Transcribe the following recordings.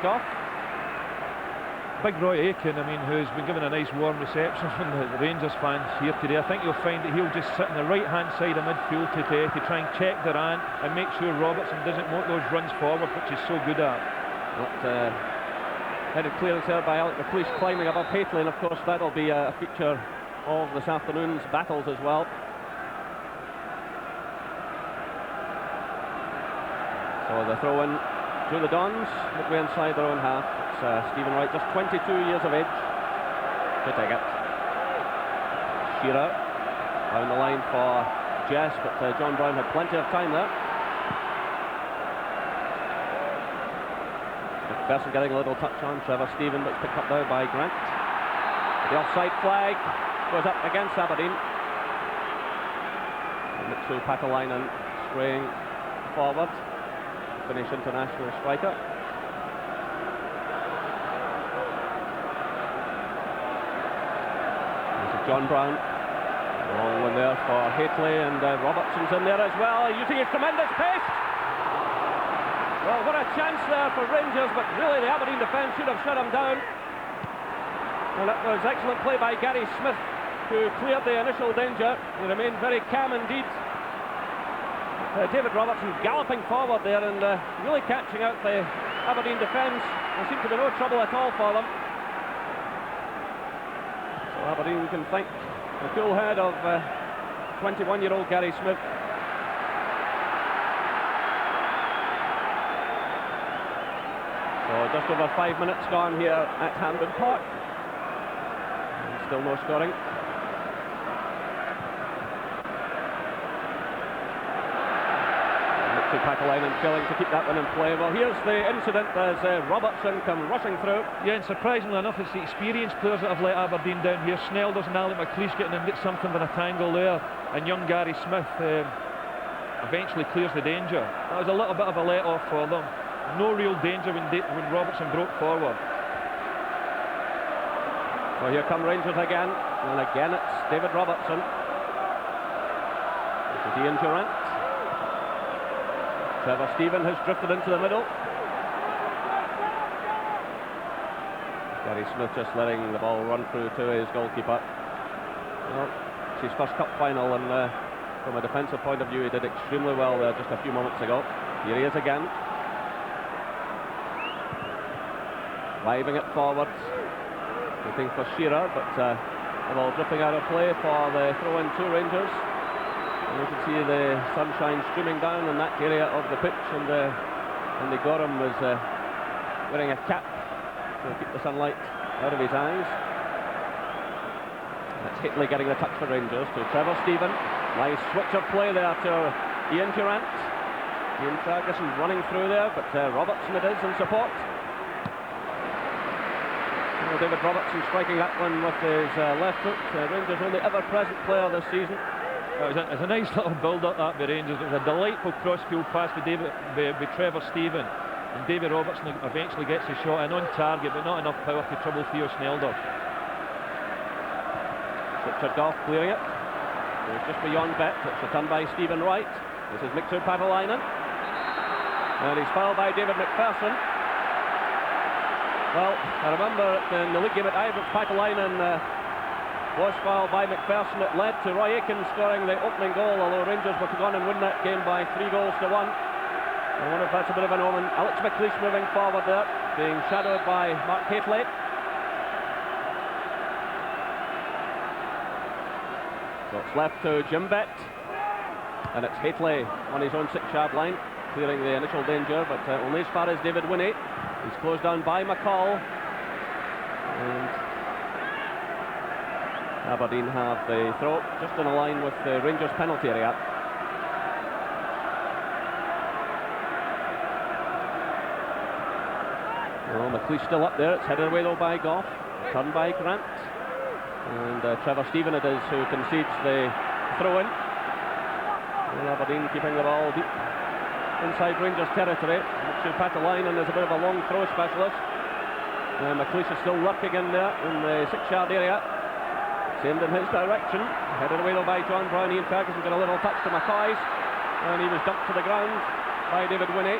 Off. Big Roy Aitken, who's been given a nice warm reception from the Rangers fans here today. I think you'll find that he'll just sit on the right hand side of midfield today to try and check Durant and make sure Robertson doesn't make those runs forward, which he's so good at. Headed clearance there by Alec McLeish, climbing above Haitley, and of course that'll be a feature of this afternoon's battles as well. So the throw in to the Dons, midway inside their own half. It's Stephen Wright, just 22 years of age, to take it. Shearer down the line for Jess, but John Brown had plenty of time there. McPherson getting a little touch on Trevor Stephen, but it's picked up now by Grant. The offside flag goes up against Aberdeen. Mitsu Patalainen spraying forward. Finnish international striker. This is John Brown. Long one there for Haitley, and Robertson's in there as well, using his tremendous pace. Well, what a chance there for Rangers, but really the Aberdeen defence should have shut him down. And that was excellent play by Gary Smith, who cleared the initial danger. He remained very calm indeed. David Robertson galloping forward there and really catching out the Aberdeen defence. There seemed to be no trouble at all for them. So Aberdeen can thank the cool head of 21-year-old Gary Smith. So just over 5 minutes gone here at Hampden Park. And still no scoring. Patalainen failing to keep that one in play. Well, here's the incident as Robertson come rushing through. Yeah, and surprisingly enough, it's the experienced players that have let Aberdeen down here. Snelders and Alec McLeish getting in, get something in a tangle there, and young Gary Smith eventually clears the danger. That was a little bit of a let-off for them. No real danger when Robertson broke forward. Well, here come Rangers again, and again it's David Robertson. This is Ian Durant. Trevor Stephen has drifted into the middle. Gary Smith just letting the ball run through to his goalkeeper. Well, it's his first cup final, and from a defensive point of view he did extremely well there just a few moments ago. Here he is again. Driving it forwards, looking for Shearer, but the ball dripping out of play for the throw-in to Rangers. And you can see the sunshine streaming down in that area of the pitch, and Andy Gorham was wearing a cap to keep the sunlight out of his eyes. That's Haitley getting the touch for Rangers to Trevor Stephen. Nice switch of play there to Ian Durant. Ian Ferguson running through there, but Robertson it is in support. Well, David Robertson striking that one with his left foot. Rangers' only ever-present player this season. It was a nice little build-up that by Rangers. It was a delightful cross-field pass to Trevor Stephen, and David Robertson eventually gets his shot in on target, but not enough power to trouble Theo Snelders. Richard Goff clearing it. It was just beyond bet. It's returned by Stephen Wright. This is Mixer Patalainen, and he's fouled by David McPherson. Well, I remember in the league game at Ibrox, Patalainen was fouled by McPherson. It led to Roy Aitken scoring the opening goal, although Rangers were to go on and win that game by 3 goals to 1. I wonder if that's a bit of an omen. Alex McLeish moving forward there, being shadowed by Mark Haitley. So it's left to Jim Bett, and it's Haitley on his own 6-yard line, clearing the initial danger, but only as far as David Winnie. He's closed down by McCall, and Aberdeen have the throw just in a line with the Rangers penalty area. Well, McLeish still up there. It's headed away though by Goff, turned by Grant, and Trevor Stephen it is who concedes the throw in. Well, Aberdeen keeping the ball deep inside Rangers territory. Patalainen is a bit of a long throw specialist. McLeish is still lurking in there in the 6-yard area. Aimed in his direction, headed away though by John Brown. Ian Ferguson got a little touch to McCoy's, and he was dumped to the ground by David Winnie.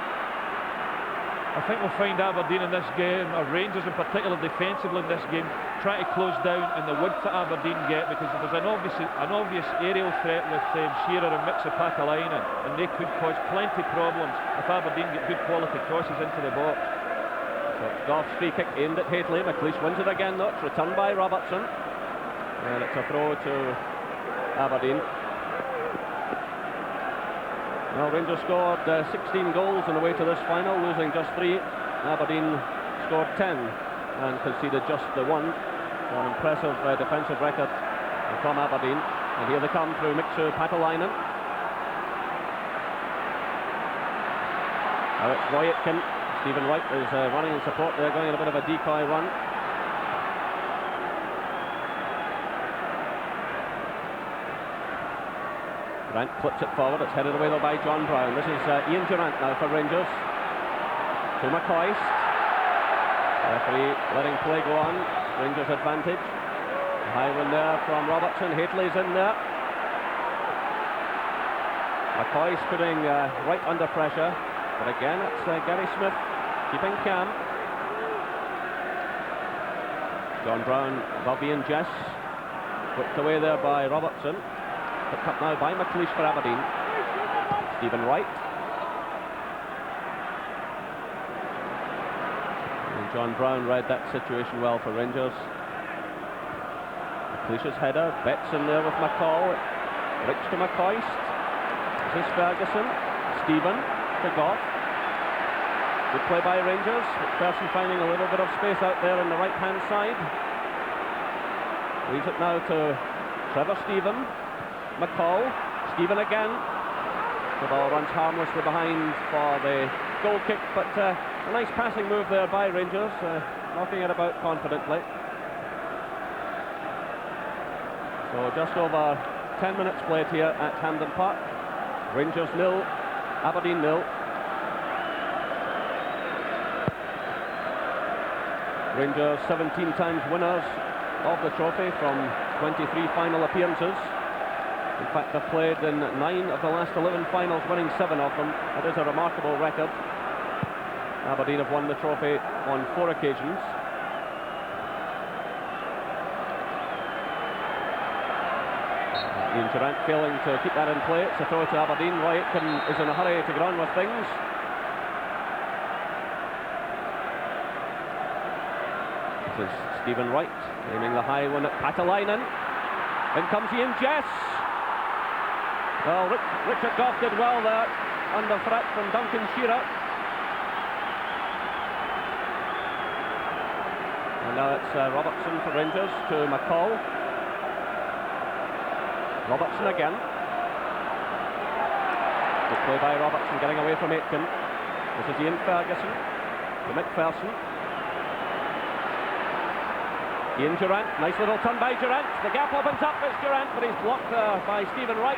I think we'll find Aberdeen in this game, or Rangers in particular defensively in this game, trying to close down in the width that Aberdeen get, because there's an obvious aerial threat with Shearer and Mixo-Patalainen, and they could cause plenty problems if Aberdeen get good quality crosses into the box. So it's Goff's free kick aimed at Hateley. McLeish wins it again though. It's returned by Robertson, and it's a throw to Aberdeen. Well, Rangers scored 16 goals on the way to this final, losing just 3. Aberdeen scored 10 and conceded just the 1. So an impressive defensive record from Aberdeen. And here they come through Mixo-Patalainen. Now it's Royatkin. Stephen Wright is running in support there, going on a bit of a decoy run. Durant clips it forward, it's headed away though by John Brown. This is Ian Durant now for Rangers. To McCoist. Referee letting play go on. Rangers advantage. High one there from Robertson. Hateley's in there. McCoist putting Wright under pressure. But again, it's Gary Smith keeping calm. John Brown above Ian Jess. Whipped away there by Robertson. Picked up now by McLeish for Aberdeen. Stephen Wright. And John Brown read that situation well for Rangers. McLeish's header. Betts in there with McCall. Rich to McCoist. This is Ferguson. Stephen to Goff. Good play by Rangers. McPherson finding a little bit of space out there on the right-hand side. Leaves it now to Trevor Stephen. McCall, Stephen again. The ball runs harmlessly behind for the goal kick, but a nice passing move there by Rangers, knocking it about confidently. So just over 10 minutes played here at Hampden Park. Rangers 0, Aberdeen 0. Rangers 17 times winners of the trophy from 23 final appearances. In fact, they've played in 9 of the last 11 finals, winning 7 of them. That is a remarkable record. Aberdeen have won the trophy on 4 occasions. Ian Durant failing to keep that in play. It's a throw to Aberdeen. Royatkin is in a hurry to get on with things. This is Stephen Wright aiming the high one at Patalainen. In comes Ian Jess. Well, Richard Goff did well there, under threat from Duncan Shearer. And now it's Robertson for Rangers to McCall. Robertson again. Good play by Robertson, getting away from Aitken. This is Ian Ferguson to McPherson. Ian Durant, nice little turn by Durant. The gap opens up, it's Durant, but he's blocked by Stephen Wright.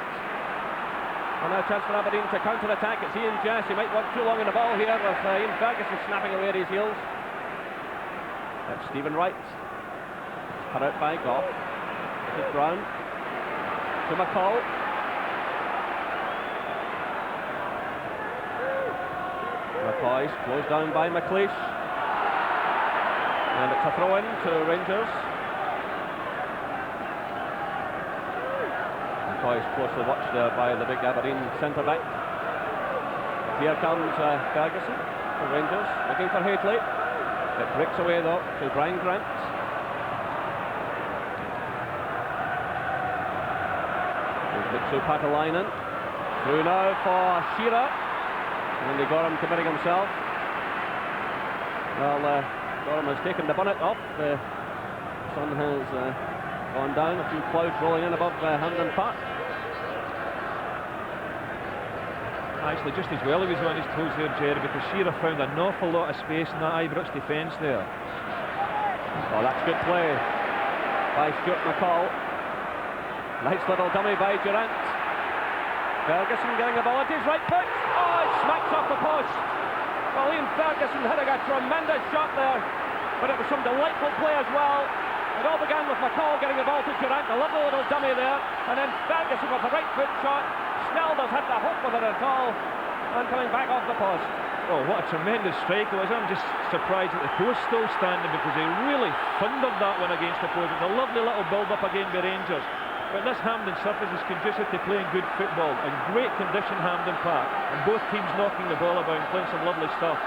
And now a chance for Aberdeen to counter-attack. It's Ian Jess. He might want too long in the ball here with Ian Ferguson snapping away at his heels. That's Stephen Wright. Cut out by Goff. This is Brown. To McCall. McCoist closed down by McLeish. And it's a throw-in to Rangers. McCoist closely watched there by the big Aberdeen centre-back. Here comes Ferguson for Rangers, looking for Hateley. It breaks away though to Brian Grant. Mixo-Patalainen. Through now for Shearer. And they got him committing himself. Well, Gorham has taken the bonnet off. The sun has gone down. A few clouds rolling in above Hampden Park. Actually, just as well he was on his toes there, Jerry, because Shearer found an awful lot of space in that Ibrox defence there. Oh, that's good play by Stuart McCall. Nice little dummy by Durant. Ferguson getting the ball at his right foot. Oh, it smacks off the post. Well, Ian Ferguson hitting a tremendous shot there, but it was some delightful play as well. It all began with McCall getting the ball to Durant, a lovely little dummy there, and then Ferguson with a right foot shot. Snell does hit the hook with it at all, and coming back off the post. Oh, what a tremendous strike it was. I'm just surprised that the post still standing, because he really thundered that one against the post. It's a lovely little build-up again by Rangers. But this Hampden surface is conducive to playing good football, and great condition Hampden Park, and both teams knocking the ball about and playing some lovely stuff.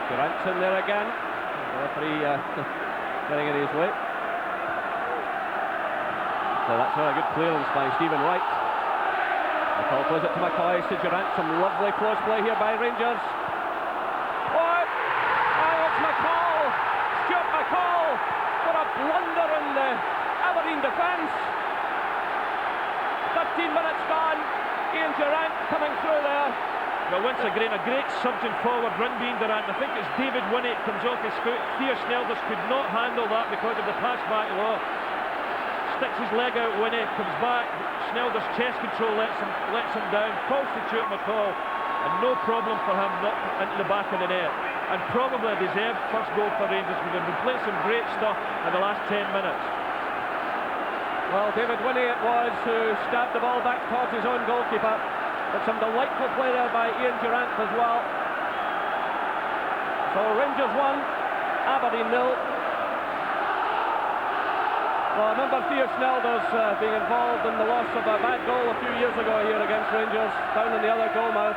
Durant's in there again. The referee getting in his way. So that's a good clearance by Stephen Wright. McCall plays it to McCoy, to Durant. Some lovely close play here by Rangers. What? Oh, it's McCall! Stuart McCall! What a blunder in the Aberdeen defence. 13 minutes gone. Ian Durant coming through there. Well, once again, a great surging forward run being Durant. I think it's David Winnie comes off his foot. Theo Snelders could not handle that because of the pass back low. Sticks his leg out, Winnie comes back. Snelders' chest control lets him down. Falls to Stuart McCall, and no problem for him not into the back of the net. And probably a deserved first goal for Rangers. We've been playing some great stuff in the last 10 minutes. Well, David Winnie it was who stabbed the ball back towards his own goalkeeper. But some delightful play there by Ian Durant as well. So Rangers 1, Aberdeen 0. Well, I remember Theo Snelders being involved in the loss of a bad goal a few years ago here against Rangers, down in the other goal mouth.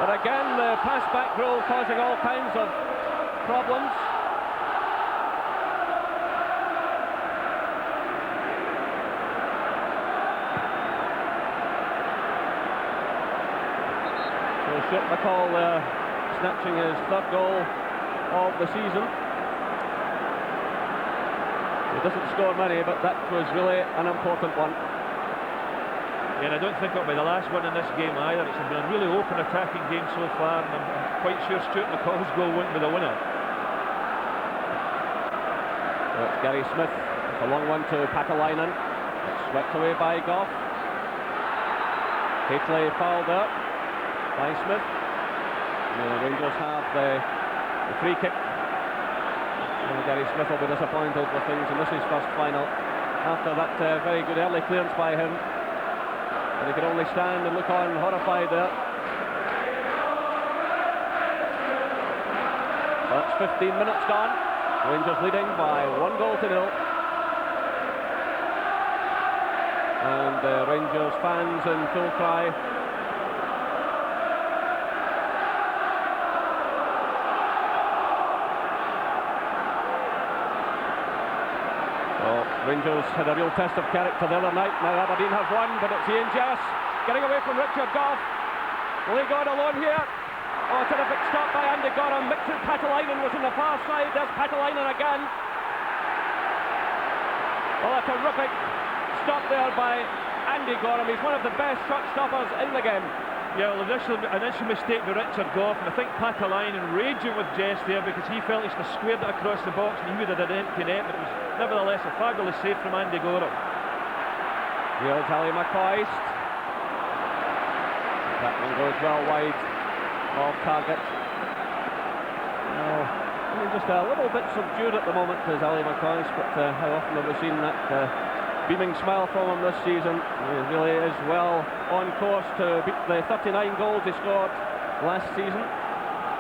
But again, the pass-back rule causing all kinds of problems. Stuart McCall snatching his third goal of the season. He doesn't score many, but that was really an important one. Yeah, and I don't think it'll be the last one in this game either. It's been a really open attacking game so far, and I'm quite sure Stuart McCall's goal won't be the winner. So it's Gary Smith. It's a long one to Patalainen. It's swept away by Goff. Hateley fouled up by Smith. The Rangers have the free kick. And Gary Smith will be disappointed with things in this his first final after that very good early clearance by him. And he could only stand and look on horrified there. So that's 15 minutes gone. Rangers leading by 1-0. And the Rangers fans in full cry. Rangers had a real test of character the other night. Now Aberdeen have won, but it's Ian Jess getting away from Richard Goff. Will he go it alone here? Oh, a terrific stop by Andy Gorham. Mitchell Patalainen was on the far side. There's Patalainen again. Oh, a terrific stop there by Andy Gorham. He's one of the best shot stoppers in the game. Yeah, well, initial mistake by Richard Goff, and I think Patalainen raging with Jess there because he felt he should have squared it across the box and he would have had an empty net, but it was nevertheless a fabulous save from Andy Gorham. Here's Ali McCoist. That one goes well wide of target. Just a little bit subdued at the moment is Ali McCoist, but how often have we seen that beaming smile from him this season? He really is well on course to beat the 39 goals he scored last season.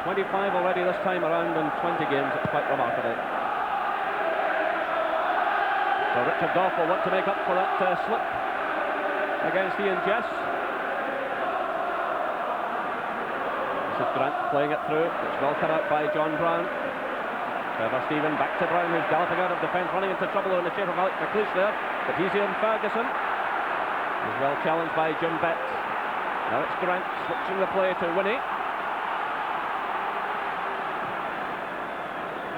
25 already this time around in 20 games. It's quite remarkable. So Richard Goff will want to make up for that slip against Ian Jess. This is Grant playing it through. It's well cut out by John Brown. Trevor Stephen back to Brown, who's galloping out of defence, running into trouble in the shape of Alex McLeish there. But he's Ian Ferguson. He's well challenged by Jim Bett. Now it's Grant switching the play to Winnie.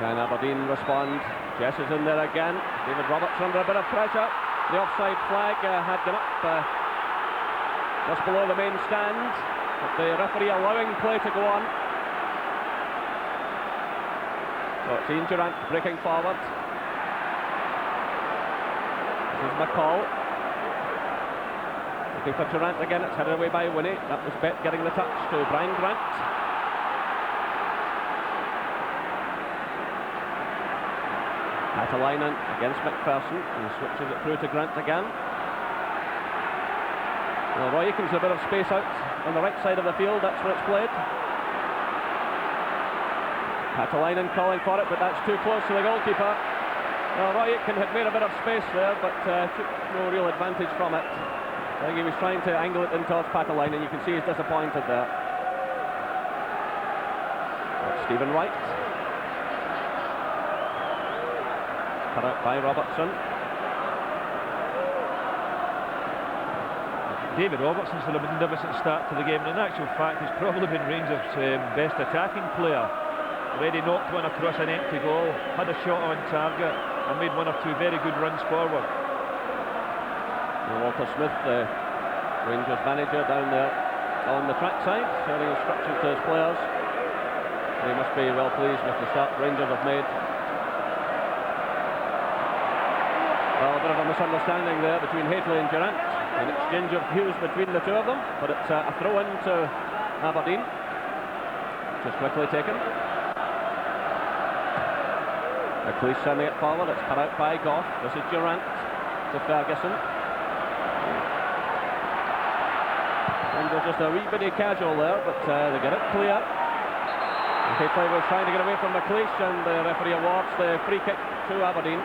Can Aberdeen respond? Jess is in there again. David Roberts under a bit of pressure. The offside flag had gone up just below the main stand, but the referee allowing play to go on. So it's Ian Durant breaking forward. This is McCall. Looking for Durant again. It's headed away by Winnie. That was Bett getting the touch to Brian Grant. Patalainen against McPherson. He switches it through to Grant again. Well, Roy Aitken's a bit of space out on the right side of the field. That's where it's played. Patalainen calling for it, but that's too close to the goalkeeper. Well, Roy Aitken had made a bit of space there, but took no real advantage from it. I think he was trying to angle it in towards Patalainen. You can see he's disappointed there. That's Stephen Wright. Cut out by Robertson. David Robertson's had a magnificent start to the game, and in actual fact he's probably been Rangers' best attacking player. Already knocked one across an empty goal, had a shot on target and made one or two very good runs forward. Walter Smith, the Rangers manager, down there on the track side, sharing instructions to his players. They must be well pleased with the start Rangers have made. Well, a bit of a misunderstanding there between Hateley and Durant. An exchange of views between the two of them, but it's a throw in to Aberdeen, which is quickly taken. McLeish sending it forward. It's cut out by Goff. This is Durant to Ferguson. And there's just a wee bitty casual there, but they get it clear. Hateley was trying to get away from McLeish, and the referee awards the free kick to Aberdeen.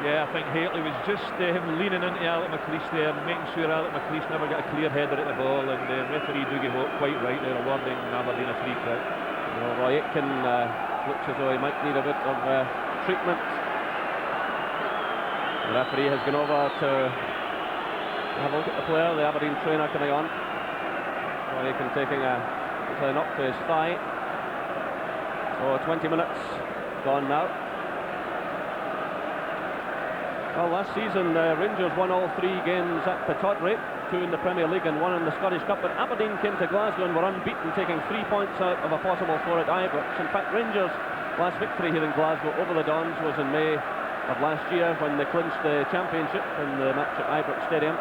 Yeah, I think Hateley was just leaning into Alec McLeish there, making sure Alec McLeish never got a clear header at the ball, and referee Dougie Hope quite right there, awarding Aberdeen a free kick. Well, Roy Aitken looks as though he might need a bit of treatment. The referee has gone over to have a look at the player, the Aberdeen trainer coming on. Roy Aitken taking a knock to his thigh. So 20 minutes gone now. Well, last season Rangers won all 3 games at Pittodrie, 2 in the Premier League and 1 in the Scottish Cup, but Aberdeen came to Glasgow and were unbeaten, taking 3 points out of a possible 4 at Ibrox. In fact, Rangers' last victory here in Glasgow over the Dons was in May of last year, when they clinched the championship in the match at Ibrox Stadium.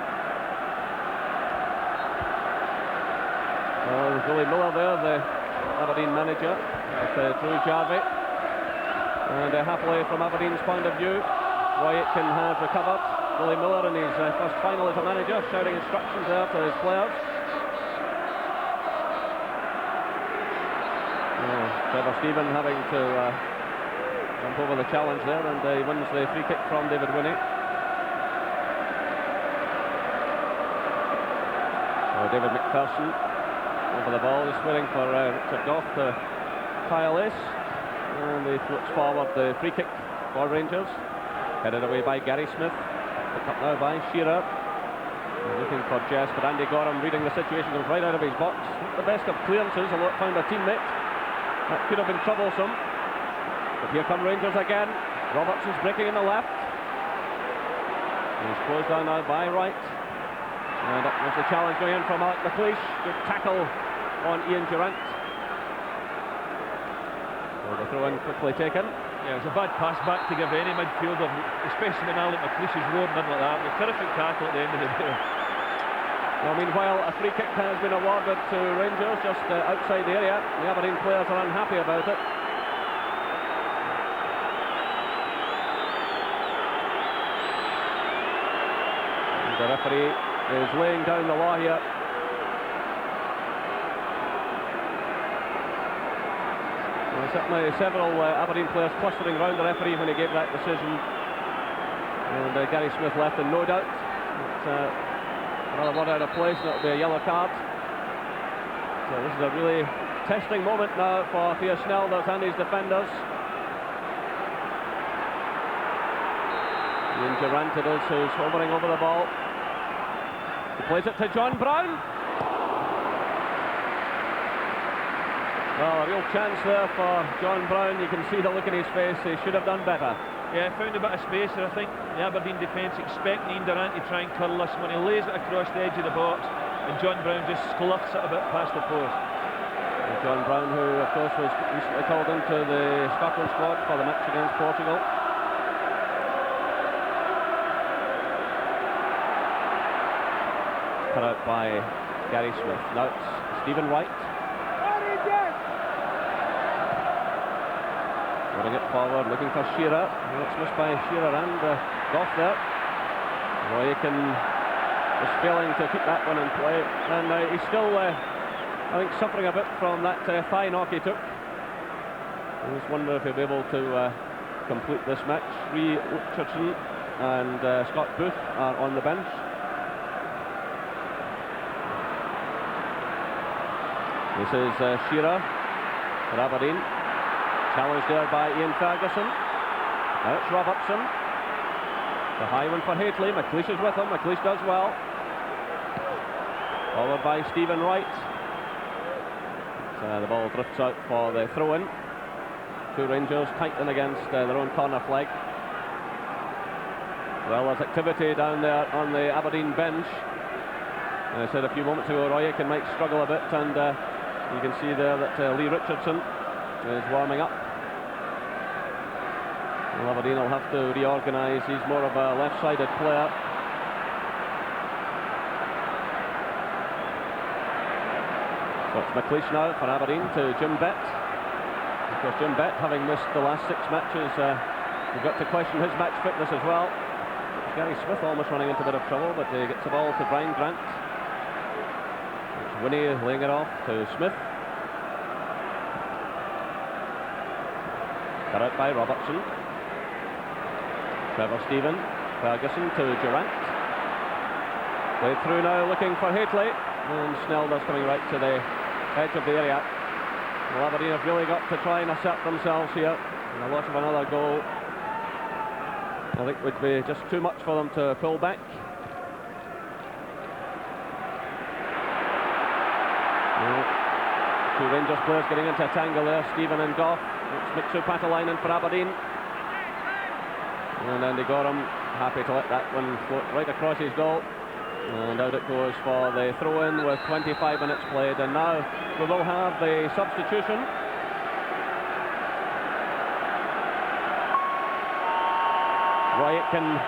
Well, there's Willie Miller there, the Aberdeen manager, with Drew Jarvie, and happily from Aberdeen's point of view, Roy Aitken has recovered. Willie Miller in his first final as a manager, shouting instructions there to his players. Trevor Stephen having to jump over the challenge there, and he wins the free kick from David Winnie. David McPherson over the ball, he's waiting for Richard Goff to Kyle Ace, and he floats forward the free kick for Rangers. Headed away by Gary Smith, picked up now by Shearer. Looking for Jess, but Andy Gorham, reading the situation, goes right out of his box. Not the best of clearances, although it found a teammate. That could have been troublesome. But here come Rangers again. Robertson's breaking in the left. He's closed down now by Wright. And that was the challenge going in from Alec McLeish. Good tackle on Ian Durant. So the throw in quickly taken. Yeah, it was a bad pass back to give any midfielder, especially when Alec McLeish is roaring in like that. A terrific tackle at the end of the day. Well, meanwhile, a free kick has been awarded to Rangers just outside the area. The Aberdeen players are unhappy about it. And the referee is laying down the law here. Well, certainly several Aberdeen players clustering around the referee when he gave that decision. And Gary Smith left in no doubt. Another one out of place, and it'll be a yellow card. So this is a really testing moment now for Theo Snelders and his defenders. Ian Durant it is who's hovering over the ball. He plays it to John Brown. Well, a real chance there for John Brown. You can see the look in his face. He should have done better. Yeah, found a bit of space there. I think the Aberdeen defence expecting Ian Durant to try and curl this when he lays it across the edge of the box, and John Brown just scuffs it a bit past the post. And John Brown, who of course was recently called into the Scotland squad for the match against Portugal. Cut out by Gary Smith. Now it's Stephen Wright. Putting it forward, looking for Shearer. It's missed by Shearer and Goff there. Roy Aitken just failing to keep that one in play. And he's still, I think, suffering a bit from that thigh knock he took. I just wonder if he'll be able to complete this match. Lee Richardson and Scott Booth are on the bench. This is Shearer for Aberdeen. Challenged there by Ian Ferguson. Now it's Robertson. The high one for Haitley. McLeish is with him. McLeish does well. Followed by Stephen Wright. The ball drifts out for the throw-in. Two Rangers tightening against their own corner flag. Well, there's activity down there on the Aberdeen bench. I said a few moments ago, Roy Aitken might struggle a bit, and you can see there that Lee Richardson is warming up. Well, Aberdeen will have to reorganise. He's more of a left-sided player. So it's McLeish now for Aberdeen to Jim Bett. Of course, Jim Bett, having missed the last 6 matches, we've got to question his match fitness as well. Gary Smith almost running into a bit of trouble, but he gets the ball to Brian Grant. It's Winnie laying it off to Smith. Cut out by Robertson. Trevor Stephen. Ferguson to Durant. Played through now, looking for Haitley. And Snelder's coming right to the edge of the area. Well, Aberdeen have really got to try and assert themselves here. And the loss of another goal, I think, would be just too much for them to pull back. Two Rangers players getting into a tangle there, Stephen and Goff. It's Mitsu Patalainen for Aberdeen. And Andy Gorham happy to let that one float right across his goal. And out it goes for the throw-in with 25 minutes played. And now we will have the substitution. Roy Aitken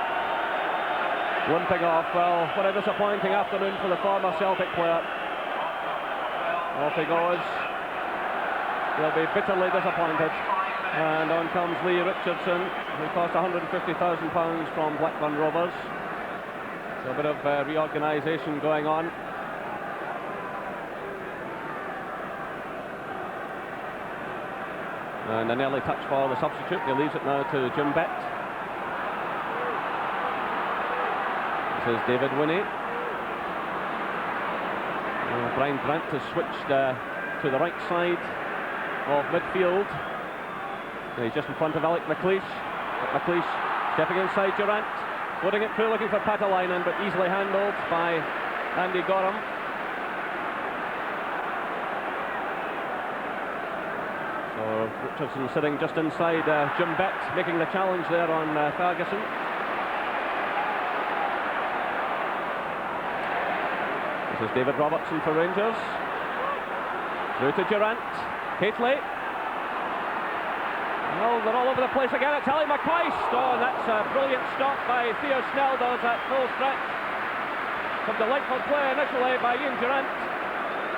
limping off. Well, what a disappointing afternoon for the former Celtic player. Off he goes. He'll be bitterly disappointed. And on comes Lee Richardson, who cost £150,000 from Blackburn Rovers. So a bit of reorganisation going on. And an early touch for the substitute. He leaves it now to Jim Bett. This is David Winnie. Brian Grant has switched to the right side of midfield. He's just in front of Alec McLeish. McLeish stepping inside Durant, putting it through, looking for Patalainen, but easily handled by Andy Gorham. So Richardson sitting just inside Jim Bett, making the challenge there on Ferguson. This is David Robertson for Rangers. Through to Durant. Haitley. Well, they're all over the place again. It's Ali McCoist. Oh, that's a brilliant stop by Theo Snelders at full stretch. Some delightful play initially by Ian Durant.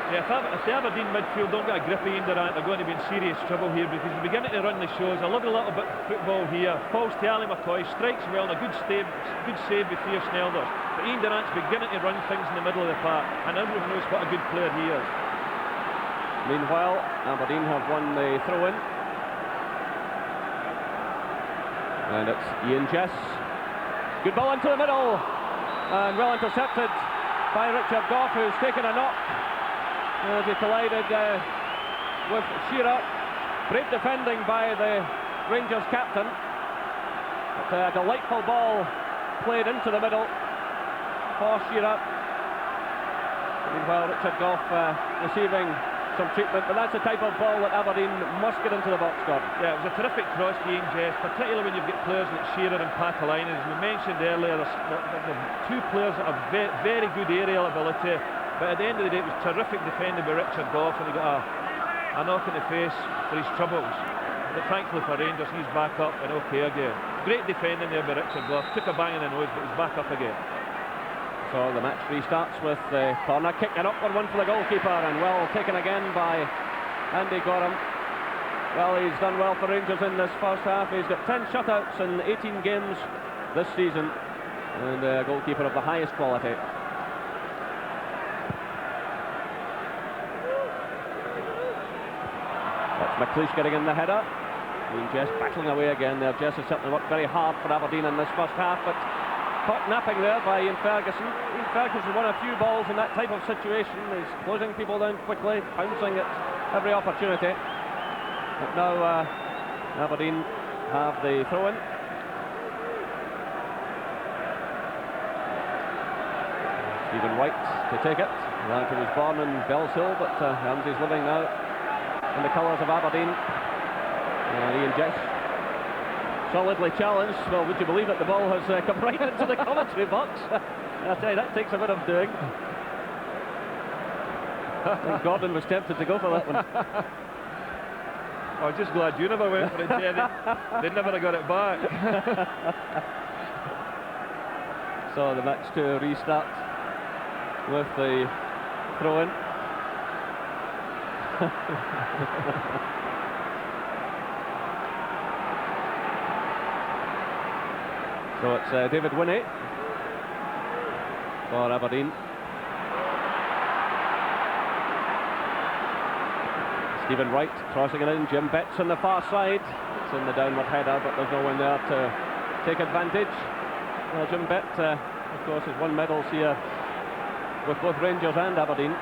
Yeah, if the Aberdeen midfield don't get a grip of Ian Durant, they're going to be in serious trouble here, because he's beginning to run the shows. I love a little bit of football here. Falls to Ali McCoist, strikes well, and a good save by Theo Snelders. But Ian Durant's beginning to run things in the middle of the park, and everyone knows what a good player he is. Meanwhile, Aberdeen have won the throw-in. And it's Ian Jess. Good ball into the middle. And well intercepted by Richard Goff, who's taken a knock as he collided with Shearer. Great defending by the Rangers captain. But a delightful ball played into the middle for Shearer. Meanwhile, Richard Goff receiving some treatment, but that's the type of ball that Aberdeen must get into the box, Scott. Yeah, it was a terrific cross to Ian Jess, particularly when you've got players like Shearer and Patalainen. As we mentioned earlier, there's two players that have very good aerial ability, but at the end of the day it was terrific defending by Richard Goff, and he got a knock in the face for his troubles. But thankfully for Rangers, he's back up and okay again. Great defending there by Richard Goff. Took a bang in the nose, but he's back up again. So the match restarts with the corner kick, an upward one for the goalkeeper, and well taken again by Andy Gorham. Well, he's done well for Rangers in this first half. He's got 10 shutouts in 18 games this season, and a goalkeeper of the highest quality. McLeish getting in the header. Ian Jess battling away again there. Jess has certainly worked very hard for Aberdeen in this first half, but caught napping there by Ian Ferguson. Ian Ferguson won a few balls in that type of situation. He's closing people down quickly, pouncing at every opportunity. But now Aberdeen have the throw-in. Stephen White to take it. He was born in Bellshill, but he's living now in the colours of Aberdeen. Ian Jess solidly challenged. Well, would you believe it? The ball has come right into the commentary box. I tell you, that takes a bit of doing. I think Gordon was tempted to go for that one. I'm just glad you never went for it, Jerry. They never have got it back. So the match to restart with the throw-in. So it's David Winnie for Aberdeen. Stephen Wright crossing it in. Jim Betts on the far side. It's in the downward header, but there's no one there to take advantage. Well, Jim Betts, of course, has won medals here with both Rangers and Aberdeen.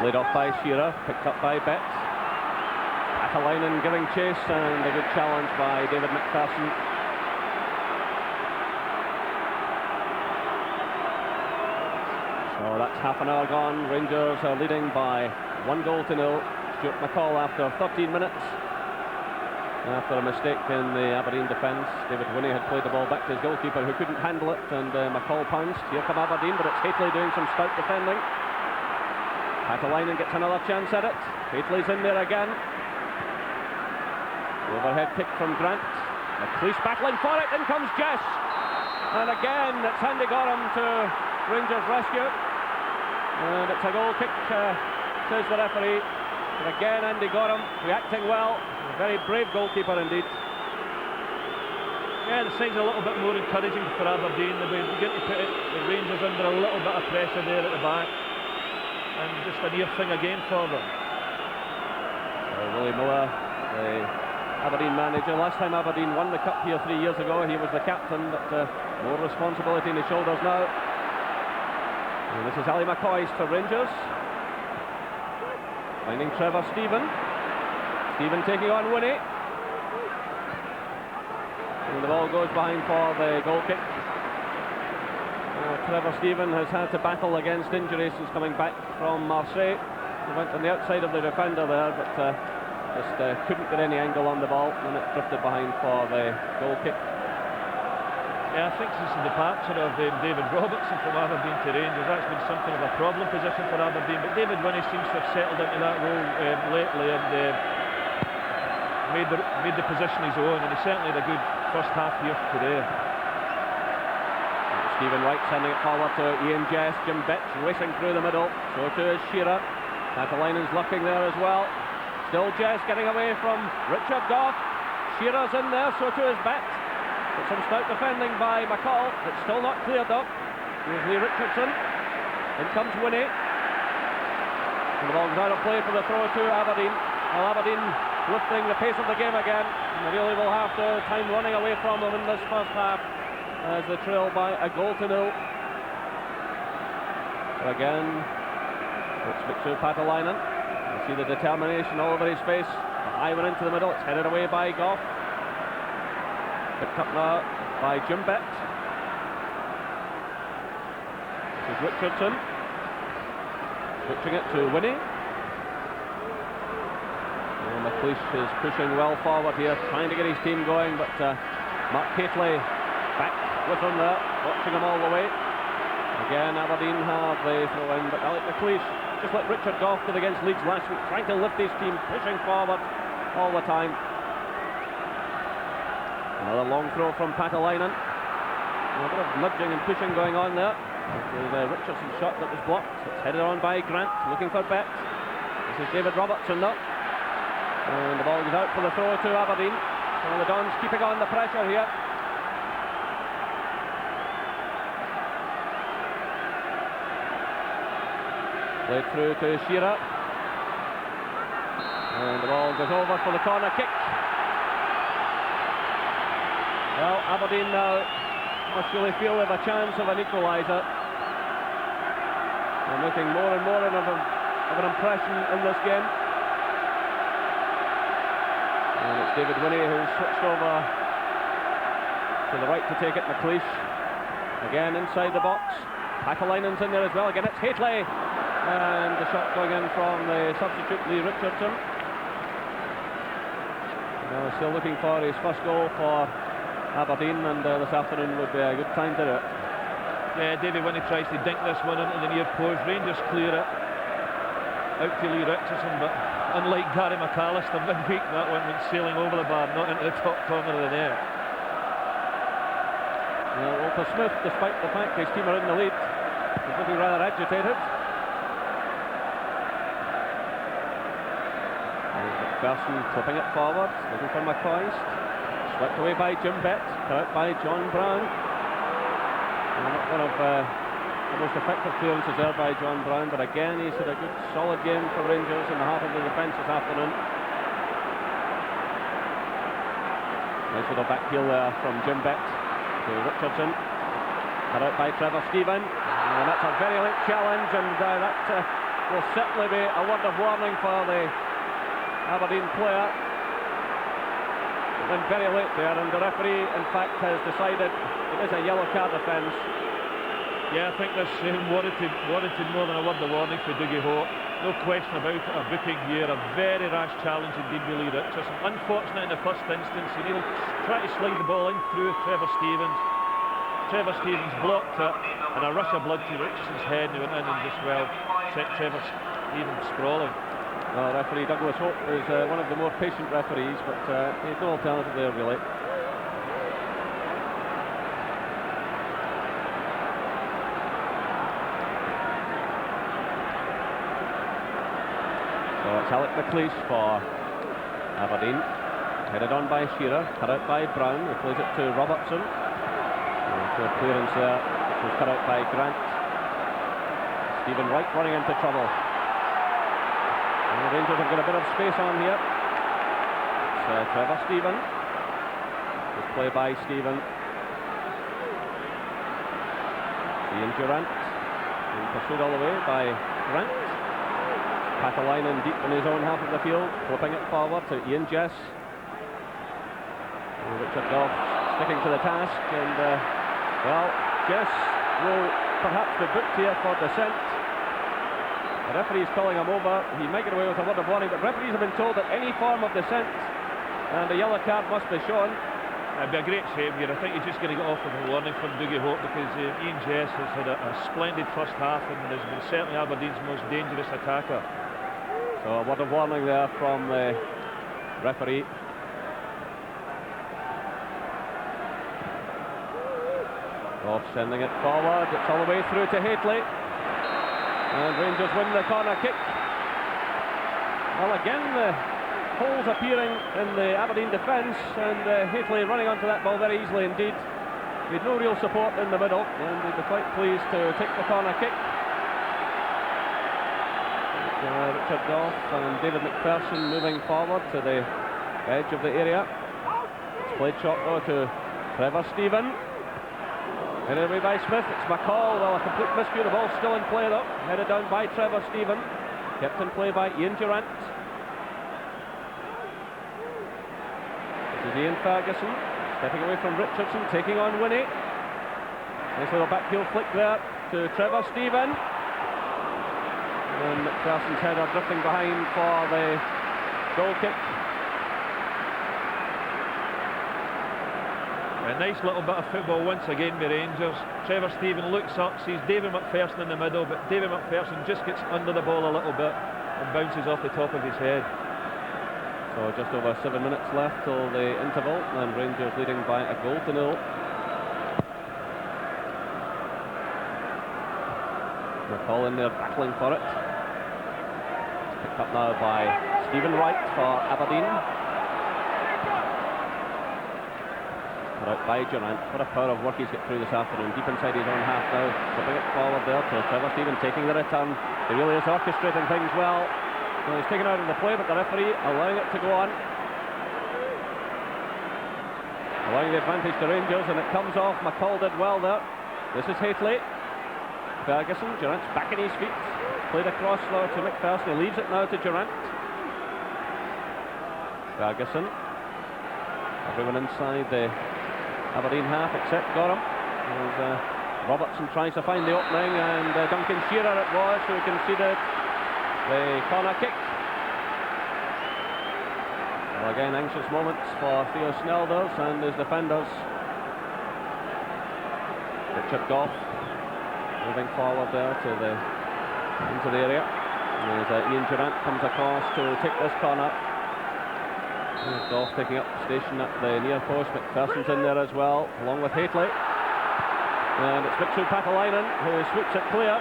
Laid off by Shearer, picked up by Betts. Atalainen giving chase, and a good challenge by David McPherson. So that's half an hour gone. Rangers are leading by 1-0. Stuart McCall after 13 minutes. After a mistake in the Aberdeen defence, David Winnie had played the ball back to his goalkeeper who couldn't handle it, and McCall pounced. Here come Aberdeen, but it's Hateley doing some stout defending. Atalainen gets another chance at it. Hateley's in there again. Overhead kick from Grant. McLeish battling for it. In comes Jess. And again, it's Andy Gorham to Rangers' rescue. And it's a goal kick, says the referee. And again, Andy Gorham reacting well. A very brave goalkeeper indeed. Yeah, the side's a little bit more encouraging for Aberdeen. They begin to put the Rangers under a little bit of pressure there at the back. And just a near thing again for them. Willie Miller, the Aberdeen manager. Last time Aberdeen won the cup here 3 years ago, he was the captain, but more responsibility on his shoulders now. And this is Ali McCoy's for Rangers. Finding Trevor Stephen. Stephen taking on Winnie. And the ball goes behind for the goal kick. Trevor Stephen has had to battle against injury since coming back from Marseille. He went on the outside of the defender there, but just couldn't get any angle on the ball, and it drifted behind for the goal kick. Yeah, I think since the departure of David Robertson from Aberdeen to Rangers, that's been something of a problem position for Aberdeen, but David Winnie seems to have settled into that role lately and made the position his own, and he certainly had a good first half here today. Stephen Wright sending it forward to Ian Jess. Jim Betts racing through the middle. So too is Shearer. Atalainen's lurking there as well. Still Jess getting away from Richard Goff. Shearer's in there, so too is Betts. But some stout defending by McCall. It's still not cleared up. Here's Lee Richardson. In comes Winnie. And the ball goes out of play for the throw to Aberdeen. Well, Aberdeen lifting the pace of the game again. And they really will have the time running away from them in this first half, as they trail by 1-0. Again, it's Mixu Patalainen. You see the determination all over his face. The high one into the middle. It's headed away by Goff. Picked up now by Jim Betts. This is Richardson. Switching it to Winnie. And McLeish is pushing well forward here, trying to get his team going, but Mark Hateley back with him there, watching him all the way. Again, Aberdeen have the throw-in, but Alec McLeish, just like Richard Goff did against Leeds last week, trying to lift his team, pushing forward all the time. Another long throw from Patalainen. A bit of nudging and pushing going on there. There's a Richardson shot that was blocked. It's headed on by Grant, looking for Betts. This is David Robertson now. And the ball goes out for the throw to Aberdeen. So the Dons keeping on the pressure here. Played through to Shearer. And the ball goes over for the corner kick. Well, Aberdeen now must really feel they have a chance of an equaliser. They're making more and more of an impression in this game. And it's David Winnie who's switched over to the right to take it. McLeish again inside the box. Packalainen's in there as well. Again it's Haitley. And the shot going in from the substitute Lee Richardson. Still looking for his first goal for Aberdeen, and this afternoon would be a good time to do it. Yeah, Davy Winnie tries to dink this one into the near post. Rangers clear it out to Lee Richardson, but unlike Gary McAllister midweek, that one went sailing over the bar, not into the top corner of the net. Well, for Smith, despite the fact his team are in the lead, he's looking rather agitated. McPherson clipping it forward, looking for McCoist. Swept away by Jim Bett, cut out by John Brown. One of the most effective clearances there by John Brown, but again he's had a good solid game for Rangers in the half of the defence this afternoon. Nice little back heel there from Jim Bett to Richardson. Cut out by Trevor Stephen. And that's a very late challenge, and that will certainly be a word of warning for the Aberdeen player. Went very late there, and the referee in fact has decided it is a yellow card offence. Yeah, I think this warranted more than a word of warning for Dougie Hope. No question about it, a booking here, a very rash challenge indeed with Lee Richardson. Unfortunate in the first instance, he nearly tried to slide the ball in through Trevor Stevens. Trevor Stevens blocked it, and a rush of blood to Richardson's head, and he went in and just, well, set Trevor Stevens sprawling. Well, referee Douglas Hope is one of the more patient referees, but he had no alternative there really. So it's Alec McLeish for Aberdeen. Headed on by Shearer, cut out by Brown, he plays it to Robertson. Clear clearance there, which was cut out by Grant. Stephen Wright running into trouble. And the Rangers have got a bit of space on here. It's Trevor Stephen. Good play by Stephen. Ian Durant. Being pursued all the way by Grant. Packalainen deep in his own half of the field, flipping it forward to Ian Jess. And Richard Goff sticking to the task, and well, Jess will perhaps be booked here for dissent. The referee's calling him over. He might get away with a word of warning, but referees have been told that any form of dissent and a yellow card must be shown. It'd be a great shame here. I think he's just going to get off with a warning from Dougie Hope, because Ian Jess has had a splendid first half and has been certainly Aberdeen's most dangerous attacker. So a word of warning there from the referee. Goff sending it forward. It's all the way through to Haitley. And Rangers win the corner kick. Well, again, the holes appearing in the Aberdeen defence, and Haitley running onto that ball very easily indeed. He had no real support in the middle, and he'd be quite pleased to take the corner kick. Richard Goff and David McPherson moving forward to the edge of the area. It's played shot though to Trevor Stephen. Headed away by Smith. It's McCall. Well, a complete miscue. The ball still in play though. Headed down by Trevor Stephen. Kept in play by Ian Durant. This is Ian Ferguson stepping away from Richardson, taking on Winnie. Nice little backheel flick there to Trevor Stephen. And McPherson's header drifting behind for the goal kick. A nice little bit of football once again by Rangers. Trevor Stephen looks up, sees David McPherson in the middle, but David McPherson just gets under the ball a little bit and bounces off the top of his head. So just over 7 minutes left till the interval, and Rangers leading by a goal to nil. McCall in there battling for it. Picked up now by Stephen Wright for Aberdeen. Put out by Durant. What a power of work he's got through this afternoon. Deep inside his own half now. Flipping it forward there to Trevor Stephen, taking the return. He really is orchestrating things well. Well, he's taken out of the play, but the referee allowing it to go on. Allowing the advantage to Rangers, and it comes off. McCall did well there. This is Haitley. Ferguson, Durant's back in his feet. Played across there to McPherson. He leaves it now to Durant. Ferguson. Everyone inside the Aberdeen half except Gorham. As Robertson tries to find the opening, and Duncan Shearer it was who conceded the corner kick. Well, again, anxious moments for Theo Snelders and his defenders. Richard Goff moving forward there into the area. As Ian Durant comes across to take this corner. Goff taking up station at the near post. McPherson's in there as well, along with Haitley. And it's Mitchell Patalainen who sweeps it clear.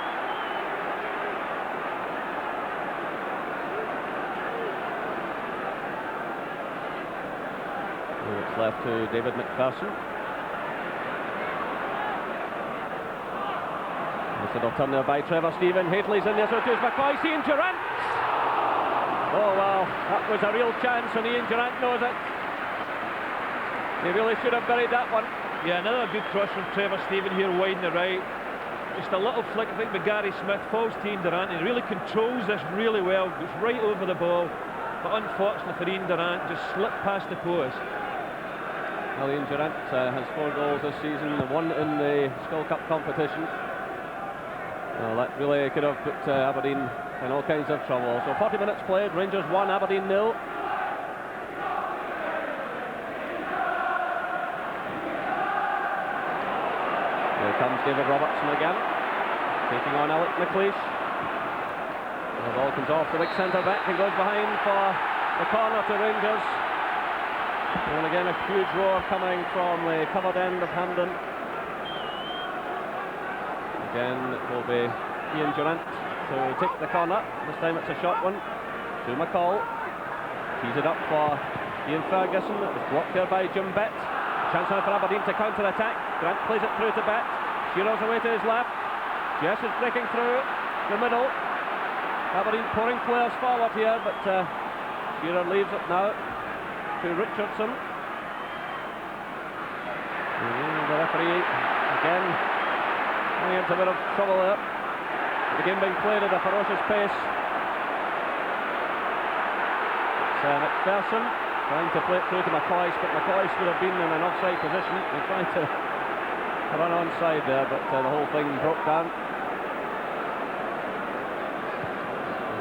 And it's left to David McPherson. It's a little turn there by Trevor Stephen. Haitley's in there, so it is McCoy. Ian Durant! Oh well, that was a real chance, and Ian Durant knows it. He really should have buried that one. Yeah, another good cross from Trevor Stephen here, wide and right. Just a little flick, I think, with Gary Smith, falls to Ian Durant. He really controls this really well, goes right over the ball. But unfortunately for Ian Durant, just slipped past the post. Well, Ian Durant has 4 goals this season, 1 in the Skull Cup competition. Well, that really could have put Aberdeen in all kinds of trouble. So 40 minutes played, Rangers 1, Aberdeen 0. Here comes David Robertson again, taking on Alec McLeish. The ball comes off the big centre back and goes behind for the corner to Rangers. And again a huge roar coming from the covered end of Hampden. Again it will be Ian Durant to take the corner. This time it's a short one to McCall. Tees it up for Ian Ferguson. It was blocked there by Jim Bett. Chance now for Aberdeen to counter-attack. Grant plays it through to Bett. Shearer's away to his left. Jess is breaking through the middle. Aberdeen pouring players forward here, but Shearer leaves it now to Richardson. The referee again going into a bit of trouble there. The game being played at a ferocious pace. It's McPherson trying to play it through to McCoy, but McCoy would have been in an offside position. He tried to run onside there, but the whole thing broke down.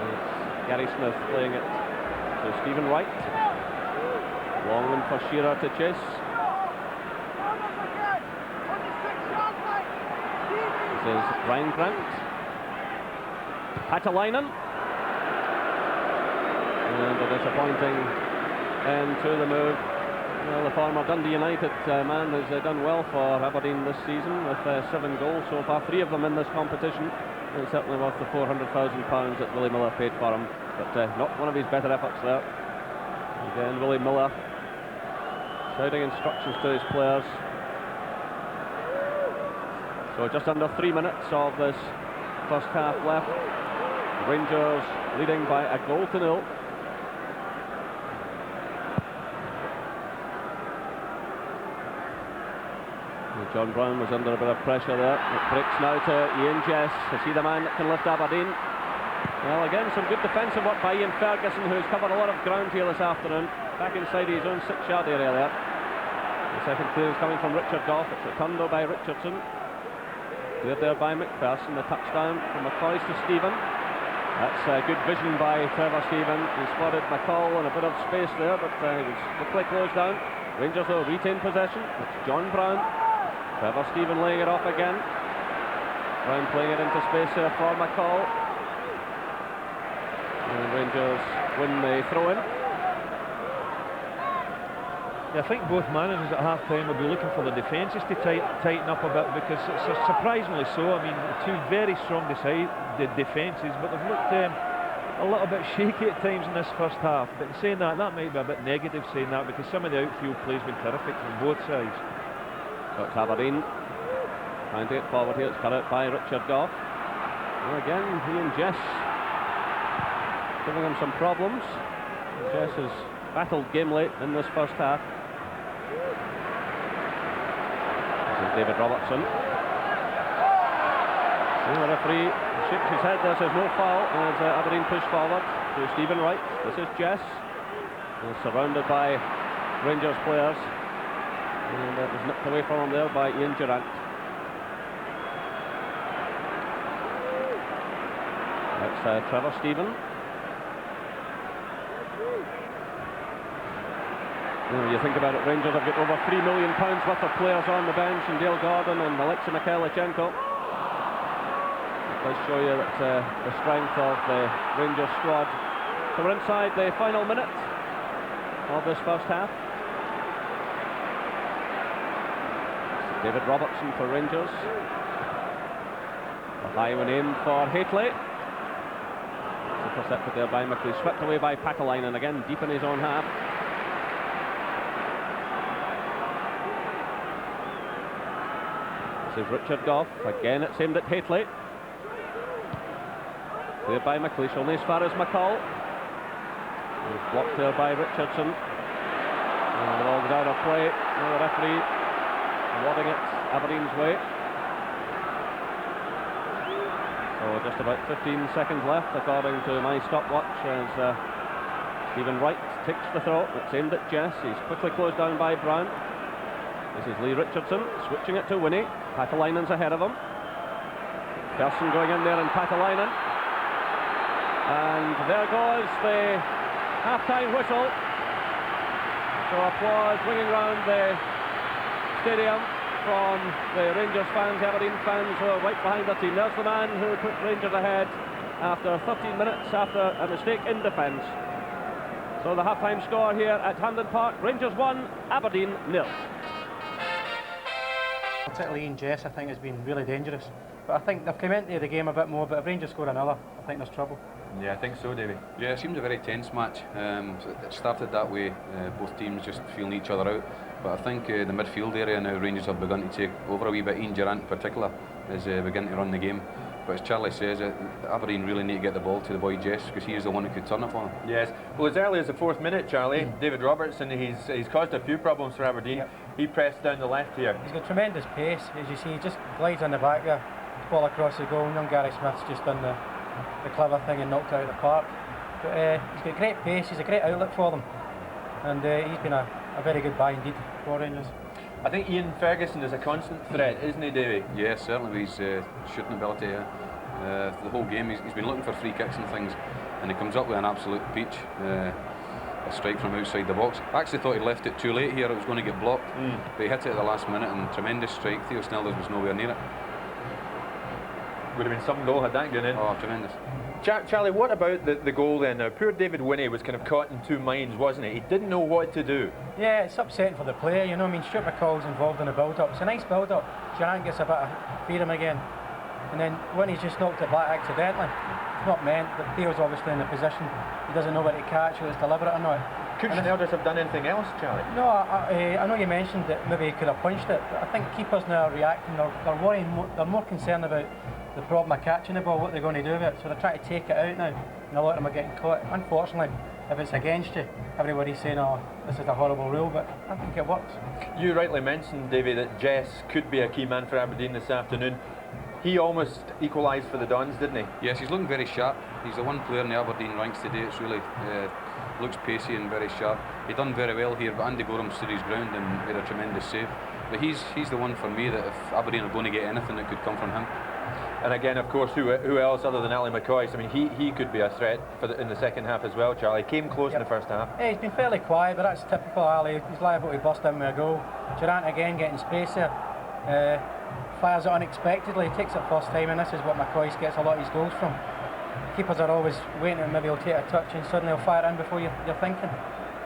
It's Gary Smith playing it to Stephen Wright. Long one for Shearer to chase. This is Ryan Grant. Patalainen. And a disappointing end to the move. Well, the former Dundee United man has done well for Aberdeen this season with 7 goals so far, 3 of them in this competition. And certainly worth the £400,000 that Willie Miller paid for him. But not one of his better efforts there. Again, Willie Miller shouting instructions to his players. So just under 3 minutes of this first half left. Rangers leading by a goal to 0. John Brown was under a bit of pressure there. It breaks now to Ian Jess. Is he the man that can lift Aberdeen? Well, again, some good defensive work by Ian Ferguson, who's covered a lot of ground here this afternoon. Back inside his own 6-yard area there. The second clearance coming from Richard Goff. It's returned though by Richardson. Cleared there by McPherson. The touchdown from McCoy to Stephen. That's good vision by Trevor Stephen. He spotted McCall in a bit of space there, but he was quickly closed down. Rangers though retain possession. It's John Brown. Trevor Stephen laying it off again. Brown playing it into space here for McCall. And Rangers win the throw-in. Yeah, I think both managers at half-time will be looking for the defences to tighten up a bit, because it's surprisingly so. I mean, 2 very strong defences, but they've looked a little bit shaky at times in this first half. But saying that might be a bit negative saying that, because some of the outfield play has been terrific from both sides. So it's Aberdeen trying to get forward here. It's cut out by Richard Goff. And again, he and Jess giving him some problems. Jess has battled gamely in this first half. This is David Robertson. And the referee shakes his head. There says no foul as Aberdeen push forward to Stephen Wright. This is Jess. He's surrounded by Rangers players. And it was nipped away from him there by Ian Durant. That's Trevor Stephen. You think about it, Rangers have got over £3 million worth of players on the bench, and Dale Gordon and Alexei Mikhailichenko. It does show you that the strength of the Rangers squad. So we're inside the final minute of this first half. David Robertson for Rangers. A high one aimed for Haitley. Intercepted there by McLeish, swept away by Pakalainen, again deep in his own half. This is Richard Goff, again it's aimed at Haitley. Cleared by McLeish, only as far as McCall. He's blocked there by Richardson. And the ball goes out of play. Now the referee awarding it Aberdeen's way. So just about 15 seconds left according to my stopwatch as Stephen Wright takes the throw. It's aimed at Jess. He's quickly closed down by Brown. This is Lee Richardson switching it to Winnie. Pakalainen's ahead of him. Persson going in there and Pakalainen. And there goes the half-time whistle. So applause ringing round the stadium from the Rangers fans, Aberdeen fans who are right behind their team. There's the man who put Rangers ahead after 13 minutes after a mistake in defence. So the half-time score here at Hampden Park, Rangers 1, Aberdeen 0. Particularly Ian Jess, I think, has been really dangerous. But I think they've come into the game a bit more, but if Rangers score another, I think there's trouble. Yeah, I think so, Davey. Yeah, it seemed a very tense match. It started that way, both teams just feeling each other out. But I think the midfield area now, Rangers have begun to take over a wee bit. Ian Durant in particular is beginning to run the game. But as Charlie says, Aberdeen really need to get the ball to the boy Jess, because he is the one who could turn it for them. Yes. Well, as early as the 4th minute, Charlie, David Robertson, he's caused a few problems for Aberdeen. Yep. He pressed down the left here. He's got tremendous pace, as you see. He just glides on the back there, ball across the goal. Young Gary Smith's just done the clever thing and knocked it out of the park. But he's got great pace. He's a great outlet for them, and he's been a very good buy indeed for Rangers. I think Ian Ferguson is a constant threat, isn't he, Davey? Yeah, certainly with his shooting ability. The whole game he's been looking for free kicks and things, and he comes up with an absolute peach. A strike from outside the box. I actually thought he left it too late here, it was going to get blocked, but he hit it at the last minute, and tremendous strike. Theo Snellers was nowhere near it. Would have been some goal had that gone in. Oh, tremendous. Charlie, what about the goal then? Now, poor David Winnie was kind of caught in two minds, wasn't he? He didn't know what to do. Yeah, it's upsetting for the player, you know. I mean, Stuart McCall's involved in the build-up. It's a nice build-up. Durant gets a bit of freedom again, and then Winnie's just knocked it back accidentally. It's not meant, but Theo's obviously in the position. He doesn't know where to catch, whether it's deliberate or not. Could Snellers have done anything else, Charlie? No, I know you mentioned that maybe he could have punched it, but I think keepers now are reacting. They're worrying. They're more concerned about the problem of catching the ball, what they're going to do with it. So they're trying to take it out now, and a lot of them are getting caught. Unfortunately, if it's against you, everybody's saying, "Oh, this is a horrible rule," but I think it works. You rightly mentioned, Davey, that Jess could be a key man for Aberdeen this afternoon. He almost equalised for the Dons, didn't he? Yes, he's looking very sharp. He's the one player in the Aberdeen ranks today. It's really looks pacey and very sharp. He done very well here, but Andy Gorham stood his ground and made a tremendous save. But he's the one for me that if Aberdeen are going to get anything, it could come from him. And again, of course, who else other than Ali McCoy? I mean, he could be a threat for in the second half as well, Charlie. Came close in the first half. Yeah, he's been fairly quiet, but that's typical Ali. He's liable to bust in with a goal. Durant again getting space there. Fires it unexpectedly, he takes it first time, and this is what McCoy gets a lot of his goals from. Keepers are always waiting, and maybe he'll take a touch and suddenly he'll fire it in before you're thinking.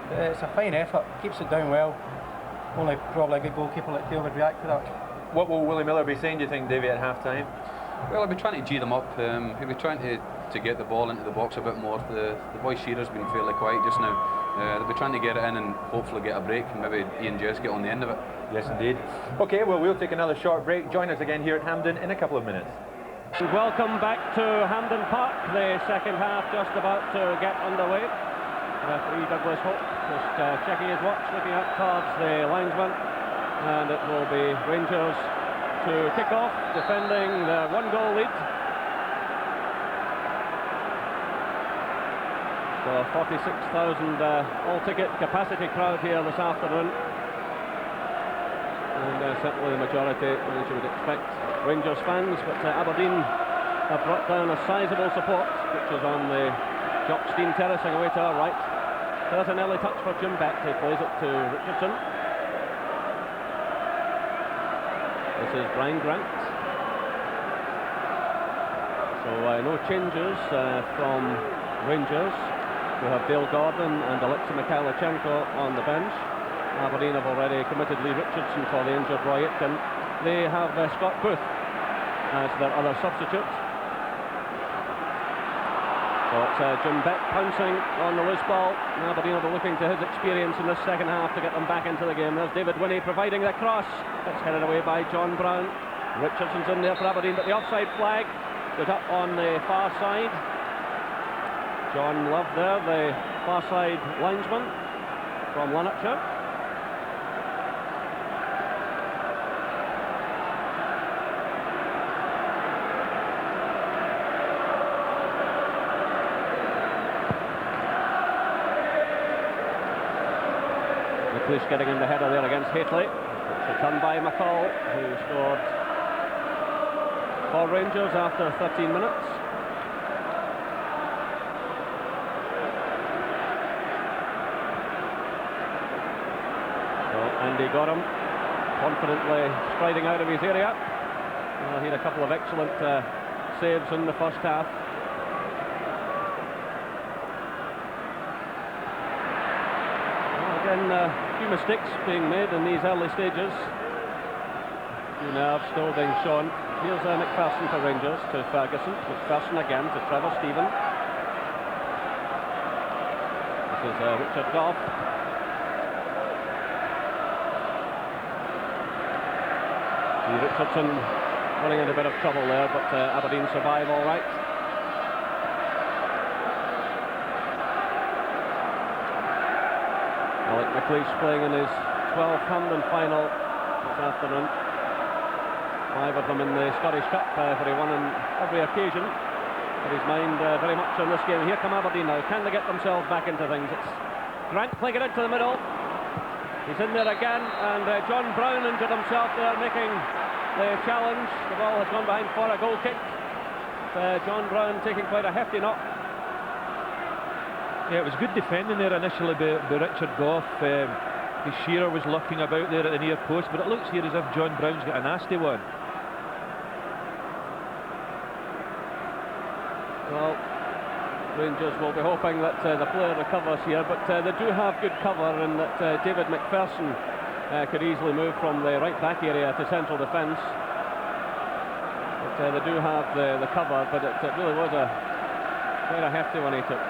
But it's a fine effort, keeps it down well. Only probably a good goalkeeper like Theo would react to that. What will Willie Miller be saying, do you think, Davey, at half time? Well, I'll be trying to G them up. He'll be trying to to get the ball into the box a bit more. The boy Shearer's been fairly quiet just now. They'll be trying to get it in and hopefully get a break, and maybe Ian Jess get on the end of it. Yes, indeed. Okay, well, we'll take another short break. Join us again here at Hampden in a couple of minutes. Welcome back to Hampden Park. The second half just about to get underway. Referee Douglas Hope just checking his watch, looking out towards the linesman, and it will be Rangers to kick off, defending their 1-goal lead. So 46,000 all-ticket capacity crowd here this afternoon, and certainly the majority, as you would expect, Rangers fans, but Aberdeen have brought down a sizable support, which is on the Jockstein terracing away to our right. There's an early touch for Jim Beck, who plays it to Richardson. This is Brian Grant. So no changes from Rangers. We have Dale Gordon and Alexei Mikhailichenko on the bench. Aberdeen have already committed Lee Richardson for the injured Roy Aitken. They have Scott Booth as their other substitute. So it's Jim Beck pouncing on the loose ball. Aberdeen will be looking to his experience in this second half to get them back into the game. There's David Winnie providing the cross. It's headed away by John Brown. Richardson's in there for Aberdeen, but the offside flag goes up on the far side. John Love there, the far side linesman from Lanarkshire. McLeish getting in the header there against Hateley. It's a turn by McCall, who scored for Rangers after 13 minutes. Andy Gorham confidently striding out of his area. He had a couple of excellent saves in the first half. Again, a few mistakes being made in these early stages. A few nerves still being shown. Here's McPherson for Rangers to Ferguson. McPherson again to Trevor Stephen. This is Richard Goff. Richardson running into a bit of trouble there, but Aberdeen survive all right. Alec McLeish playing in his 12th Hampden final this afternoon. 5 of them in the Scottish Cup, for he won on every occasion. But his mind very much on this game. Here come Aberdeen now. Can they get themselves back into things? It's Grant playing it into the middle. He's in there again, and John Brown injured himself there, making the challenge. The ball has gone behind for a goal kick. John Brown taking quite a hefty knock. Yeah, it was good defending there initially by Richard Goff. Shearer was looking about there at the near post, but it looks here as if John Brown's got a nasty one. Well, Rangers will be hoping that the player recovers here, but they do have good cover, and that David McPherson could easily move from the right back area to central defence. But they do have the cover, but it really was quite a hefty one he took.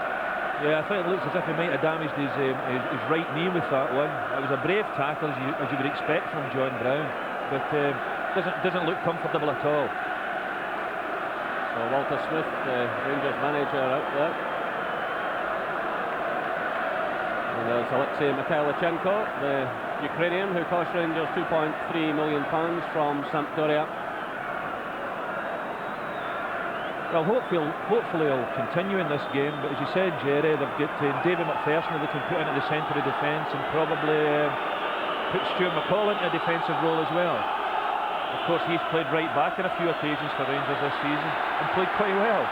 Yeah, I think it looks as if he might have damaged his right knee with that one. It was a brave tackle, as you would expect from John Brown, but doesn't look comfortable at all. So Walter Smith, the Rangers manager, out there. And there's Alexei Mikhailichenko, the Ukrainian, who cost Rangers £2.3 million from Sampdoria. Well, hopefully he'll continue in this game, but as you said, Jerry, they've got David McPherson that they can put into the centre of defence, and probably put Stuart McCall into a defensive role as well. Of course, he's played right back on a few occasions for Rangers this season and played quite well.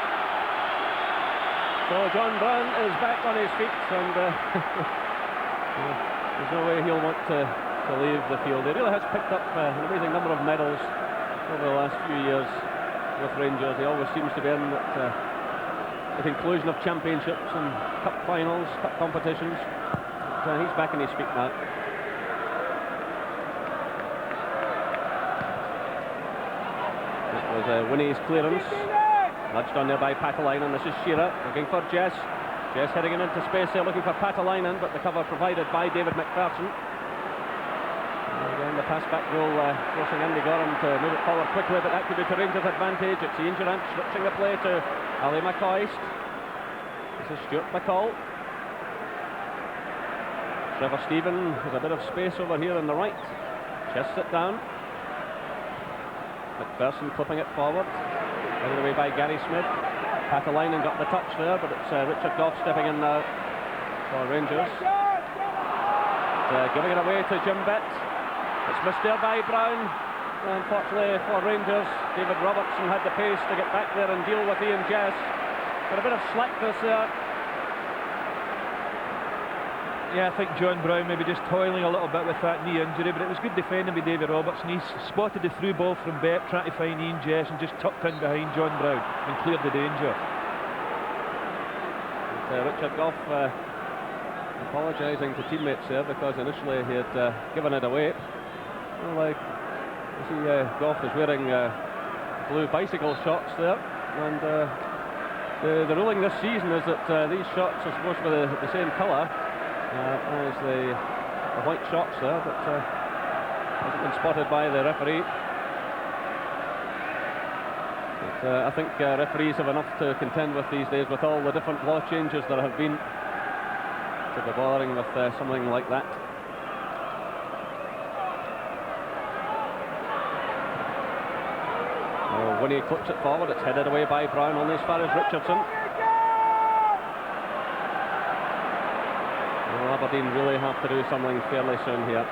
So John Brown is back on his feet, and there's no way he'll want to leave the field. He really has picked up an amazing number of medals over the last few years with Rangers. He always seems to be in at the conclusion of championships and cup finals, cup competitions. But, he's back on his feet now. Was Winnie's clearance. Nudged on there by Patalainen. This is Shearer looking for Jess. Jess heading in into space there looking for Patalainen, but the cover provided by David McPherson. And again, the pass back goal forcing Andy Gorham to move it forward quickly, but that could be to Rangers' advantage. It's Ian Durant switching the play to Ali McCoist. This is Stuart McCall. Trevor Stephen has a bit of space over here on the right. Chests it down. McPherson clipping it forward. Headed away by Gary Smith. Patalainen got the touch there, but it's Richard Goff stepping in now for Rangers. Giving it away to Jim Bett. It's missed there by Brown. Unfortunately for Rangers, David Robertson had the pace to get back there and deal with Ian Jess. But a bit of slackness there. Yeah, I think John Brown maybe just toiling a little bit with that knee injury, but it was good defending by David Robertson. He spotted the through ball from Bett, trying to find Ian Jess, and just tucked in behind John Brown and cleared the danger. Richard Goff apologising to teammates there because initially he had given it away. Well, I see Goff is wearing blue bicycle shorts there, and the ruling this season is that these shorts are supposed to be the same colour as the white shorts there, but hasn't been spotted by the referee. But I think referees have enough to contend with these days, with all the different law changes there have been, to be bothering with something like that. Well, Winnie clips it forward. It's headed away by Brown, only as far as Richardson. Well, Aberdeen really have to do something fairly soon here.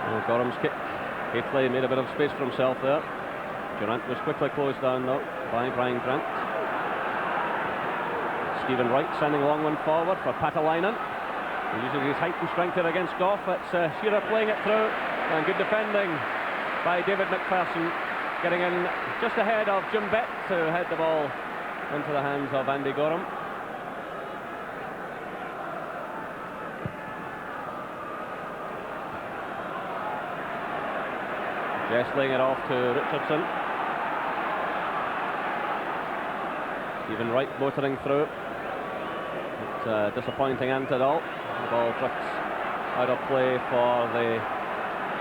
Well, Gorham's kick. Haithley made a bit of space for himself there. Durant was quickly closed down though by Brian Grant. Stephen Wright sending a long one forward for Patalainen. Using his height and strength here against Goff. It's Shearer playing it through, and good defending by David McPherson, getting in just ahead of Jim Bett to head the ball into the hands of Andy Gorham. Jess laying it off to Richardson. Stephen Wright motoring through. It's a disappointing end to it all. The ball drifts out of play for the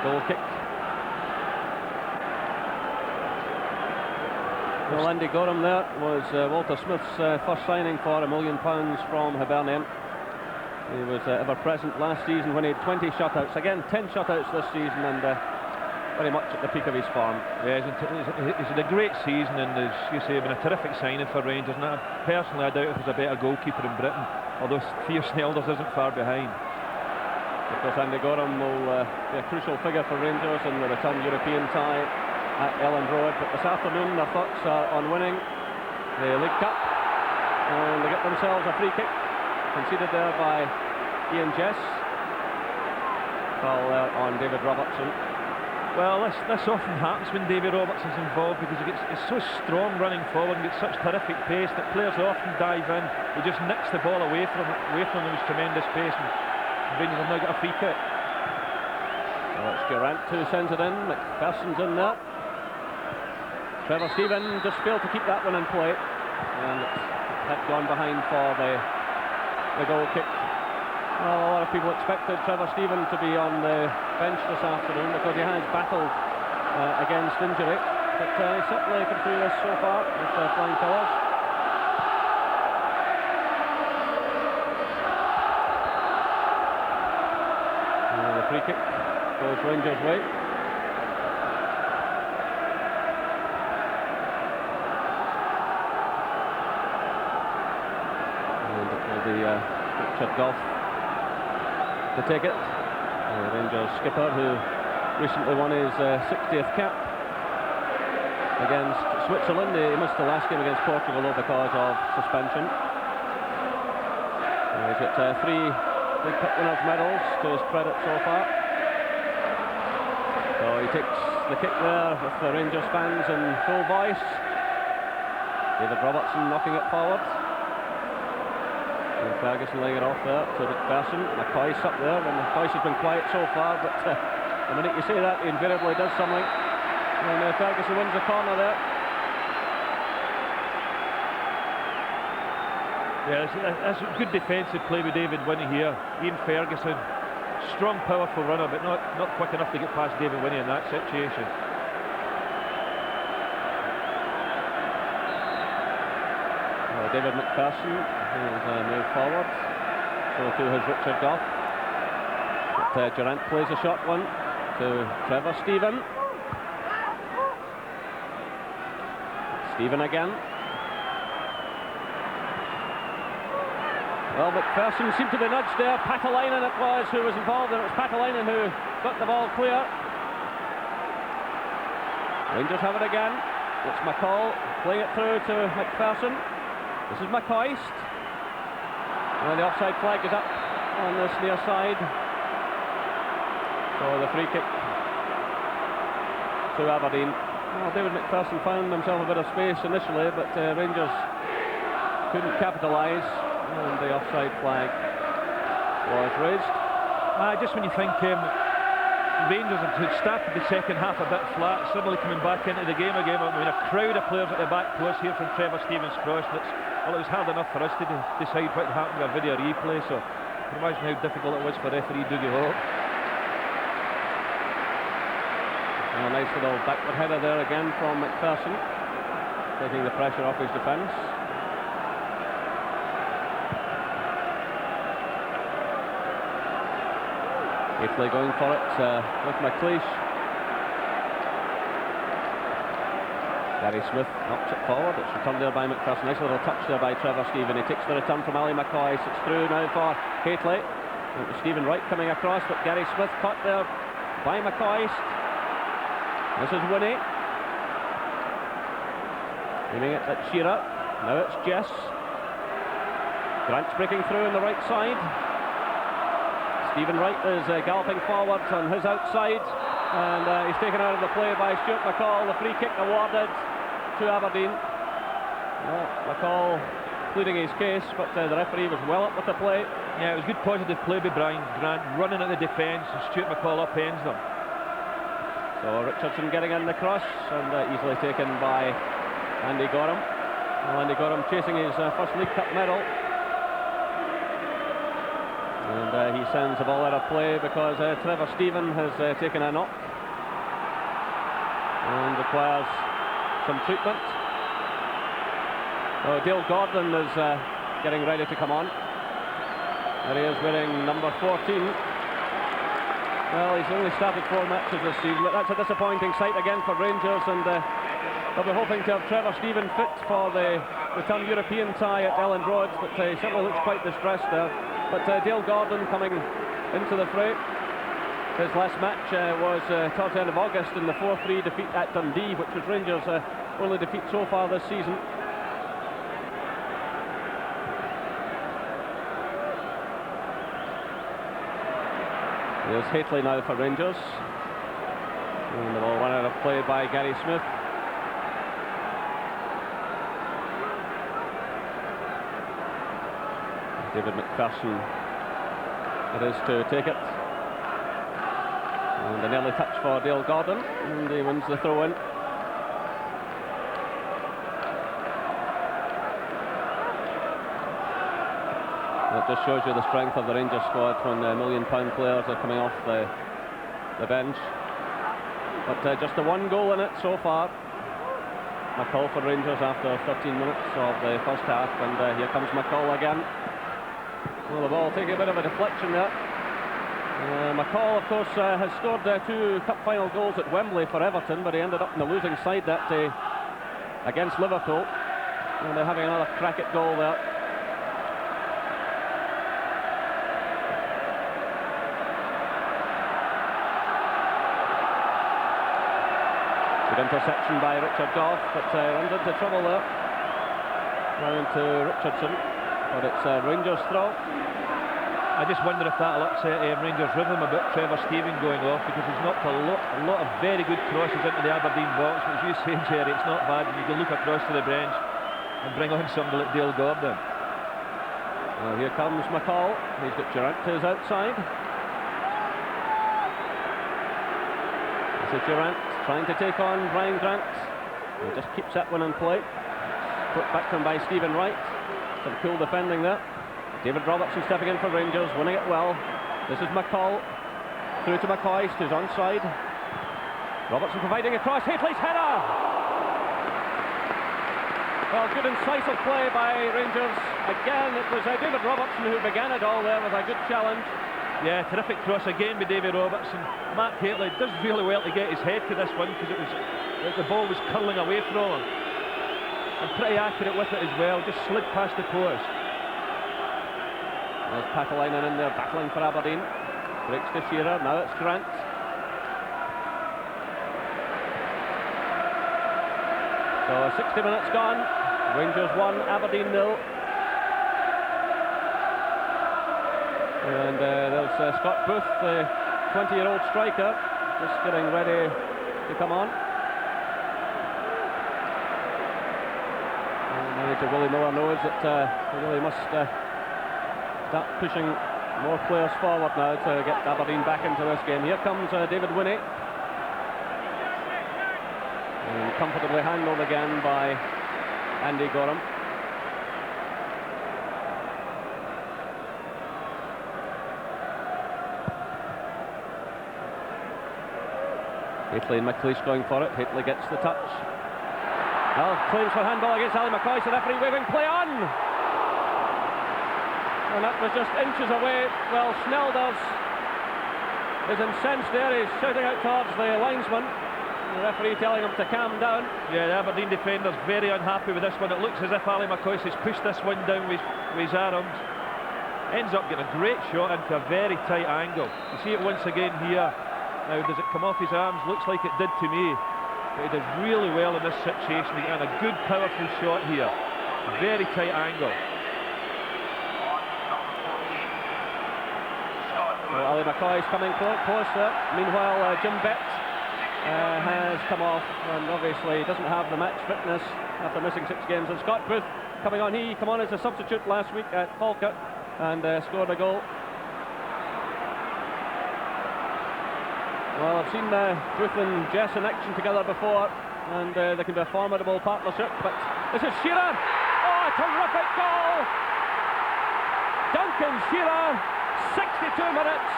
goal kick. Well, Andy Gorham there was Walter Smith's first signing for £1 million from Hibernian. He was ever present last season when he had 20 shutouts. Again, 10 shutouts this season, and very much at the peak of his form. Yeah, he's had a great season, and as you say, been a terrific signing for Rangers. And personally, I doubt if there's a better goalkeeper in Britain, although Theo Snelders isn't far behind. Of course, Andy Gorham will be a crucial figure for Rangers in the return European tie at Elland Road. But this afternoon, their thoughts are on winning the League Cup, and they get themselves a free kick conceded there by Ian Jess. Foul there on David Robertson. Well, this often happens when David Robertson's involved, because he's so strong running forward and gets such terrific pace that players often dive in. He just nicks the ball away from them with tremendous pace, and Rangers have now got a free kick. Well, it's Durant who sends it in. McPherson's in there. Trevor Stephen just failed to keep that one in play, and it had gone behind for the goal kick. Well, a lot of people expected Trevor Stephen to be on the bench this afternoon because he has battled against injury, but he's certainly come through this so far with flying colours. The free kick goes Rangers' way. And it will be Richard Goff to take it. Rangers skipper, who recently won his 60th cap against Switzerland. He missed the last game against Portugal though because of suspension. He's got 3 League Cup winners' medals to his credit so far. So he takes the kick there with the Rangers fans in full voice. David Robertson knocking it forward. And Ferguson laying it off there to McPherson. McCoy's up there, and McCoy's has been quiet so far, but the minute you say that, he invariably does something. And Ferguson wins the corner there. Yeah, that's good defensive play with David Winnie here. Ian Ferguson, strong, powerful runner, but not quick enough to get past David Winnie in that situation. David McPherson has moved forward, so too has Richard Goff. But Durant plays a short one to Trevor Stephen. Stephen again. Well, McPherson seemed to be nudged there. Patalainen it was who was involved, and it was Patalainen who got the ball clear. Rangers have it again. It's McCall playing it through to McPherson. This is McCoist. And the offside flag is up on this near side. So the free kick to Aberdeen. Well, David McPherson found himself a bit of space initially, but Rangers couldn't capitalise, and the offside flag was raised. Just when you think Rangers had started the second half a bit flat, suddenly coming back into the game again. I mean, a crowd of players at the back post here from Trevor Stevens' cross. Well, it was hard enough for us to decide what happened with a video replay, so you can imagine how difficult it was for referee Dougie Hope. A nice little backward header there again from McPherson, taking the pressure off his defence. Italy going for it with McLeish. Gary Smith knocks it forward. It's returned there by McPherson. Nice little touch there by Trevor Stephen. He takes the return from Ali McCoy. It's through now for Haitley. It was Stephen Wright coming across, but Gary Smith caught there by McCoy. This is Winnie. Aiming it at Shearer. Now it's Jess. Grant's breaking through on the right side. Stephen Wright is galloping forward on his outside, and he's taken out of the play by Stuart McCall. The free kick awarded to Aberdeen. Well, McCall pleading his case, but the referee was well up with the play. Yeah, it was good positive play by Brian Grant, running at the defence, and Stuart McCall upends them. So Richardson getting in the cross, and easily taken by Andy Gorham. Well, Andy Gorham chasing his first League Cup medal. And he sends the ball out of play because Trevor Stephen has taken a knock and requires some treatment. So Dale Gordon is getting ready to come on. There he is wearing number 14. Well, he's only started 4 matches this season, but that's a disappointing sight again for Rangers, and they'll be hoping to have Trevor Stephen fit for the return European tie at Elland Road, but he certainly looks quite distressed there. But Dale Gordon coming into the fray. His last match was towards the end of August in the 4-3 defeat at Dundee, which was Rangers' only defeat so far this season. There's Haitley now for Rangers. And the ball run out of play by Gary Smith. David McPherson it is to take it. And an early touch for Dale Gordon, and he wins the throw-in. That just shows you the strength of the Rangers squad when £1 million players are coming off the bench. But just the one goal in it so far. McCall for Rangers after 13 minutes of the first half, and here comes McCall again. Well, the ball taking a bit of a deflection there. McCall, of course, has scored 2 cup final goals at Wembley for Everton, but he ended up in the losing side that day against Liverpool. And they're having another crack at goal there. Good interception by Richard Goff, but runs into trouble there. Round to Richardson, but it's Rangers throw. I just wonder if that'll upset Rangers' rhythm a bit, Trevor Stephen going off, because he's knocked a lot of very good crosses into the Aberdeen box. But as you say, Jerry, it's not bad when you can look across to the bench and bring on somebody like Dale Gordon. Well, here comes McCall. He's got Durant to his outside. This is Durant trying to take on Brian Grant. He just keeps that one in play. Put back to him by Stephen Wright. Some cool defending there. David Robertson stepping in for Rangers, winning it well. This is McCall. Through to McCoist, who's onside. Robertson providing a cross. Hateley's header! Well, good incisive play by Rangers. Again, it was David Robertson who began it all there with a good challenge. Yeah, terrific cross again by David Robertson. Mark Hateley does really well to get his head to this one because the ball was curling away from him. And pretty accurate with it as well, just slid past the post. There's Patalainen in there battling for Aberdeen. Breaks to Shearer, now it's Grant. So 60 minutes gone. Rangers 1, Aberdeen 0. And there's Scott Booth, the 20-year-old striker, just getting ready to come on. And manager Willie Miller knows that he really must start pushing more players forward now to get Aberdeen back into this game. Here comes David Winnie. And comfortably handled again by Andy Gorham. Hateley and McLeish going for it. Hateley gets the touch. Well, claims for handball against Ali McCoy. The referee waving play on. And that was just inches away. Well, Snelders is incensed there. He's shouting out towards the linesman. The referee telling him to calm down. Yeah, the Aberdeen defender's very unhappy with this one. It looks as if Ali McCoy has pushed this one down with his arms. Ends up getting a great shot into a very tight angle. You see it once again here. Now, does it come off his arms? Looks like it did to me. But he did really well in this situation. And a good, powerful shot here. Very tight angle. Well, Ali McCoy's coming closer. Meanwhile, Jim Bett has come off, and obviously he doesn't have the match fitness after missing 6 games. And Scott Booth coming on. He came on as a substitute last week at Falkirk and scored a goal. Well, I've seen Booth and Jess in action together before, and they can be a formidable partnership. But this is Shearer. Oh, a terrific goal! Duncan Shearer, 62 minutes.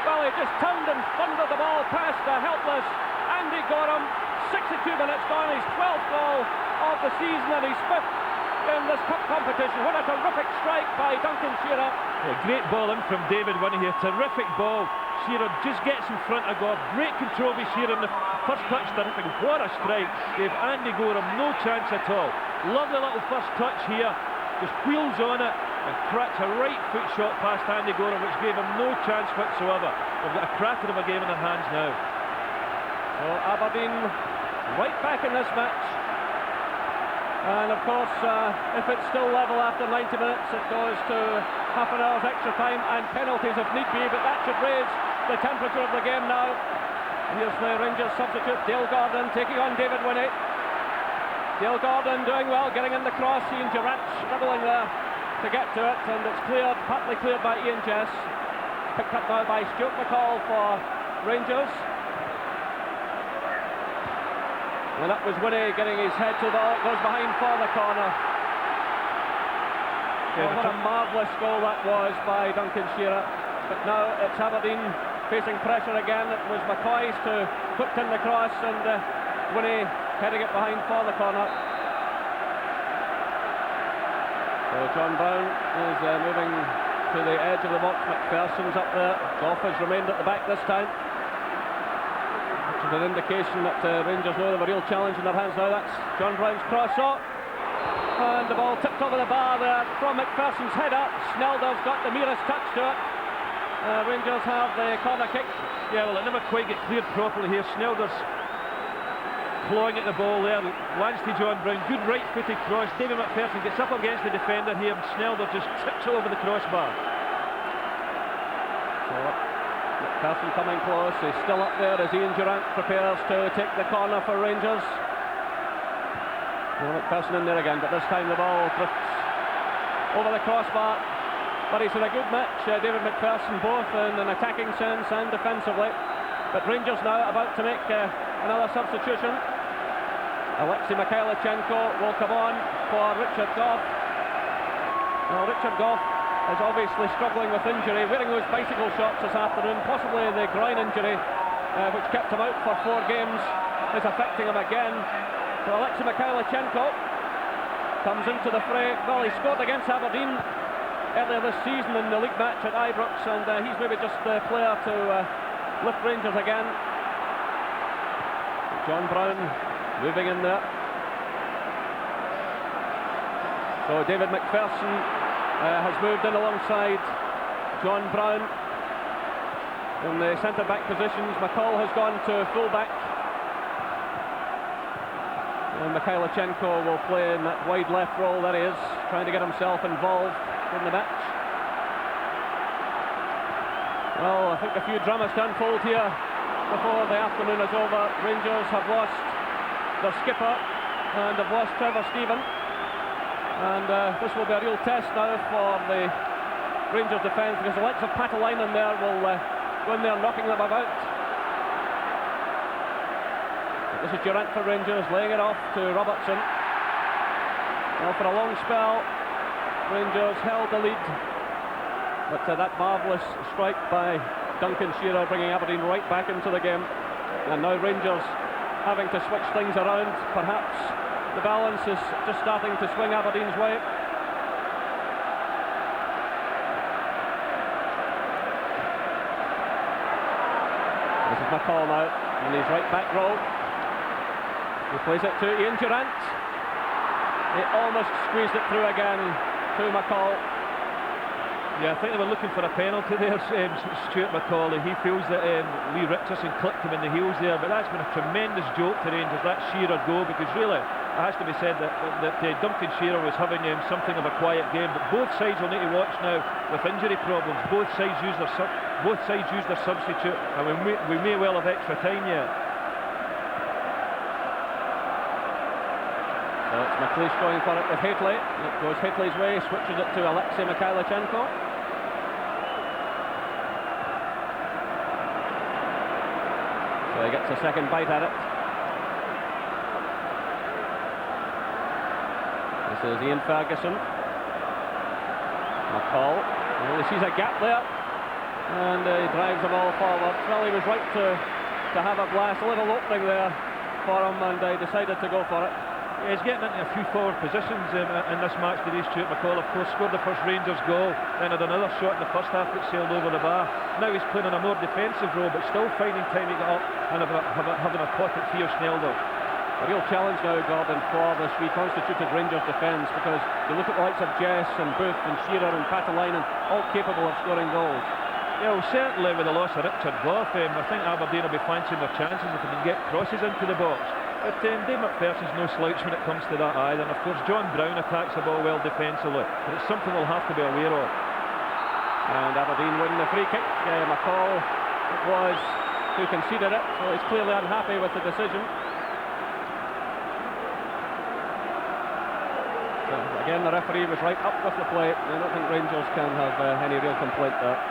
Well, he just turned and thundered the ball past the helpless Andy Gorham. 62 minutes gone, his 12th goal of the season and his 5th in this cup competition. What a terrific strike by Duncan Shearer. Yeah, great ball in from David Winnie here. Terrific ball. Shearer just gets in front of Gorham. Great control by Shearer in the first touch. Terrific. What a strike. Gave Andy Gorham no chance at all. Lovely little first touch here. Just wheels on it and cracks a right foot shot past Andy Gorham, which gave him no chance whatsoever. They've got a cracker of a game in their hands now. Well, Aberdeen right back in this match. And of course, if it's still level after 90 minutes, it goes to half an hour's extra time and penalties if need be, but that should raise the temperature of the game now. Here's the Rangers substitute, Dale Gordon, taking on David Winnie. Dale Gordon doing well, getting in the cross. Ian Durant struggling there to get to it, and it's cleared, partly cleared by Ian Jess. Picked up now by Stuart McCall for Rangers. And that was Winnie getting his head to the ball. It goes behind for the corner. Yeah, what a marvellous goal that was by Duncan Shearer. But now it's Aberdeen facing pressure again. It was McCoy who hooked in the cross, and Winnie heading it behind for the corner. So John Brown is moving to the edge of the box. McPherson's up there. Goff has remained at the back this time. Which is an indication that Rangers know they have a real challenge in their hands now. That's John Brown's cross up. And the ball tipped over the bar there from McPherson's header. Snelder's got the merest touch to it. Rangers have the corner kick. Yeah, well, it never quite get cleared properly here. Snelder's clawing at the ball there. Lands to John Brown. Good right-footed cross. David McPherson gets up against the defender here, and Snelder just trips over the crossbar. So McPherson coming close. He's still up there as Ian Durant prepares to take the corner for Rangers. Well, McPherson in there again, but this time the ball drifts over the crossbar. But he's had a good match, David McPherson, both in an attacking sense and defensively. But Rangers now about to make another substitution. Alexei Mikhailichenko will come on for Richard Gough. Now Richard Gough is obviously struggling with injury, wearing those bicycle shorts this afternoon, possibly the groin injury which kept him out for 4 games is affecting him again. So Alexei Mikhailichenko comes into the fray. Well, he scored against Aberdeen earlier this season in the league match at Ibrox, and he's maybe just the player to lift Rangers again. John Brown moving in there. So David McPherson has moved in alongside John Brown in the centre-back positions. McCall has gone to full-back, and Mikhailichenko will play in that wide left role. There he is, trying to get himself involved in the match. Well, I think a few dramas to unfold here before the afternoon is over. Rangers have lost their skipper and have lost Trevor Stephen, and this will be a real test now for the Rangers defence, because the likes of Patalainen there will go in there knocking them about. But this is Durant for Rangers, laying it off to Robertson. Well, for a long spell Rangers held the lead, but that marvellous strike by Duncan Shearer bringing Aberdeen right back into the game, and now Rangers having to switch things around. Perhaps the balance is just starting to swing Aberdeen's way. This is McCall now in his right back row. He plays it to Ian Durant. He almost squeezed it through again to McCall. Yeah, I think they were looking for a penalty there, Stuart McCall. He feels that Lee Richardson clipped him in the heels there, but that's been a tremendous jolt to Rangers, that Shearer goal, because really it has to be said that Duncan Shearer was having something of a quiet game. But both sides will need to watch now with injury problems. Both sides use their substitute, and we may well have extra time yet. So it's McLeish going for it with Hateley. It goes Hateley's way, switches it to Alexei Mikhailichenko. So he gets a second bite at it. This is Ian Ferguson. McCall. Well, he sees a gap there, and he drives the ball forward. Well, he was right to have a blast, a little opening there for him, and he decided to go for it. Yeah, he's getting into a few forward positions in this match today, Stuart McCall. Of course, scored the first Rangers goal, then had another shot in the first half that sailed over the bar. Now he's playing in a more defensive role, but still finding time to get up and having a pot at fierce Sneldo. A real challenge now, Gordon, for this reconstituted Rangers defence, because you look at the likes of Jess and Booth and Shearer and Patalainen, all capable of scoring goals. Yeah, well, certainly with the loss of Richard Gough, I think Aberdeen will be fancying their chances if they can get crosses into the box. But Dave McPherson's no slouch when it comes to that either. And of course John Brown attacks the ball well defensively, but it's something we'll have to be aware of. And Aberdeen win the free kick. McCall it was who conceded it, so he's clearly unhappy with the decision. So again, the referee was right up with the play. I don't think Rangers can have any real complaint there.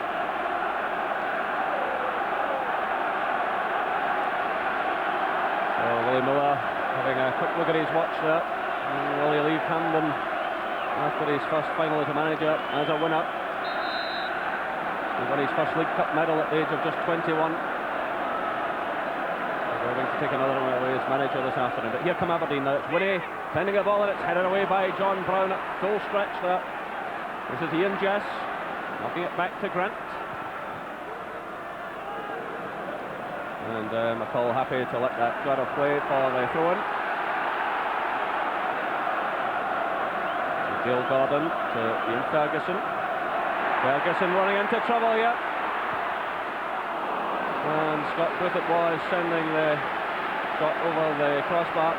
Willie Miller having a quick look at his watch there. Will he leave Hampden after his first final as a manager, as a winner? He won his first League Cup medal at the age of just 21. We're going to take another one away as manager this afternoon. But here come Aberdeen now. It's Winnie sending the ball, and it's headed away by John Brown at full stretch there. This is Ian Jess knocking it back to Grant. And McCall happy to let that go out of play for the throw-in. Dale Gordon to Ian Ferguson. Ferguson running into trouble here. And Scott Booth it was sending the shot over the crossbar.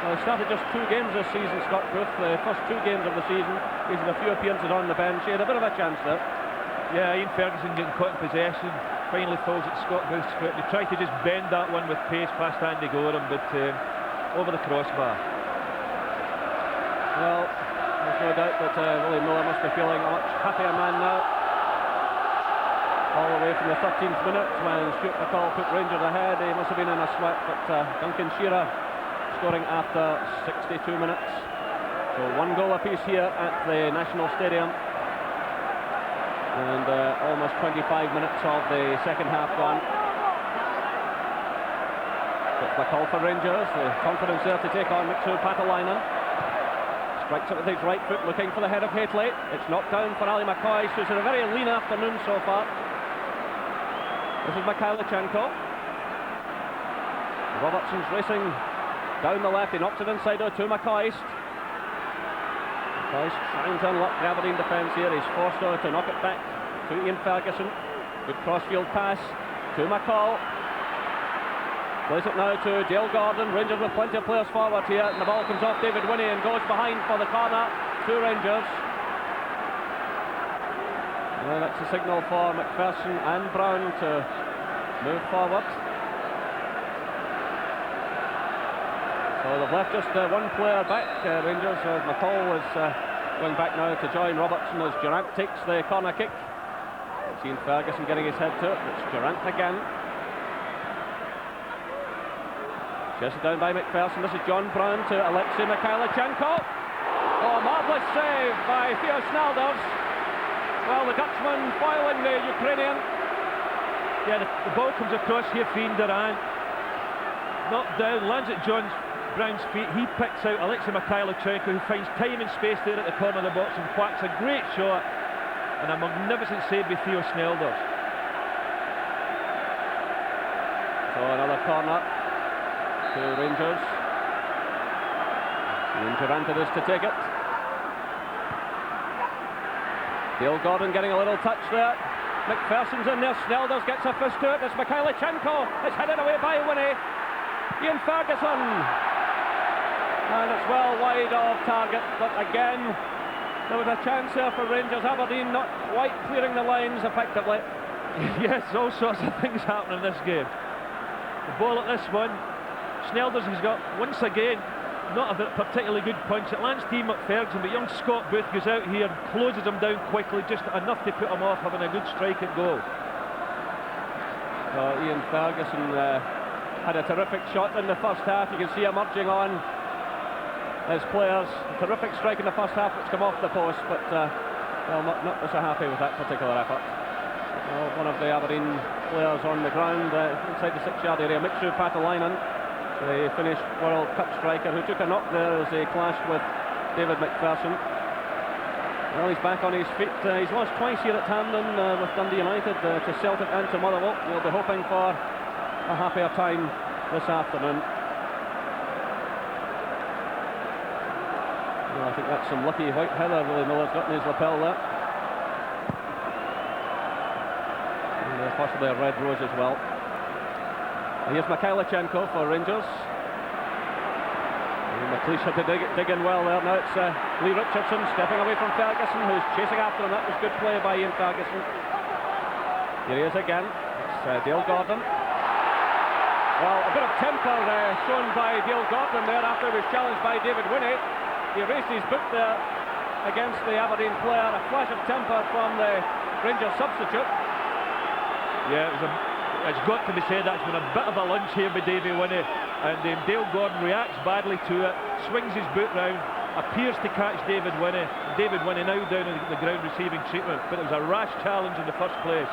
Well, he started just 2 games this season, Scott Booth. The first 2 games of the season. He's had a few appearances on the bench. He had a bit of a chance there. Yeah, Ian Ferguson getting caught in possession. Finally falls at Scott Booth's foot. They tried to just bend that one with pace past Andy Gorham, but over the crossbar. Well, There's no doubt that Willie Miller must be feeling a much happier man now. All the way from the 13th minute when Stuart McCall put Rangers ahead, he must have been in a sweat, but Duncan Shearer scoring after 62 minutes. So 1 goal apiece here at the National Stadium. And almost 25 minutes of the second half gone. It's McCall for Rangers, the confidence there to take on Mixu Patalainen. Strikes it with his right foot, looking for the head of Haitley. It's knocked down for Ali McCoy, who's had a very lean afternoon so far. This is Mikhailichenko. Robertson's racing down the left, he knocks it inside to McCoist. McCoist trying to unlock the Aberdeen defence here. He's forced to knock it back to Ian Ferguson. Good crossfield pass to McCall. Plays it now to Dale Gordon. Rangers with plenty of players forward here, and the ball comes off David Winnie and goes behind for the corner to Rangers. Well, that's a signal for McPherson and Brown to move forward. So they've left just one player back, Rangers, as McCall is going back now to join Robertson as Durant takes the corner kick. It's Ian Ferguson getting his head to it. It's Durant again. Chased down by McPherson. This is John Brown to Alexei Mikhailichenko. Oh, marvellous save by Theo Snelders. Well, the Dutchman foiling the Ukrainian. Yeah, the ball comes across here for Ian Durant. Knocked down, lands at John Brown's feet. He picks out Alexei Mikhailichenko, who finds time and space there at the corner of the box and whacks a great shot. And a magnificent save by Theo Snelders. So another corner to Rangers. Ian Durant it is to take it. Dale Gordon getting a little touch there. McPherson's in there. Snelders gets a fist to it. It's Mikhailichenko. It's headed away by Winnie. Ian Ferguson. And it's well wide of target. But again, there was a chance there for Rangers. Aberdeen not quite clearing the lines effectively. Yes, all sorts of things happen in this game. The ball at this one. Snelders has got, once again, not a particularly good punch. It lands to McPherson, but young Scott Booth goes out here and closes him down quickly, just enough to put him off having a good strike and goal. Ian Ferguson had a terrific shot in the first half. You can see him urging on his players. A terrific strike in the first half, which came off the post, but well, not so happy with that particular effort. One of the Aberdeen players on the ground inside the 6-yard area, Mixu Patalainen, the Finnish World Cup striker, who took a knock there as he clashed with David McPherson. Well, he's back on his feet. He's lost twice here at Hampden with Dundee United to Celtic and to Motherwell. We'll be hoping for a happier time this afternoon. Well, I think that's some lucky white heather Willie Miller's got in his lapel there. And possibly a red rose as well. Here's Mikhailichenko for Rangers. McLeish had to dig in well there. Now it's Lee Richardson stepping away from Ferguson, who's chasing after him. That was good play by Ian Ferguson. Here he is again. It's Dale Gordon. Well, a bit of temper shown by Dale Gordon there after he was challenged by David Winnie. He raised his boot there against the Aberdeen player. A flash of temper from the Rangers substitute. Yeah, it's got to be said that's been a bit of a lunch here by Davy Winnie, and Dale Gordon reacts badly to it, swings his boot round, appears to catch David Winnie. David Winnie now down in the ground receiving treatment, but it was a rash challenge in the first place.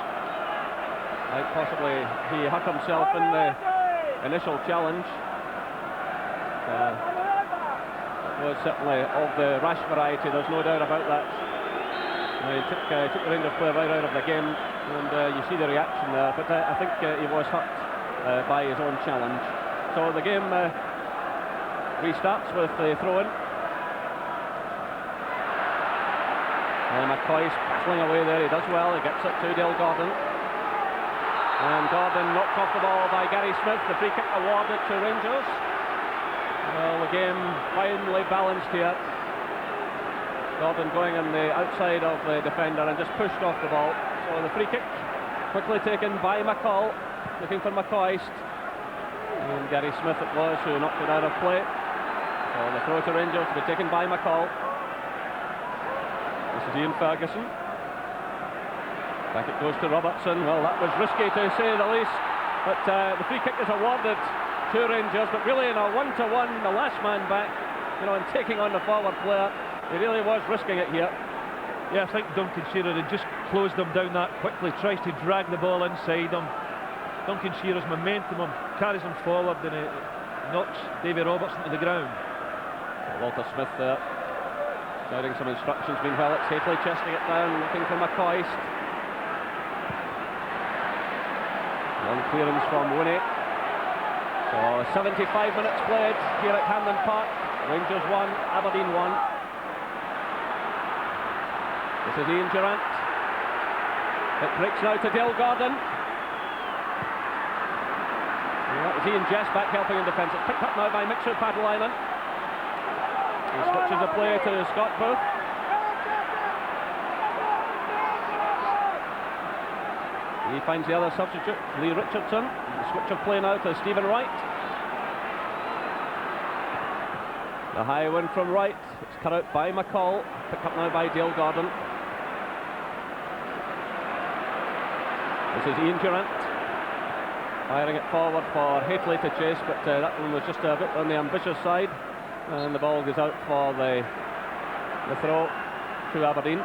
Possibly he hurt himself in the initial challenge. It was certainly of the rash variety, there's no doubt about that. He took the Rangers player right out of the game, and you see the reaction there, but I think he was hurt by his own challenge. So the game restarts with the throw-in. McCoy's pulling away there, he does well, he gets it to Dale Gordon. And Gordon knocked off the ball by Gary Smith, the free kick awarded to Rangers. Well, the game finally balanced here. Gordon going on the outside of the defender and just pushed off the ball. So the free kick quickly taken by McCall, looking for McCoist. And Gary Smith it was who knocked it out of play. So the throw to Rangers to be taken by McCall. This is Ian Ferguson. Back it goes to Robertson. Well, that was risky to say the least, but the free kick is awarded to Rangers, but really in a one-to-one, the last man back, you know, and taking on the forward player, he really was risking it here. Yeah, I think Duncan Shearer had just closed them down that quickly, tries to drag the ball inside him. Duncan Shearer's momentum carries him forward, and it knocks Davy Robertson to the ground. Walter Smith there, shouting some instructions. Meanwhile, it's Hateley chesting it down, looking for McCoist. Long clearance from Winnie. So 75 minutes played here at Hampden Park. Rangers 1, Aberdeen 1. This is Ian Durrant. It breaks now to Dale Gordon. And that was Ian Jess back helping in defence. It's picked up now by Mitchell Padelainen. He switches the play to Scott Booth. He finds the other substitute, Lee Richardson. The switch of play now to Stephen Wright. The high win from Wright. It's cut out by McCall. Picked up now by Dale Gordon. This is Ian Durrant. Firing it forward for Hateley to chase, but that one was just a bit on the ambitious side. And the ball goes out for the throw to Aberdeen.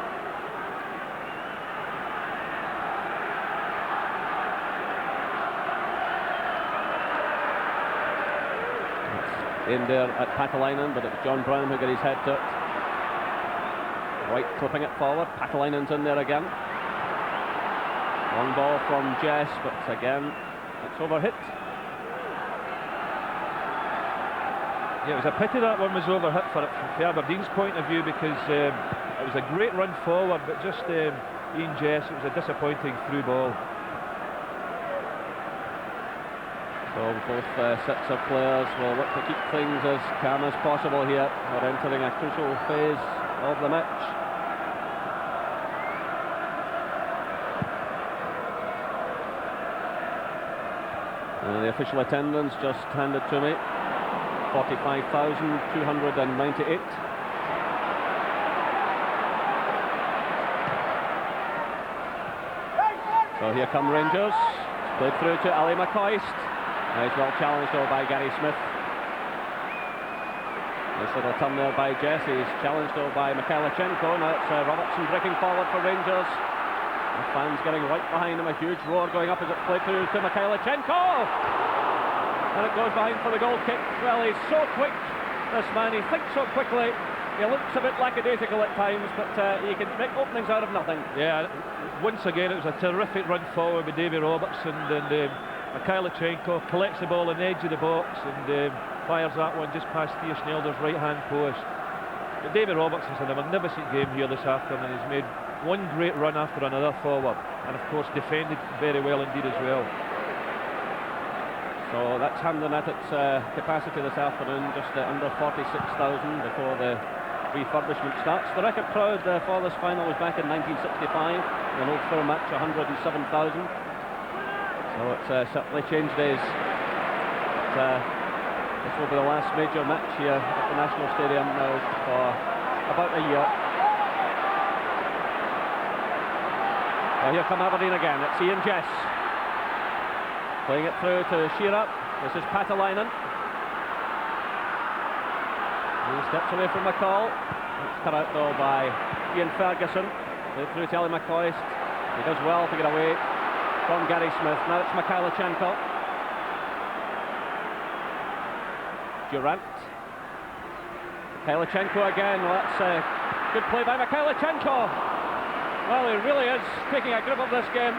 In there at Patelainen, but it's John Brown who got his head to it. White clipping it forward. Patelainen's in there again. Long ball from Jess, but again it's overhit. Yeah, it was a pity that one was overhit from Aberdeen's point of view, because it was a great run forward, but just Ian Jess, it was a disappointing through ball. So both sets of players will look to keep things as calm as possible here. We're entering a crucial phase of the match. The official attendance just handed to me, 45,298. So here come Rangers. It's played through to Ali McCoist. Nice, well challenged though by Gary Smith. Nice little turn there by Jess. He's challenged though by Mikhailichenko. Now it's Robertson breaking forward for Rangers. The fans getting right behind him. A huge roar going up as it's played through to Mikhailichenko. And it goes behind for the goal kick. Well, he's so quick, this man. He thinks so quickly. He looks a bit lackadaisical at times, but he can make openings out of nothing. Yeah, once again it was a terrific run forward by Davy Robertson, and Mikhailichenko collects the ball on the edge of the box and fires that one just past Theo Snelder's right hand post. But Davy Robertson's had a magnificent game here this afternoon. He's made one great run after another forward, and of course defended very well indeed as well. So that's Hampden at its capacity this afternoon, just under 46,000 before the refurbishment starts. The record crowd for this final was back in 1965, an old firm match, 107,000. So it's certainly changed days. But, this will be the last major match here at the National Stadium now for about a year. Well, here come Aberdeen again. It's Ian Jess playing it through to Shearer. This is Patelainen. He steps away from McCall. It's cut out though by Ian Ferguson. Played through to Ali McCoist. He does well to get away from Gary Smith. Now it's Mikhailichenko. Durrant. Mikhailichenko again. Well, that's a good play by Mikhailichenko. Well, he really is taking a grip of this game.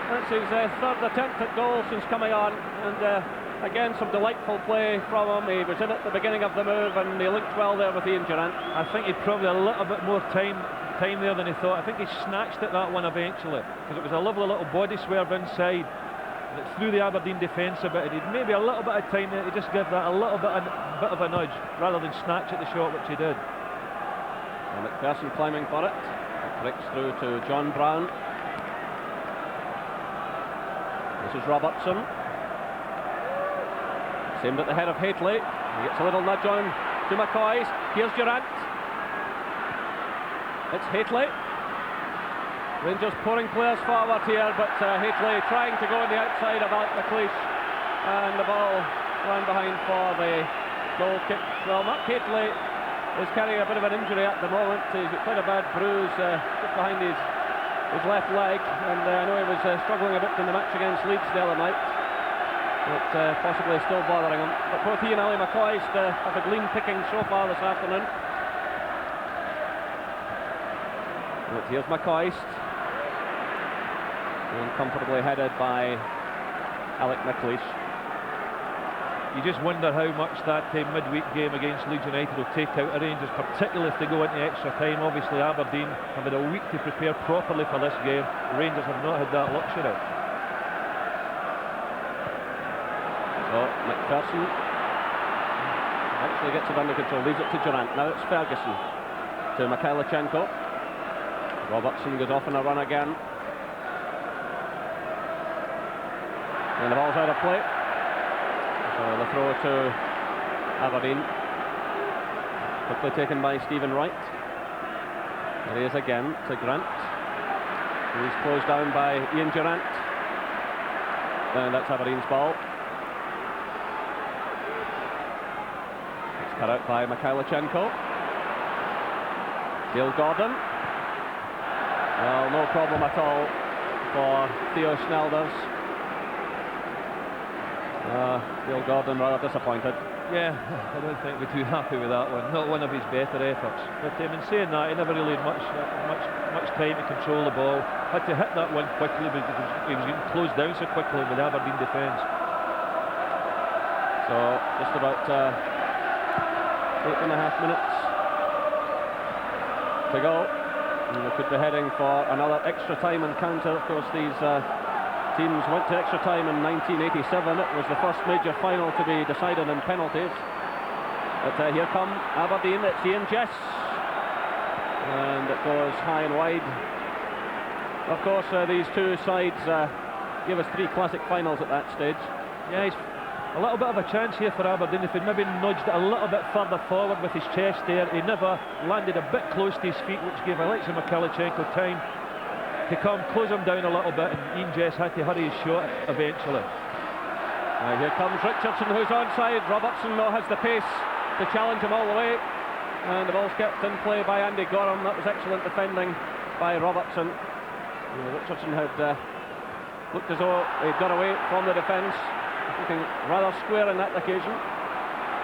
That's his third attempt at goal since coming on, and again some delightful play from him. He was in at the beginning of the move and he linked well there with Ian Durrant. I think he probably a little bit more time there than he thought. I think he snatched at that one eventually, because it was a lovely little body swerve inside and it threw the Aberdeen defence a bit. He had maybe a little bit of time there to just give that a little bit of a nudge rather than snatch at the shot, which he did. And McPherson climbing for it. It breaks through to John Brown. This is Robertson. Aimed at the head of Hateley. He gets a little nudge on to McCoist. Here's Durrant. It's Hateley. Rangers pouring players forward here, but Hateley trying to go on the outside of Alec McLeish, and the ball ran behind for the goal kick. Well, Mark Hateley is carrying a bit of an injury at the moment. He's got quite a bad bruise just behind his left leg, and I know he was struggling a bit in the match against Leeds the other night, but possibly still bothering him. But both he and Ali McCoist have been lean picking so far this afternoon. But here's McCoist, and comfortably headed by Alec McLeish. You just wonder how much that midweek game against Leeds United will take out of Rangers, particularly if they go into extra time. Obviously Aberdeen have had a week to prepare properly for this game. Rangers have not had that luxury. So McPherson actually gets it under control, leaves it to Durant. Now it's Ferguson to Mikhailichenko. Robertson goes off on a run again, and the ball's out of play. So the throw to Aberdeen, quickly taken by Stephen Wright. There he is again to Grant. He's closed down by Ian Durant, and that's Aberdeen's ball. It's cut out by Mikhailichenko. Dale Gordon. Well, no problem at all for Theo Snelders. Dale Gordon rather disappointed. Yeah, I don't think we're too happy with that one. Not one of his better efforts. But in saying that, he never really had much time to control the ball. Had to hit that one quickly because he was getting closed down so quickly with the Aberdeen defence. So just about 8.5 minutes to go. And we could be heading for another extra time encounter. Of course, these teams went to extra time in 1987. It was the first major final to be decided in penalties. But here come Aberdeen. It's Ian Jess, and it goes high and wide. Of course, these two sides gave us 3 classic finals at that stage. Yeah, he's a little bit of a chance here for Aberdeen. If he'd maybe nudged it a little bit further forward with his chest there, he never landed a bit close to his feet, which gave Alexei Mikhailichenko time to come, close him down a little bit, and Ian Jess had to hurry his shot eventually. Here comes Richardson, who's onside. Robertson now has the pace to challenge him all the way, and the ball's kept in play by Andy Gorham. That was excellent defending by Robertson. Richardson had looked as though he'd got away from the defence, looking rather square on that occasion.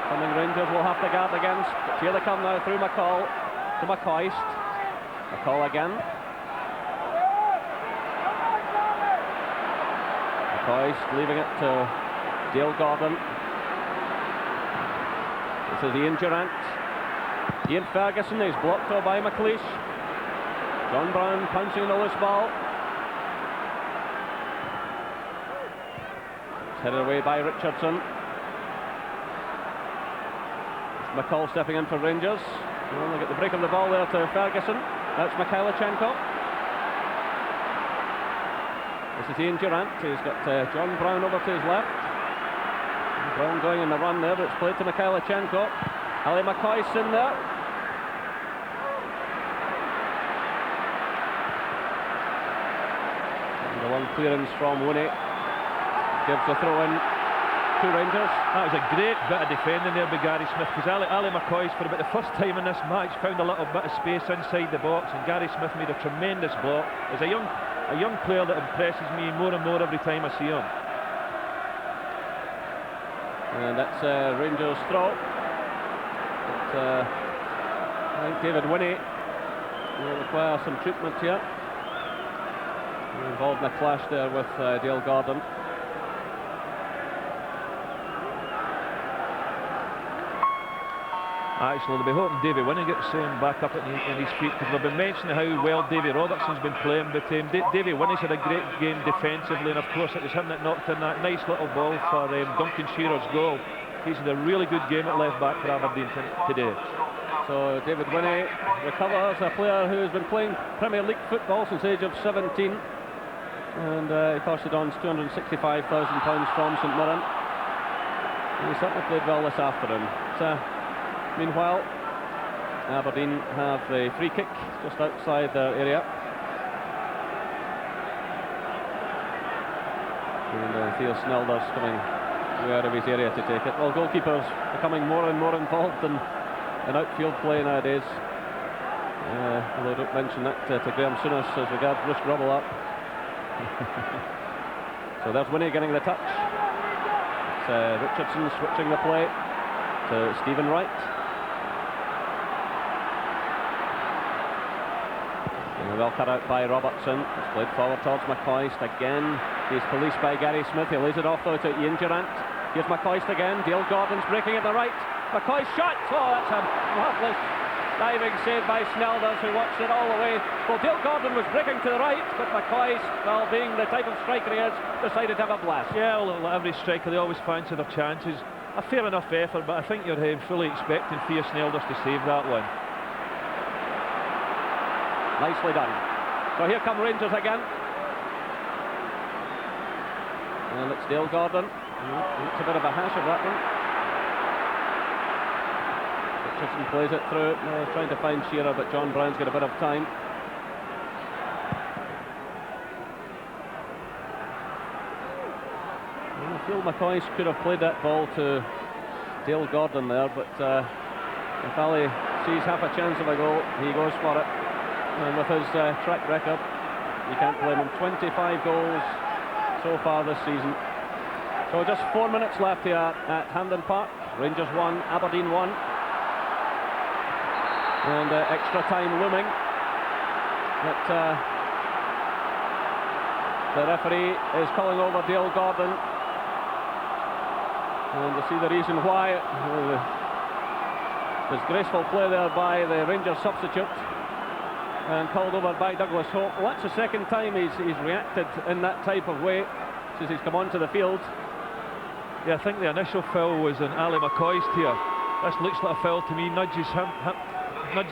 Something Rangers will have to guard against. But here they come now through McCall to McCoist. McCall again. McCoist leaving it to Dale Gordon. This is Ian Durant. Ian Ferguson is blocked though by McLeish. John Brown punching the loose ball. It's headed away by Richardson. McCall stepping in for Rangers. Well, they get the break of the ball there to Ferguson. That's Mikhailichenko. This is Ian Durant. He's got John Brown over to his left. Brown going in the run there, but it's played to Mikhailichenko. Ali McCoist in there. And the long clearance from Winnie gives the throw in to Rangers. That was a great bit of defending there by Gary Smith, because Ali McCoist, for about the first time in this match, found a little bit of space inside the box, and Gary Smith made a tremendous block. As a young player that impresses me more and more every time I see him. And that's Rangers' throw. But, I think David Winnie will require some treatment here. Involved in a clash there with Dale Gordon. Actually, they'll be hoping Davy Winnie gets back up in his feet, because we've been mentioning how well Davy Robertson's been playing, but Davy Winnie's had a great game defensively, and of course it was him that knocked in that nice little ball for Duncan Shearer's goal. He's had a really good game at left back for Aberdeen today. So David Winnie recovers, a player who's been playing Premier League football since the age of 17, and he cost the Dons £265,000 from St Mirren. He certainly played well this afternoon. Meanwhile, Aberdeen have the free kick just outside their area. And Theo Snelders coming out of his area to take it. Well, goalkeepers becoming more and more involved in outfield play nowadays. Although I don't mention that to Graham Souness as regards Bruce Grubble up. So there's Winnie getting the touch. It's Richardson switching the play to Stephen Wright. Well cut out by Robertson. It's played forward towards McCoist again. He's policed by Gary Smith. He lays it off though to Ian Durrant. Here's McCoist again. Dale Gordon's breaking at the right. McCoist shot. Oh, that's a marvellous diving save by Snelders, who watched it all the way. Well, Dale Gordon was breaking to the right, but McCoist, well, being the type of striker he is, decided to have a blast. Yeah, well, every striker, they always fancy their chances. A fair enough effort, but I think you're fully expecting Theo Snelders to save that one. Nicely done. So here come Rangers again. And it's Dale Gordon. It's a bit of a hash of that one. Richardson plays it through. Trying to find Shearer, but John Brown's got a bit of time. I feel McCoist could have played that ball to Dale Gordon there, but if Ali sees half a chance of a goal, he goes for it. And with his track record, you can't blame him. 25 goals so far this season. So just 4 minutes left here at Hampden Park. Rangers 1, Aberdeen 1. And extra time looming. But the referee is calling over Dale Gordon. And to see the reason why. Disgraceful play there by the Rangers substitute. And called over by Douglas Hope. Well, that's the second time he's reacted in that type of way since he's come onto the field. Yeah, I think the initial foul was on Ali McCoist here. This looks like a foul to me. Nudges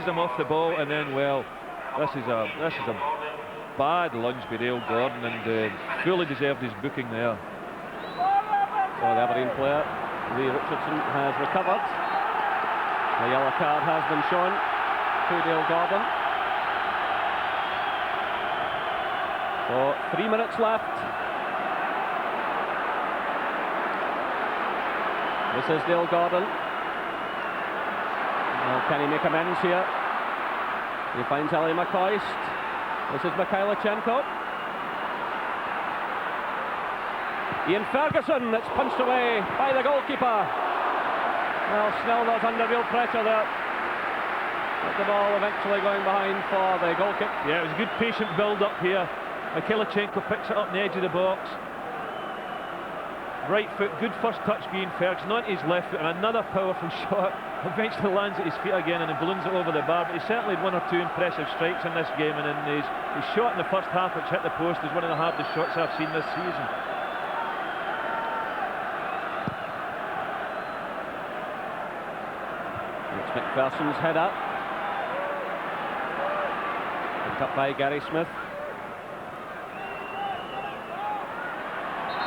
him off the ball, and then, well, this is a bad lunge by Dale Gordon, and fully deserved his booking there. So the Aberdeen player, Lee Richardson, has recovered. The yellow card has been shown to Dale Gordon. So 3 minutes left. This is Dale Gordon. Well, can he make amends here? He finds Ali McCoist. This is Mikhailichenko. Ian Ferguson, that's punched away by the goalkeeper. Well, Snelders under real pressure there. But the ball eventually going behind for the goal kick. Yeah, it was a good patient build-up here. Mikhailichenko picks it up in the edge of the box. Right foot, good first touch being Ferguson, onto his left foot, and another powerful shot. Eventually lands at his feet again and he balloons it over the bar. But he certainly had one or two impressive strikes in this game, and his shot in the first half, which hit the post, is one of the hardest shots I've seen this season. It's McPherson's header. Picked up by Gary Smith.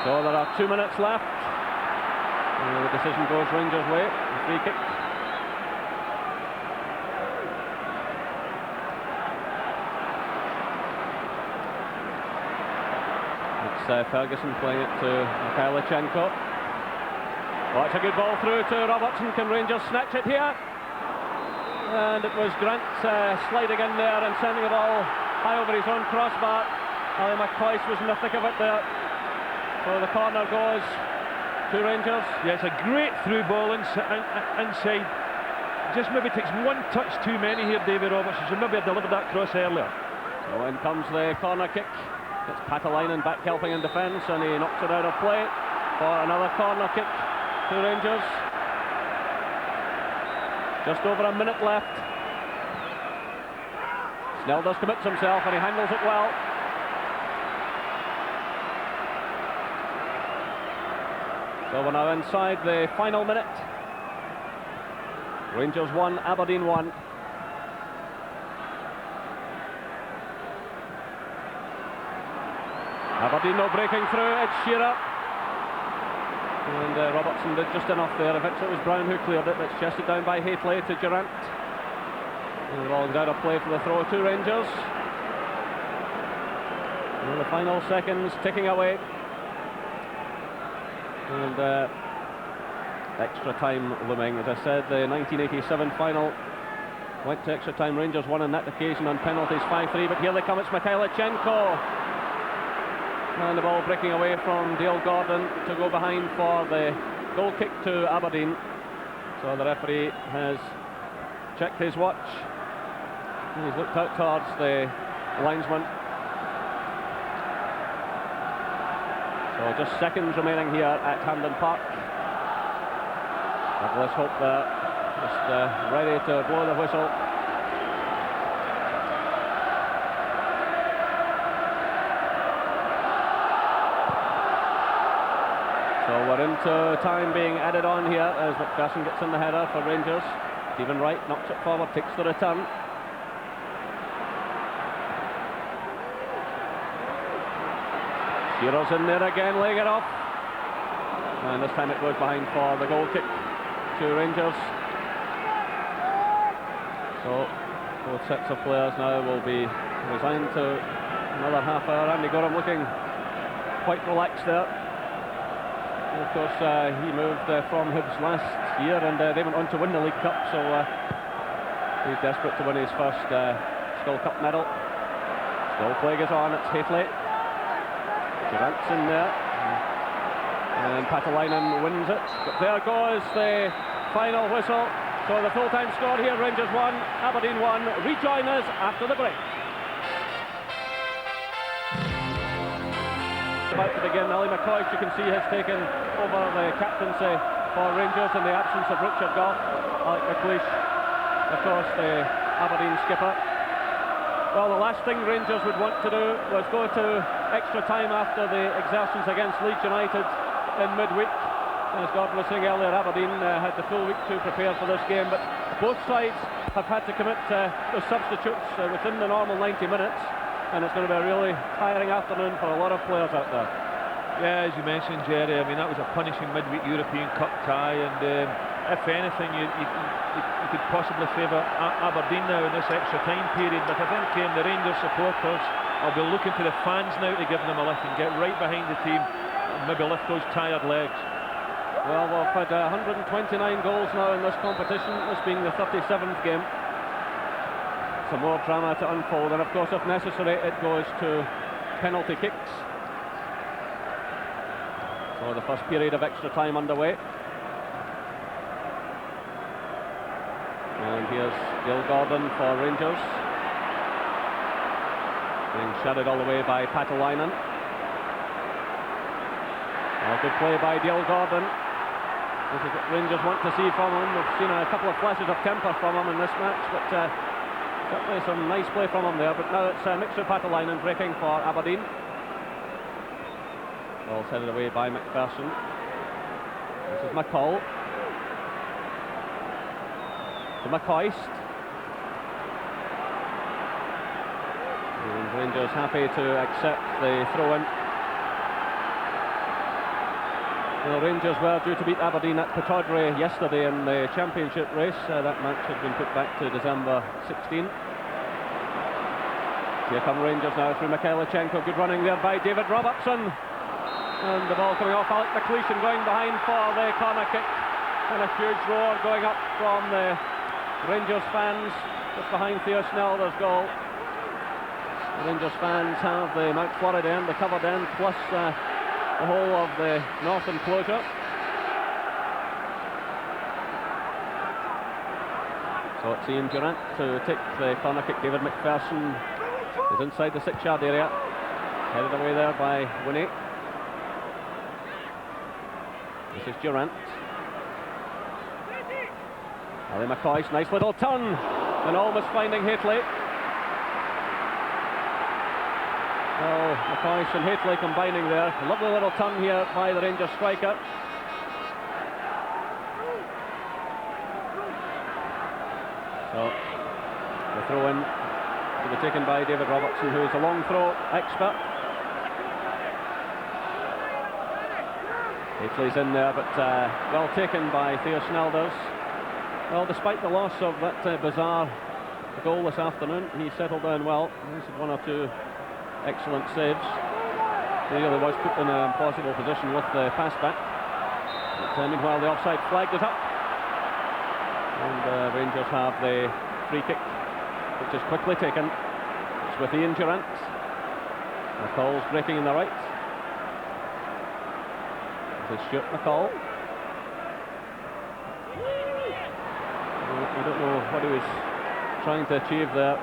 So there are 2 minutes left. The decision goes Rangers' way. The free kick. It's Ferguson playing it to Mikhailichenko. Oh, it's a good ball through to Robertson. Can Rangers snatch it here? And it was Grant sliding in there and sending the ball high over his own crossbar. Ali McCoist was in the thick of it there. So the corner goes to Rangers. Yeah, it's a great through ball inside. Just maybe takes one touch too many here, David Robertson. Should maybe have delivered that cross earlier. So in comes the corner kick. It's Patalainen back helping in defence, and he knocks it out of play for another corner kick to Rangers. Just over a minute left. Snelders commits himself and he handles it well. So we're now inside the final minute. Rangers 1, Aberdeen 1. Aberdeen no breaking through, it's Shearer. And Robertson did just enough there. Eventually it was Brown who cleared it. It's chested down by Hateley to Durrant. And the ball's out of play for the throw to Rangers. And the final seconds ticking away. And extra time looming. As I said, the 1987 final went to extra time. Rangers won on that occasion on penalties 5-3, but here they come. It's Mikhailichenko. And the ball breaking away from Dale Gordon to go behind for the goal kick to Aberdeen. So the referee has checked his watch. He's looked out towards the linesman. So just seconds remaining here at Hampden Park. Douglas Hope there, just ready to blow the whistle. So we're into time being added on here as McPherson gets in the header for Rangers. Stephen Wright knocks it forward, takes the return. Shearer's in there again, laying it off. And this time it goes behind for the goal kick to Rangers. So both sets of players now will be resigned to another half hour. Andy Gorham looking quite relaxed there. And of course he moved from Hibs last year, and they went on to win the League Cup, so he's desperate to win his first Skull Cup medal. Still play goes on, it's Hafley. Durant's in there. And Patalainen wins it. But there goes the final whistle. So the full-time score here, Rangers 1, Aberdeen 1. Rejoin us after the break. About to begin, Ali McCoy, you can see, has taken over the captaincy for Rangers in the absence of Richard Gough. Alec McLeish, of course, the Aberdeen skipper. Well, the last thing Rangers would want to do was go to extra time after the exertions against Leeds United in midweek. As Gordon was saying earlier, Aberdeen had the full week to prepare for this game, but both sides have had to commit the substitutes within the normal 90 minutes, and it's going to be a really tiring afternoon for a lot of players out there. Yeah, as you mentioned, Jerry, I mean, that was a punishing midweek European Cup tie, and if anything, you could possibly favour Aberdeen now in this extra time period, but I think the Rangers supporters will be looking to the fans now to give them a lift and get right behind the team and maybe lift those tired legs. Well, we've had 129 goals now in this competition, this being the 37th game. Some more drama to unfold, and of course, if necessary, it goes to penalty kicks. So the first period of extra time underway. And here's Dale Gordon for Rangers. Being shadowed all the way by Patalainen. Well, good play by Dale Gordon. This is what Rangers want to see from him. We've seen a couple of flashes of temper from him in this match, but certainly some nice play from him there. But now it's Mixer Patalainen breaking for Aberdeen. Ball's headed away by McPherson. This is McCall. To McCoist. And Rangers happy to accept the throw-in. Well, Rangers were due to beat Aberdeen at Pittodrie yesterday in the championship race. That match had been put back to December 16. Here come Rangers now through Mikhailichenko. Good running there by David Robertson. And the ball coming off Alec McLeish and going behind for the corner kick. And a huge roar going up from the Rangers fans just behind Theo Snelder's goal. The Rangers fans have the Mount Florida end, the covered end, plus the whole of the north enclosure. So it's Ian Durant to take the corner kick. David McPherson is inside the 6-yard area, headed away there by Winnie. This is Durant. Ali McCoy's nice little turn, and almost finding Hafley. Oh, McCoy and Hafley combining there. A lovely little turn here by the Rangers striker. So the throw in to be taken by David Robertson, who is a long throw expert. Hafley's in there, but well taken by Theo Snelders. Well, despite the loss of that bizarre the goal this afternoon. He settled down well. He's had one or two excellent saves. He really was put in an impossible position with the pass back. But, meanwhile, the offside flag is up. And Rangers have the free kick, which is quickly taken. It's with Ian Durrant. McCall's breaking in the right. This is Stuart McCall. I don't know what he was trying to achieve there.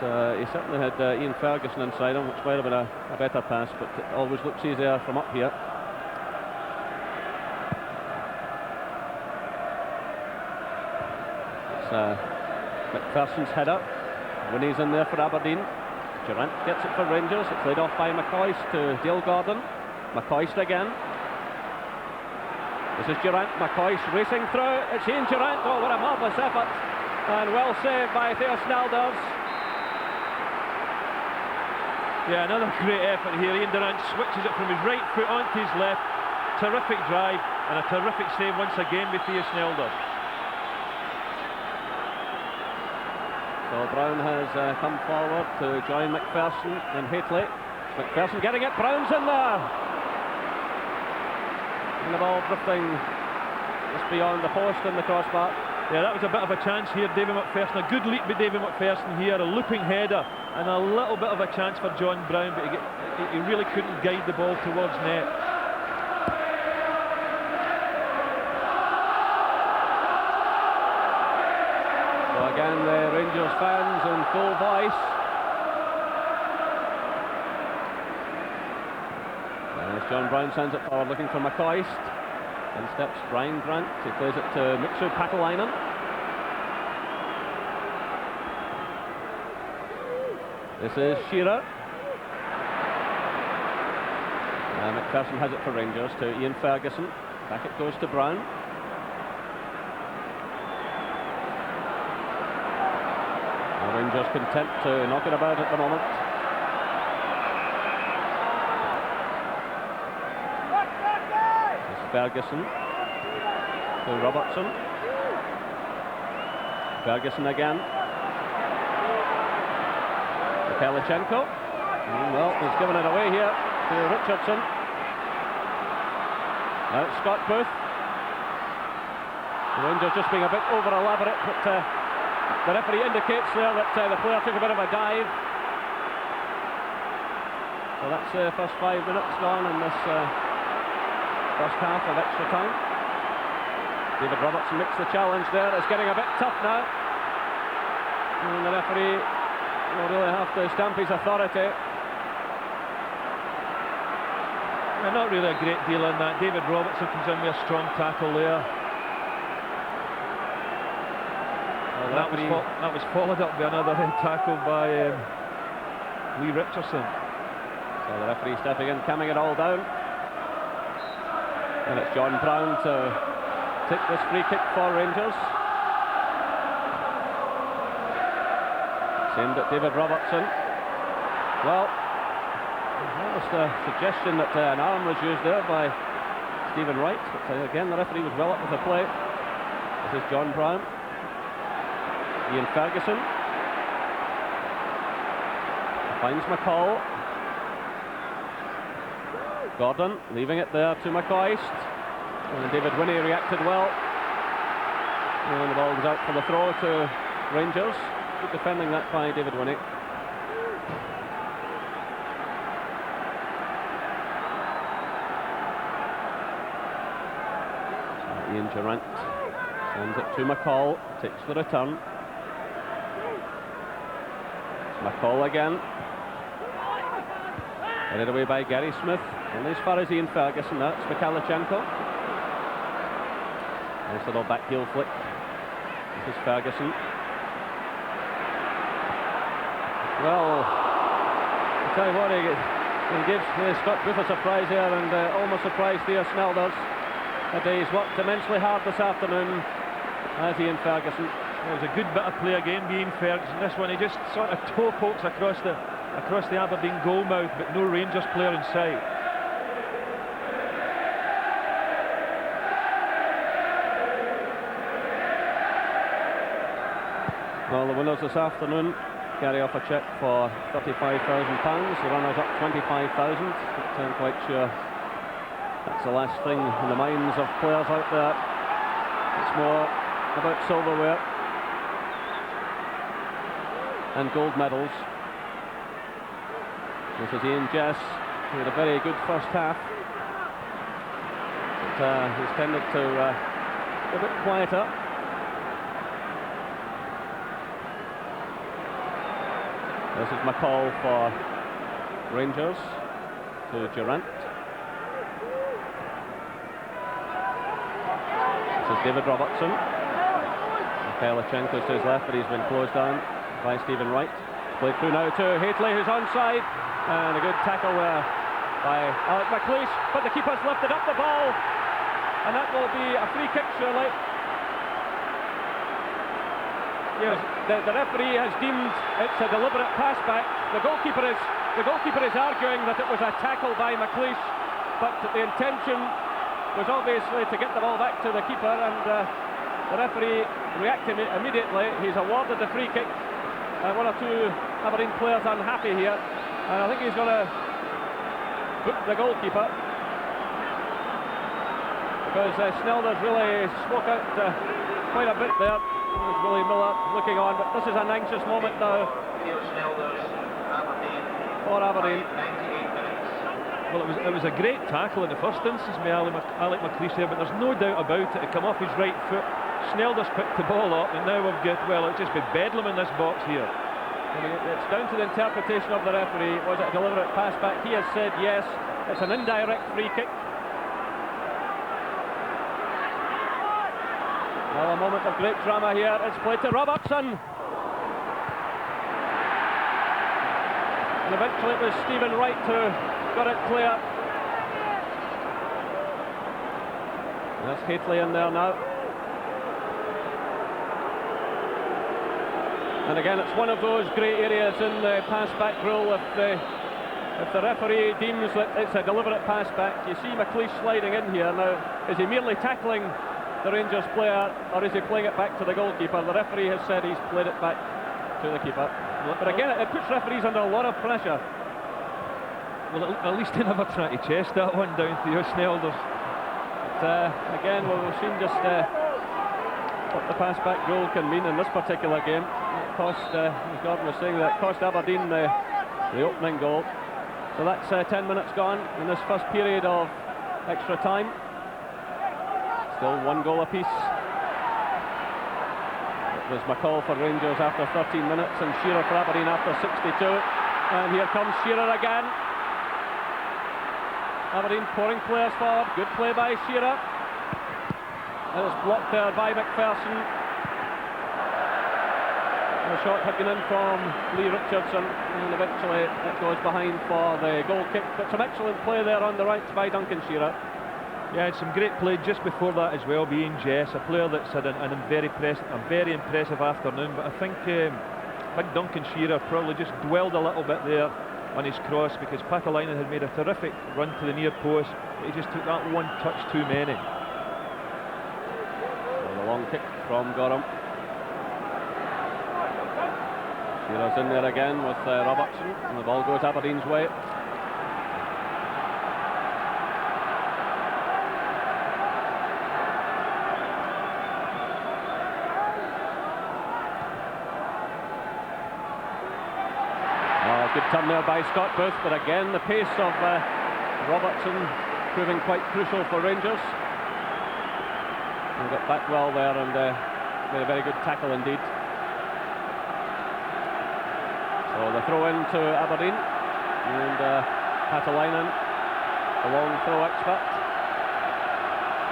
But, he certainly had Ian Ferguson inside him, which might have been a better pass, but it always looks easier from up here. It's McPherson's header. Winnie's in there for Aberdeen. Durrant gets it for Rangers. It's laid off by McCoist to Dale Gordon. McCoist again. This is Durrant. McCoist racing through. It's Ian Durrant. Oh, what a marvellous effort. And well saved by Theo Snalders. Yeah, another great effort here. Ian Durrant switches it from his right foot onto his left. Terrific drive and a terrific save once again by Theo Snalders. So Brown has come forward to join McPherson and Haitley. McPherson getting it. Brown's in there. And the ball drifting just beyond the post and the crossbar. Yeah, that was a bit of a chance here, David McPherson. A good leap by David McPherson here, a looping header, and a little bit of a chance for John Brown, but he really couldn't guide the ball towards net. So again, the Rangers fans in full voice. As John Brown sends it forward looking for McCoist. In steps Brian Grant. He plays it to Miksu Pakalainen. This is Shearer. McPherson has it for Rangers to Ian Ferguson. Back it goes to Brown. The Rangers content to knock it about at the moment. Ferguson to Robertson. Ferguson again. To Pelichenko. Well, he's given it away here to Richardson. Now it's Scott Booth. The Rangers just being a bit over elaborate, but the referee indicates there that the player took a bit of a dive. So that's the first 5 minutes gone in this first half of extra time. David Robertson makes the challenge there. It's getting a bit tough now. And the referee will really have to stamp his authority. Yeah, not really a great deal in that. David Robertson comes in with a strong tackle there. Well, that was followed up by another tackle by Lee Richardson. So the referee stepping in, calming it all down. And it's John Brown to take this free kick for Rangers. It's aimed at David Robertson. Well, almost a suggestion that an arm was used there by Stephen Wright. But again, the referee was well up with the play. This is John Brown. Ian Ferguson. Finds McCall. Gordon leaving it there to McCoist. And David Winnie reacted well. And the ball goes out for the throw to Rangers. Good defending that by David Winnie. So Ian Durrant sends it to McCall. Takes the return. It's McCall again. Headed away by Gary Smith. Only as far as Ian Ferguson now. It's Mikalichenko. Nice little back heel flick. This is Ferguson. Well, I'll tell you what, he gives Scott Booth a surprise here and almost surprised Theo Snalders. He's worked immensely hard this afternoon as Ian Ferguson. It was a good bit of play again by Ian Ferguson. This one he just sort of toe pokes across the Aberdeen goal mouth, but no Rangers player in sight. Well, the winners this afternoon carry off a cheque for £35,000. The runners up 25,000. But I'm quite sure that's the last thing in the minds of players out there. It's more about silverware and gold medals. This is Ian Jess, who had a very good first half. But he's tended to be a bit quieter. This is McCall for Rangers to Durant. This is David Robertson. Mikhailichenko's to his left, but he's been closed down by Stephen Wright. Played through now to Haitley, who's onside. And a good tackle there by Alec McLeish. But the keeper's lifted up the ball. And that will be a free kick, surely. Yes, the referee has deemed it's a deliberate pass back. The goalkeeper is arguing that it was a tackle by McLeish, but the intention was obviously to get the ball back to the keeper, and the referee reacted immediately. He's awarded the free kick. One or two Aberdeen players unhappy here, and I think he's going to book the goalkeeper, because Snelders really spoke out quite a bit there. There's Willie Miller looking on, but this is an anxious moment now for Aberdeen. Well, it was a great tackle in the first instance by Alec McLeish there, but there's no doubt about it. It come off his right foot. Snelders picked the ball up, and now we've got, well, it's just been bedlam in this box here. It's down to the interpretation of the referee. Was it a deliberate pass back? He has said yes. It's an indirect free kick. Now a moment of great drama here. It's played to Robertson. And eventually it was Stephen Wright who got it clear. There's Haitley in there now. And again, it's one of those grey areas in the pass-back rule. If the referee deems that it's a deliberate pass-back, you see McLeish sliding in here. Now, is he merely tackling the Rangers player, or is he playing it back to the goalkeeper? The referee has said he's played it back to the keeper. But again, it puts referees under a lot of pressure. Well, at least they never try to chest that one down to your Snelders. But again, we've seen just what the pass-back rule can mean in this particular game. It cost, as Gordon was saying, that cost Aberdeen the opening goal. So that's 10 minutes gone in this first period of extra time. Still one goal apiece. It was McCall for Rangers after 13 minutes and Shearer for Aberdeen after 62. And here comes Shearer again. Aberdeen pouring players forward. Good play by Shearer. It was blocked there by McPherson. The shot had gone in from Lee Richardson, and eventually it goes behind for the goal kick. But some excellent play there on the right by Duncan Shearer. Yeah, and some great play just before that as well, being Jess, a player that's had a very impressive afternoon. But I think big Duncan Shearer probably just dwelled a little bit there on his cross, because Pakalainen had made a terrific run to the near post, but he just took that one touch too many. So the long kick from Gorham. Shearer's in there again with Robertson, and the ball goes Aberdeen's way. Good turn there by Scott Booth, but again the pace of Robertson proving quite crucial for Rangers. He got back well there and made a very good tackle indeed. So the throw in to Aberdeen, and Pakalainen, the long throw expert.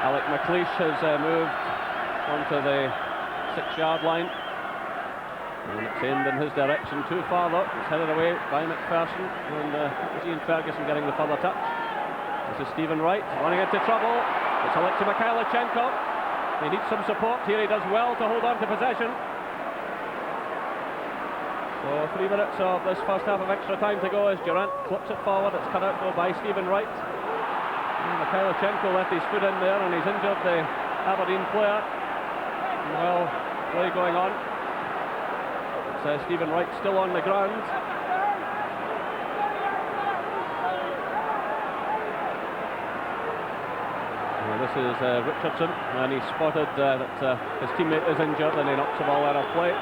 Alec McLeish has moved onto the 6-yard line. And it's aimed in his direction too far though. It's headed away by McPherson, and Ian Ferguson getting the further touch. This is Stephen Wright running into trouble. It's Alexei Mikhailichenko. He needs some support here. He does well to hold on to possession. So 3 minutes of this first half of extra time to go as Durant clips it forward. It's cut out though by Stephen Wright. And Mikhailichenko left his foot in there, and he's injured the Aberdeen player. Well, play going on. Stephen Wright still on the ground. This is Richardson, and he spotted that his teammate is injured, and he knocks the ball out of play.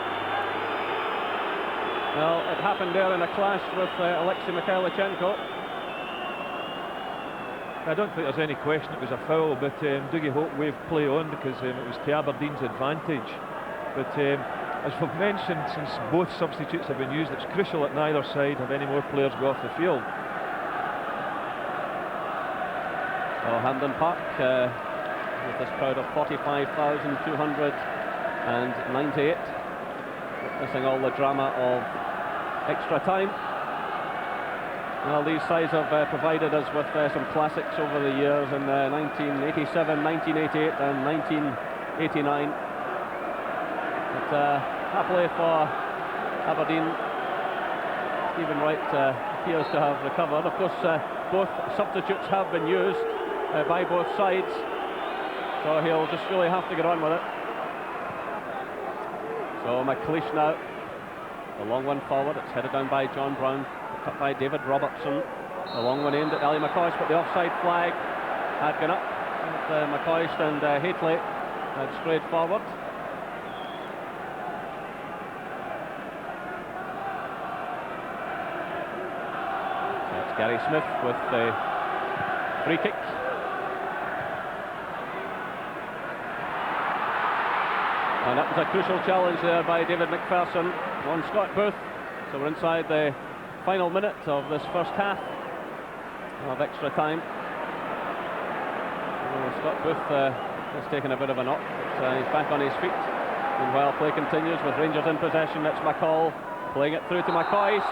Well, it happened there in a clash with Alexei Mikhailichenko. I don't think there's any question it was a foul, but Dougie Hope waved play on because it was to Aberdeen's advantage. But as we've mentioned, since both substitutes have been used, it's crucial that neither side have any more players go off the field. So Hampden Park, with this crowd of 45,298, witnessing all the drama of extra time. Well, these sides have provided us with some classics over the years in 1987, 1988 and 1989. But happily for Aberdeen, Stephen Wright appears to have recovered. Of course, both substitutes have been used by both sides, so he'll just really have to get on with it. So McLeish now, the long one forward, it's headed down by John Brown, picked up by David Robertson. The long one aimed at Ellie McCoist, but the offside flag had gone up. And, McCoist and Haitley had strayed forward. It's Gary Smith with the free kick. And that was a crucial challenge there by David McPherson on Scott Booth. So we're inside the final minute of this first half of extra time. Scott Booth has taken a bit of a knock, but he's back on his feet. Meanwhile, play continues with Rangers in possession. It's McCall playing it through to McCoist,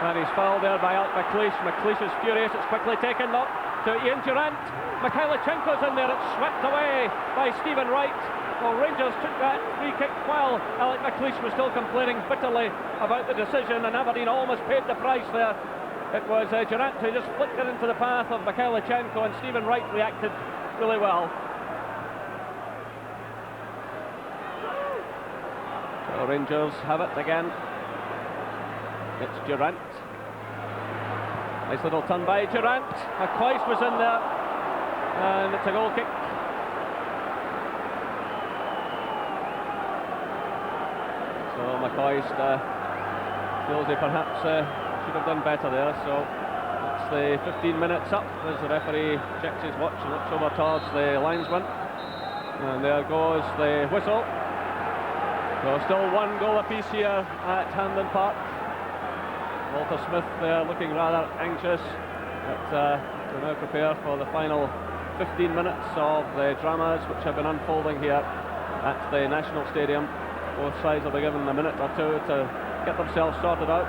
and he's fouled there by Alec McLeish. McLeish is furious. It's quickly taken up to Ian Durant. Mikhailichenko's in there. It's swept away by Stephen Wright. Well, Rangers took that free kick while Alec McLeish was still complaining bitterly about the decision, and Aberdeen almost paid the price there. It was Durant who just flicked it into the path of Mikhailichenko, and Stephen Wright reacted really well. So Rangers have it again. It's Durant. Nice little turn by Durant. McCoist was in there, and it's a goal kick. So McCoist feels he perhaps should have done better there. So it's the 15 minutes up as the referee checks his watch and looks over towards the linesman. And there goes the whistle. So still one goal apiece here at Hampden Park. Walter Smith there looking rather anxious. But we now prepare for the final 15 minutes of the dramas which have been unfolding here at the National Stadium. Both sides will be given a minute or two to get themselves sorted out.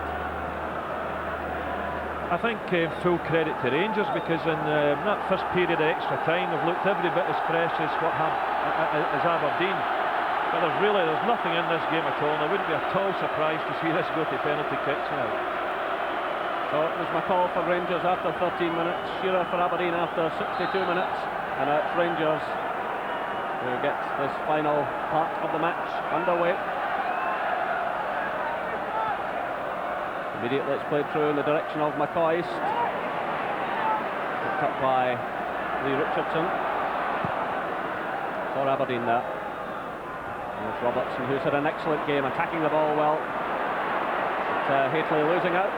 I think full credit to Rangers, because in that first period of extra time they've looked every bit as fresh as what as Aberdeen. But there's nothing in this game at all, and I wouldn't be at all surprised to see this go to penalty kicks now. So it was McCall for Rangers after 13 minutes, Shearer for Aberdeen after 62 minutes, and now it's Rangers who gets this final part of the match underway. Immediately it's played through in the direction of McCoist. Picked up by Lee Richardson for Aberdeen there. There's Robertson, who's had an excellent game, attacking the ball well. But Haitley losing out.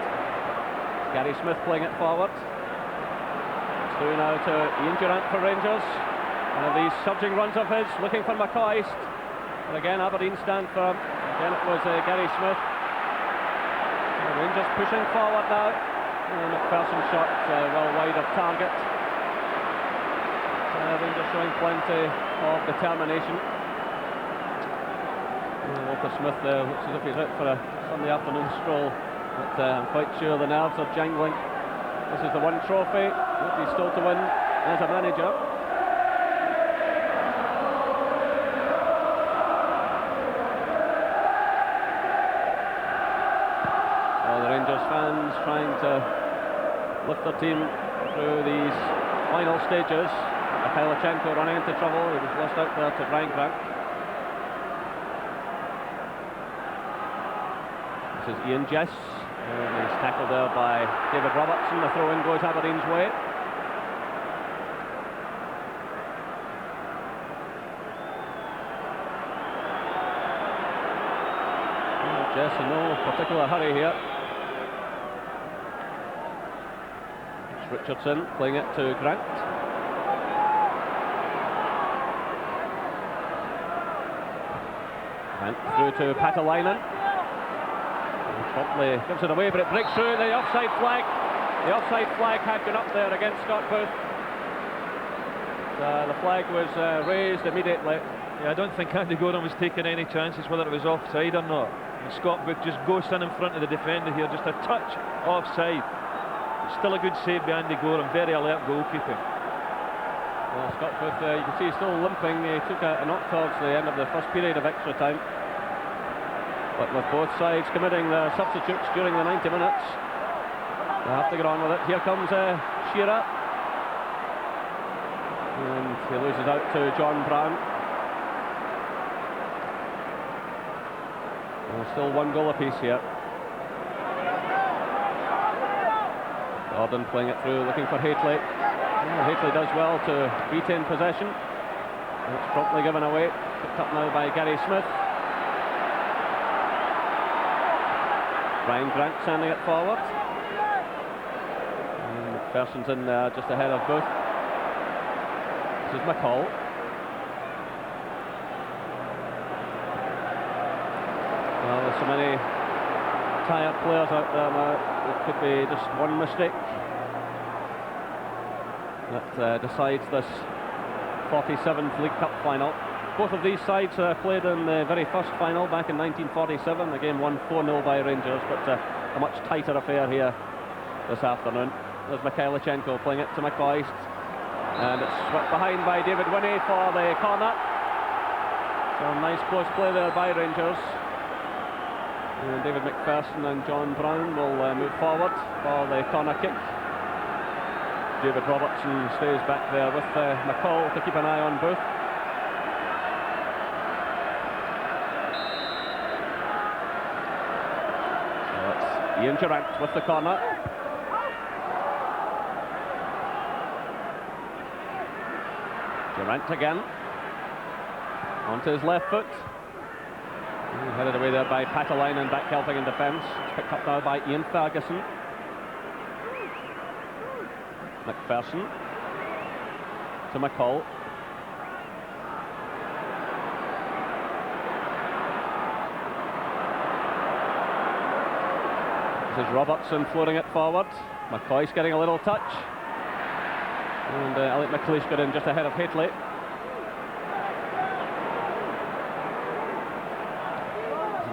Gary Smith playing it forward. It's through now to Ian Durant for Rangers. One of these surging runs of his, looking for McCoist. And again, Aberdeen stand firm. Again, it was Gary Smith. And Rangers pushing forward now. And McPherson shot well wide of target. Rangers showing plenty of determination. Walter Smith looks as if he's out for a Sunday afternoon stroll. But I'm quite sure the nerves are jangling. This is the one trophy that he's still to win as a manager. Fans trying to lift their team through these final stages. Mikhailichenko running into trouble. He was lost out there to Brian Grant. This is Ian Jess. And he's tackled there by David Robertson. The throw-in goes Aberdeen's way. Jess in no particular hurry here. It's Richardson playing it to Grant. Grant through to Patalainen. Promptly gives it away, but it breaks through the offside flag. The offside flag had gone up there against Scott Booth. The flag was raised immediately. Yeah, I don't think Andy Gorham was taking any chances whether it was offside or not. And Scott Booth just goes in front of the defender here, just a touch offside. It's still a good save by Andy Gorham, very alert goalkeeping. Well, Scott Booth, you can see he's still limping. He took a knock towards the end of the first period of extra time. But with both sides committing their substitutes during the 90 minutes, they have to get on with it. Here comes Shearer. And he loses out to John Brown. Well, still 1 goal apiece here. Gordon playing it through, looking for Haitley. Well, Haitley does well to retain possession. It's promptly given away. Picked up now by Gary Smith. Brian Grant sending it forward. And McPherson's in there just ahead of Booth. This is McCall. Well, there's so many tired players out there now. It could be just one mistake that decides this 47th League Cup final. Both of these sides played in the very first final back in 1947. The game won 4-0 by Rangers, but a much tighter affair here this afternoon. There's Mikhailichenko playing it to McCoist, and it's swept behind by David Winnie for the corner. So nice close play there by Rangers. And David McPherson and John Brown will move forward for the corner kick. David Robertson stays back there with McCall to keep an eye on Booth. Ian Durant with the corner. Durant again. Onto his left foot. Headed away there by Patalainen, back helping in defence. It's picked up now by Ian Ferguson. McPherson to McCall. This is Robertson floating it forward. McCoy's getting a little touch. And Elliot McLeish got in just ahead of Haitley.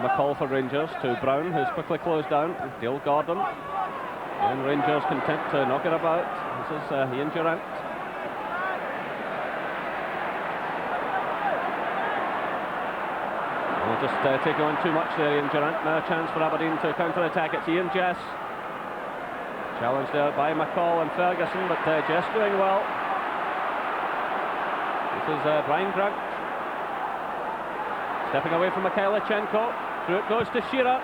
McCall for Rangers to Brown, who's quickly closed down. Dale Gordon. And Rangers content to knock it about. This is Ian Durant. We'll just take on too much there, Ian Durant. Now a chance for Aberdeen to counter-attack. It's Ian Jess. Challenged there by McCall and Ferguson, but Jess doing well. This is Brian Grant. Stepping away from Mikhailichenko. Through it goes to Shearer.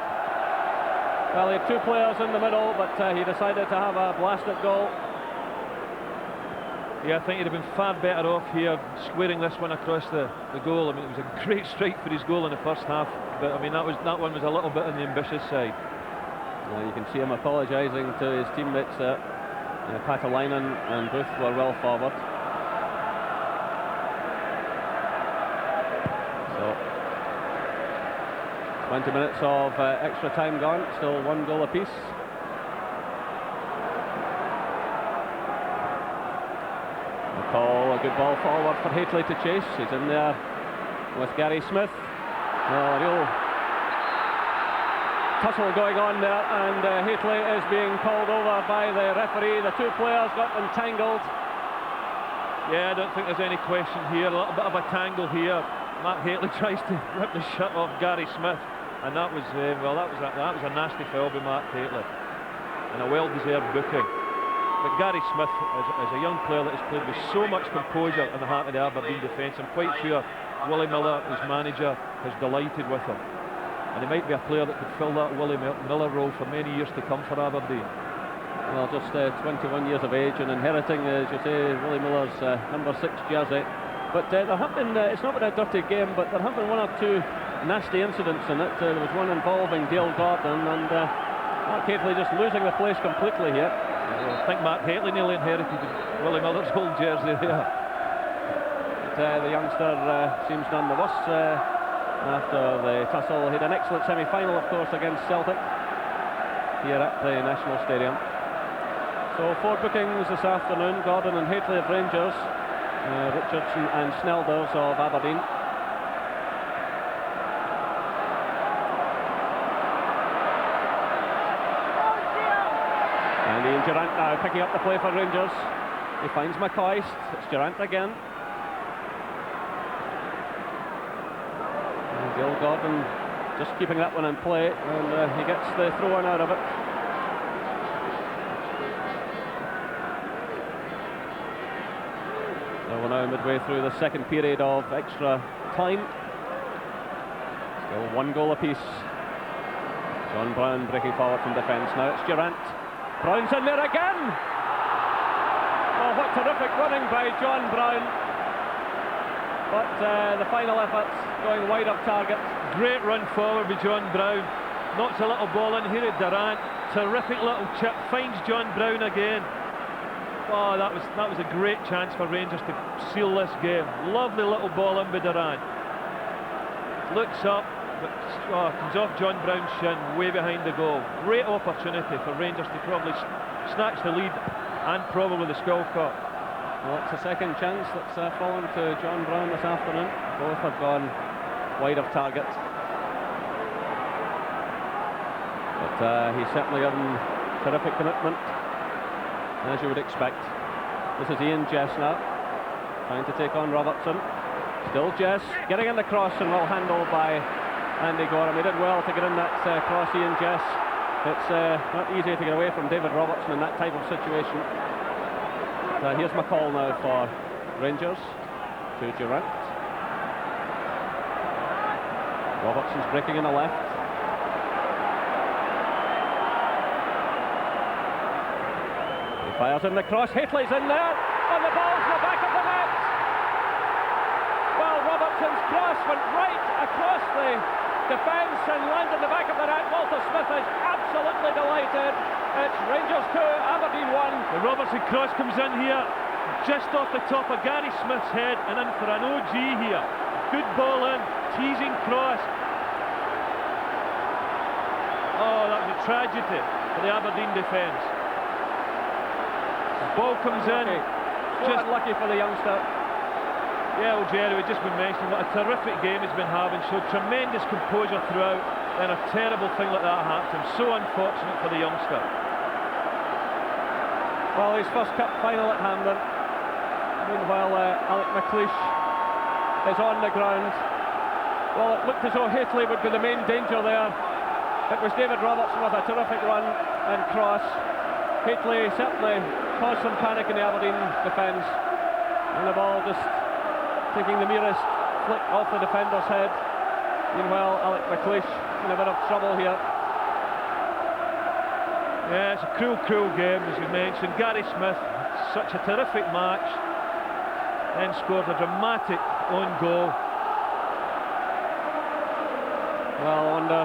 Well, he had two players in the middle, but he decided to have a blasted goal. Yeah, I think he'd have been far better off here squaring this one across the goal. I mean, it was a great strike for his goal in the first half, but I mean that one was a little bit on the ambitious side. You can see him apologising to his teammates there. Patalainen and Booth were well forward. So 20 minutes of extra time gone, still 1 goal apiece. McCall, a good ball forward for Haitley to chase. He's in there with Gary Smith. A real tussle going on there, and Haitley is being called over by the referee. The two players got entangled. Yeah, I don't think there's any question here. A little bit of a tangle here. Matt Haitley tries to rip the shirt off Gary Smith, and that was that was a nasty foul by Matt Haitley, and a well-deserved booking. But Gary Smith is a young player that has played with so much composure in the heart of the Aberdeen defence. I'm quite sure Willie Miller, his manager, is delighted with him. and he might be a player that could fill that Willie Miller role for many years to come for Aberdeen. Well, just 21 years of age and inheriting, as you say, Willie Miller's number 6 jersey. But there have been, it's not been a dirty game, but there have been one or two nasty incidents in it. There was one involving Dale Gordon, and Mark Hateley just losing the place completely here. I think Mark Hateley nearly inherited Willie Miller's old jersey there. But, the youngster seems none the worse after the tussle. He had an excellent semi-final, of course, against Celtic here at the National Stadium. So 4 bookings this afternoon: Gordon and Hateley of Rangers, Richardson and Snelders of Aberdeen. And Ian Durrant now picking up the play for Rangers. He finds McCoist. It's Durrant again. And Dale Gordon just keeping that one in play, and he gets the throw-in out of it. So we're now midway through the second period of extra time. Still 1 goal apiece. John Brown breaking forward from defence. Now it's Durrant. Brown's in there again. Oh, what terrific running by John Brown. But the final effort going wide of target. Great run forward by John Brown. Knocks a little ball in here at Durrant. Terrific little chip. Finds John Brown again. Oh, that was a great chance for Rangers to seal this game. Lovely little ball in by Durrant. Looks up, but comes off John Brown's shin, way behind the goal. Great opportunity for Rangers to probably snatch the lead and probably the skull cup. Well, it's a second chance that's fallen to John Brown this afternoon. Both have gone wide of target. But he's certainly given terrific commitment, as you would expect. This is Ian Jess now, trying to take on Robertson. Still Jess, getting in the cross and well handled by Andy Gorham. He did well to get in that cross, Ian Jess. It's not easy to get away from David Robertson in that type of situation. Here's McCall now for Rangers, to Durrant. Robertson's breaking in the left. Fires in the cross, Hateley's in there, and the ball's in the back of the net. Well, Robertson's cross went right across the defence and landed in the back of the net. Walter Smith is absolutely delighted. It's Rangers 2, Aberdeen 1. The Robertson cross comes in here, just off the top of Gary Smith's head, and in for an OG here. Good ball in, teasing cross. Oh, that was a tragedy for the Aberdeen defence. Ball comes in. Just lucky for the youngster. Yeah, well, Jerry, we've just been mentioning what a terrific game he's been having. Showed tremendous composure throughout. Then a terrible thing like that happened to him. So unfortunate for the youngster. Well, his first cup final at Hampden. Meanwhile, Alec McLeish is on the ground. Well, it looked as though Hateley would be the main danger there. It was David Robertson with a terrific run and cross. Hateley certainly caused some panic in the Aberdeen defence, and the ball just taking the merest flick off the defender's head. Meanwhile, Alec McLeish in a bit of trouble here. Yeah, it's a cruel game, as you mentioned. Gary Smith, such a terrific match, then scored a dramatic own goal. Well, I wonder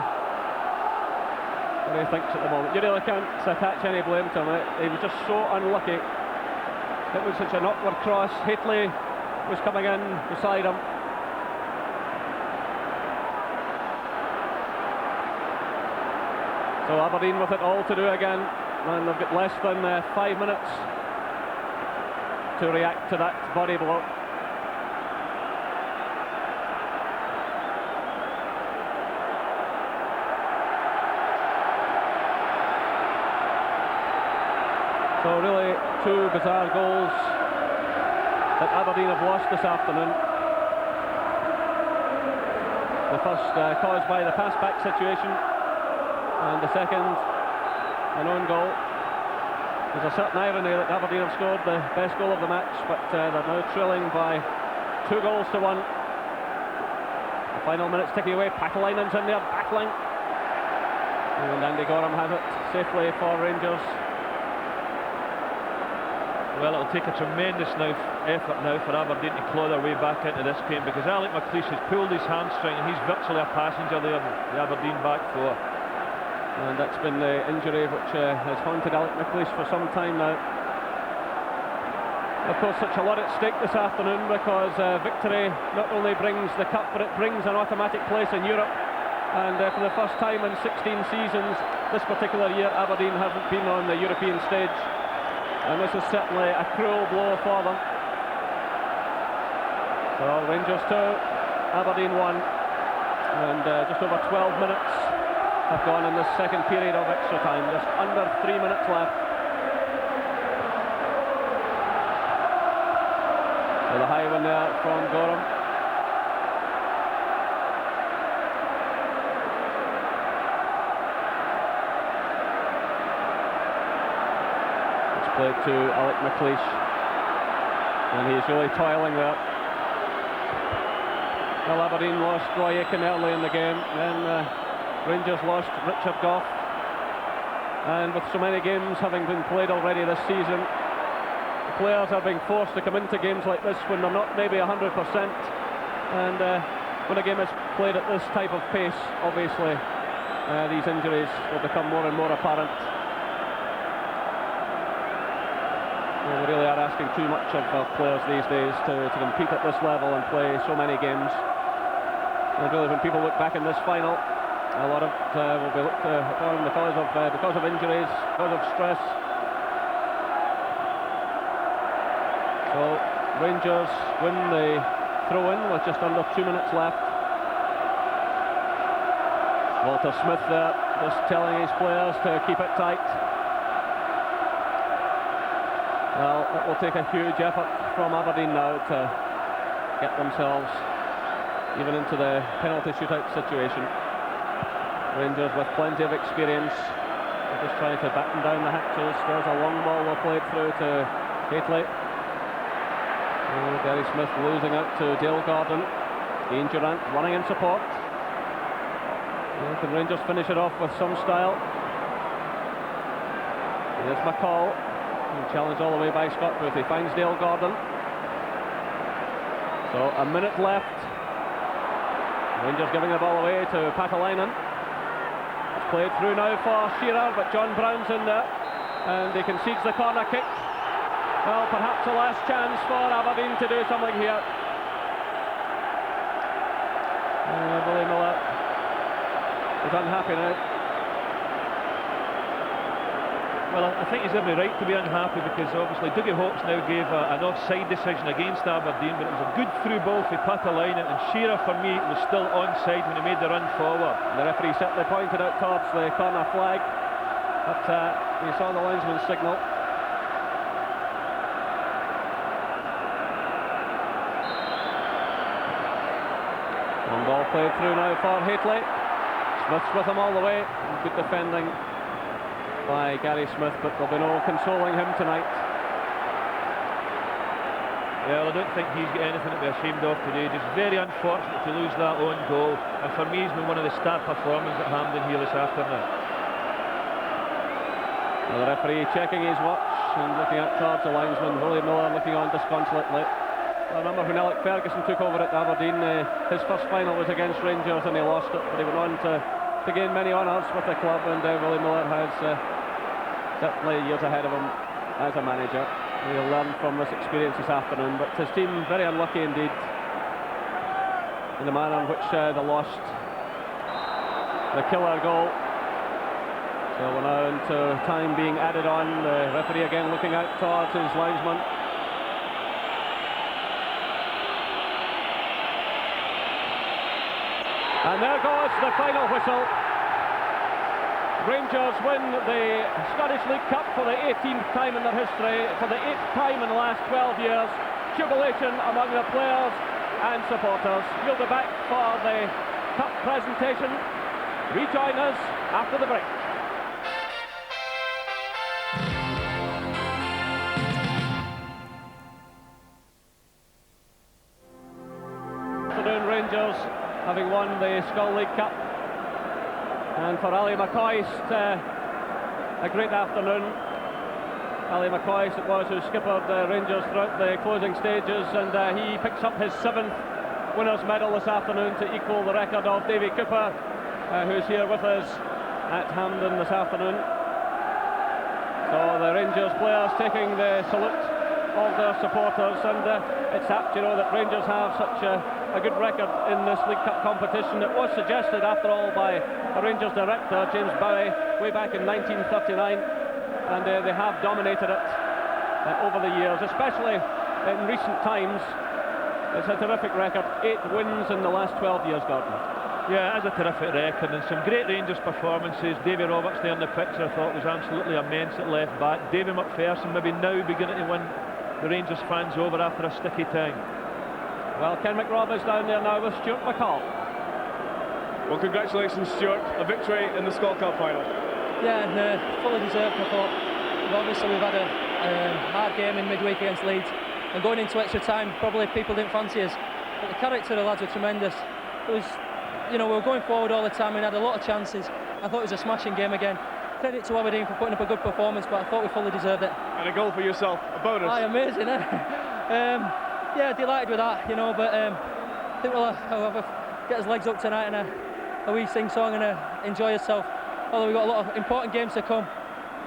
what he thinks at the moment. You really can't attach any blame to him. He was just so unlucky. It was such an awkward cross. Hateley was coming in beside him. So Aberdeen with it all to do again, and they've got less than 5 minutes to react to that body blow. So really, 2 bizarre goals that Aberdeen have lost this afternoon. The first caused by the pass-back situation, and the second an own goal. There's a certain irony that Aberdeen have scored the best goal of the match, but they're now trailing by 2 goals to 1. The final minutes ticking away. Patalainen's in there, battling. And Andy Gorham has it safely for Rangers. Well, it'll take a tremendous effort now for Aberdeen to claw their way back into this game, because Alec McLeish has pulled his hamstring and he's virtually a passenger there in the Aberdeen back four. And that's been the injury which has haunted Alec McLeish for some time now. Of course, such a lot at stake this afternoon, because victory not only brings the cup, but it brings an automatic place in Europe. And for the first time in 16 seasons this particular year, Aberdeen haven't been on the European stage. And this is certainly a cruel blow for them. So Rangers 2, Aberdeen 1, and just over 12 minutes have gone in this second period of extra time. Just under 3 minutes left. So the high one there from Gorham. Played to Alec McLeish, and he's really toiling there. Well, Aberdeen lost Roy Aitken early in the game, then Rangers lost Richard Gough, and with so many games having been played already this season, the players are being forced to come into games like this when they're not maybe 100%, and when a game is played at this type of pace, obviously these injuries will become more and more apparent. We really are asking too much of players these days to compete at this level and play so many games. And really, when people look back in this final, a lot of it will be looked upon because of injuries, because of stress. So Rangers win the throw-in with just under 2 minutes left. Walter Smith there, just telling his players to keep it tight. Well, it will take a huge effort from Aberdeen now to get themselves even into the penalty shootout situation. Rangers with plenty of experience. They're just trying to batten down the hatches. There's a long ball they played through to Haitley. Gary Smith losing out to Dale Gordon. Ian Durant running in support. Can Rangers finish it off with some style? Here's McCall. Challenged all the way by Scott Booth. He finds Dale Gordon. So a minute left. Rangers giving the ball away to Patalainen. It's played through now for Shearer, but John Brown's in there, and he concedes the corner kick. Well, perhaps a last chance for Aberdeen to do something here. Billy Miller is unhappy now. Well, I think he's every right to be unhappy, because obviously Dougie Hawkes now gave an offside decision against Aberdeen, but it was a good through ball for Patalainen, and Shearer for me was still onside when he made the run forward. The referee certainly pointed out towards the corner flag, but he saw the linesman's signal. One ball played through now for Haitley. Smith's with him all the way. Good defending by Gary Smith, but there'll be no consoling him tonight. Well, I don't think he's got anything to be ashamed of today. Just very unfortunate to lose that own goal, and for me he's been one of the star performers at Hampden here this afternoon. Well, the referee checking his watch and looking at towards the linesman. Willie Miller looking on disconsolately. I remember when Alec Ferguson took over at Aberdeen, his first final was against Rangers and he lost it, but he went on to gain many honours with the club, and Willie Miller has certainly years ahead of him as a manager. He'll learn from this experience this afternoon, but his team very unlucky indeed in the manner in which they lost the killer goal. So we're now into time being added on. The referee again looking out towards his linesman. And there goes the final whistle. Rangers win the Scottish League Cup for the 18th time in their history, for the 8th time in the last 12 years. Jubilation among the players and supporters. We'll be back for the cup presentation. Rejoin us after the break. Afternoon, Rangers having won the Skull League Cup. And for Ali McCoist, a great afternoon. Ali McCoist it was who skippered Rangers throughout the closing stages, and he picks up his 7th winners' medal this afternoon to equal the record of Davy Cooper, who's here with us at Hampden this afternoon. So the Rangers players taking the salute of their supporters, and it's apt, you know, that Rangers have such a good record in this League Cup competition. It was suggested, after all, by a Rangers director, James Bowie, way back in 1939, and they have dominated it over the years, especially in recent times. It's a terrific record, 8 wins in the last 12 years, Gordon. Yeah, it is a terrific record, and some great Rangers performances. Davy Roberts there on the picture I thought was absolutely immense at left back. Davy McPherson maybe now beginning to win the Rangers fans over after a sticky time. Well, Ken McRobb is down there now with Stuart McCall. Well, congratulations, Stuart. A victory in the Scott Cup final. Yeah, and fully deserved, I thought. Obviously, we've had a hard game in midweek against Leeds, and going into extra time, probably people didn't fancy us. But the character of the lads were tremendous. It was, you know, we were going forward all the time and had a lot of chances. I thought it was a smashing game again. Credit to Aberdeen for putting up a good performance, but I thought we fully deserved it. And a goal for yourself, a bonus. Aye, amazing, eh? Yeah, delighted with that, you know, but I think we'll get his legs up tonight and a wee sing-song and enjoy yourself. Although we've got a lot of important games to come.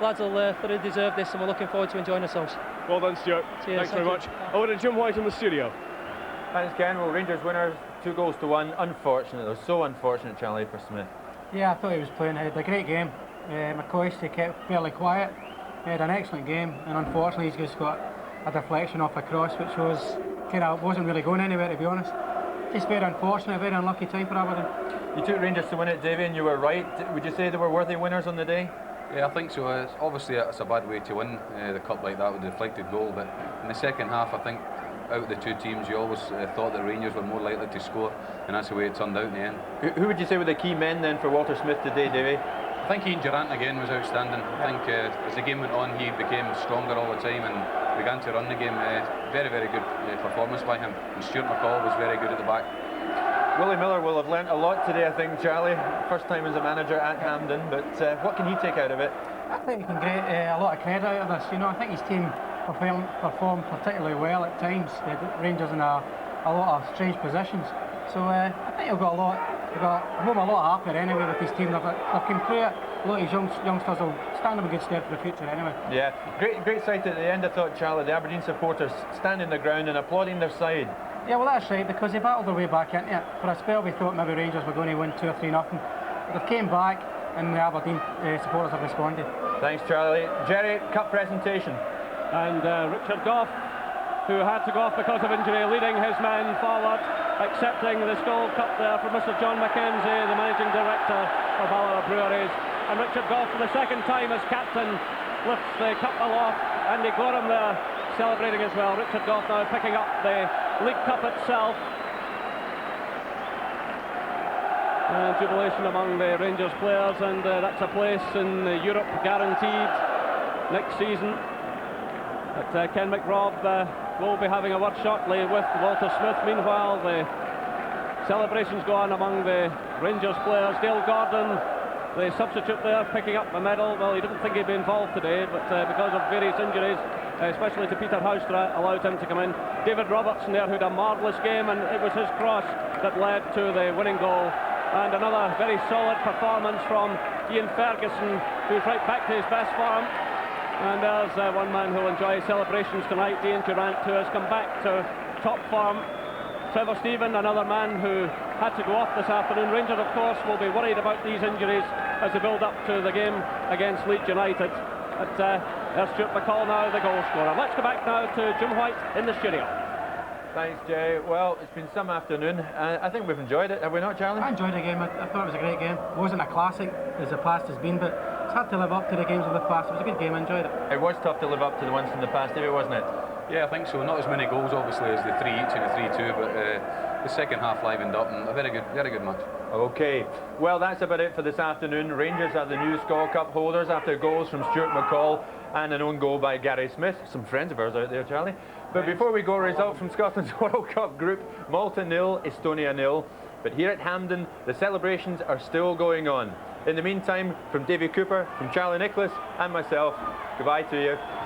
Lads will thoroughly deserve this, and we're looking forward to enjoying ourselves. Well done, Stuart. Cheers, Thanks very much. Over to Jim White in the studio. Thanks, Ken. Well, Rangers winners, 2-1. Unfortunate, though. So unfortunate, Charlie, for Smith. Yeah, I thought he was playing. He had a great game. McCoist, he kept fairly quiet. He had an excellent game, and unfortunately he's just got a deflection off a cross, which wasn't really going anywhere, to be honest. Just very unfortunate, very unlucky time for Aberdeen. You took Rangers to win it, Davy, and you were right. Would you say they were worthy winners on the day? Yeah, I think so. Obviously, it's a bad way to win the cup like that with a deflected goal, but in the second half, I think out of the two teams, you always thought that Rangers were more likely to score, and that's the way it turned out in the end. Who would you say were the key men then for Walter Smith today, Davy? I think Ian Durrant again was outstanding. I think as the game went on, he became stronger all the time and began to run the game. Very, very good performance by him. And Stuart McCall was very good at the back. Willie Miller will have learnt a lot today, I think, Charlie. First time as a manager at Hampden, but what can he take out of it? I think he can get a lot of credit out of this. You know, I think his team performed particularly well at times. They had Rangers in a lot of strange positions. So I think he'll got a lot. I'm a lot happier anyway with his team. They've come through it. A lot of his youngsters will stand them in good stead for the future anyway. Yeah, great sight at the end, I thought, Charlie. The Aberdeen supporters standing the ground and applauding their side. Yeah, well, that's right, because they battled their way back into it. For a spell, we thought maybe Rangers were going to win 2 or 3-0. But they came back, and the Aberdeen supporters have responded. Thanks, Charlie. Jerry, cup presentation. And Richard Gough, who had to go off because of injury, leading his men forward, accepting the Skull Cup there from Mr. John Mackenzie, the managing director of Ballarat Breweries. And Richard Gough, for the second time as captain, lifts the cup aloft. Andy Gorham there celebrating as well. Richard Gough now picking up the League Cup itself. And jubilation among the Rangers players, and that's a place in Europe guaranteed next season. But Ken McRobb will be having a word shortly with Walter Smith. Meanwhile, the celebrations go on among the Rangers players. Dale Gordon, the substitute there, picking up a medal. Well, he didn't think he'd be involved today, but because of various injuries, especially to Peter Houstra, allowed him to come in. David Robertson there, who had a marvellous game, and it was his cross that led to the winning goal. And another very solid performance from Ian Ferguson, who's right back to his best form. And there's one man who'll enjoy celebrations tonight, Ian Durrant, who has come back to top form. Trevor Stephen, another man who had to go off this afternoon. Rangers, of course, will be worried about these injuries as they build up to the game against Leeds United. But there's Stuart McCall now, the goal scorer. Let's go back now to Jim White in the studio. Thanks, Jay. Well, it's been some afternoon. I think we've enjoyed it, have we not, Charlie? I enjoyed the game. I thought it was a great game. It wasn't a classic as the past has been, but it's hard to live up to the games of the past. It was a good game. I enjoyed it. It was tough to live up to the ones from the past, wasn't it? Yeah, I think so. Not as many goals, obviously, as the 3 each and the 3-2, but the second half livened up and a very good match. Okay, well, that's about it for this afternoon. Rangers are the new Skull Cup holders after goals from Stuart McCall and an own goal by Gary Smith. Some friends of ours out there, Charlie. But before we go, result from Scotland's World Cup group: Malta 0, Estonia 0. but here at Hampden, the celebrations are still going on. In the meantime, from Davy Cooper, from Charlie Nicholas and myself, goodbye to you.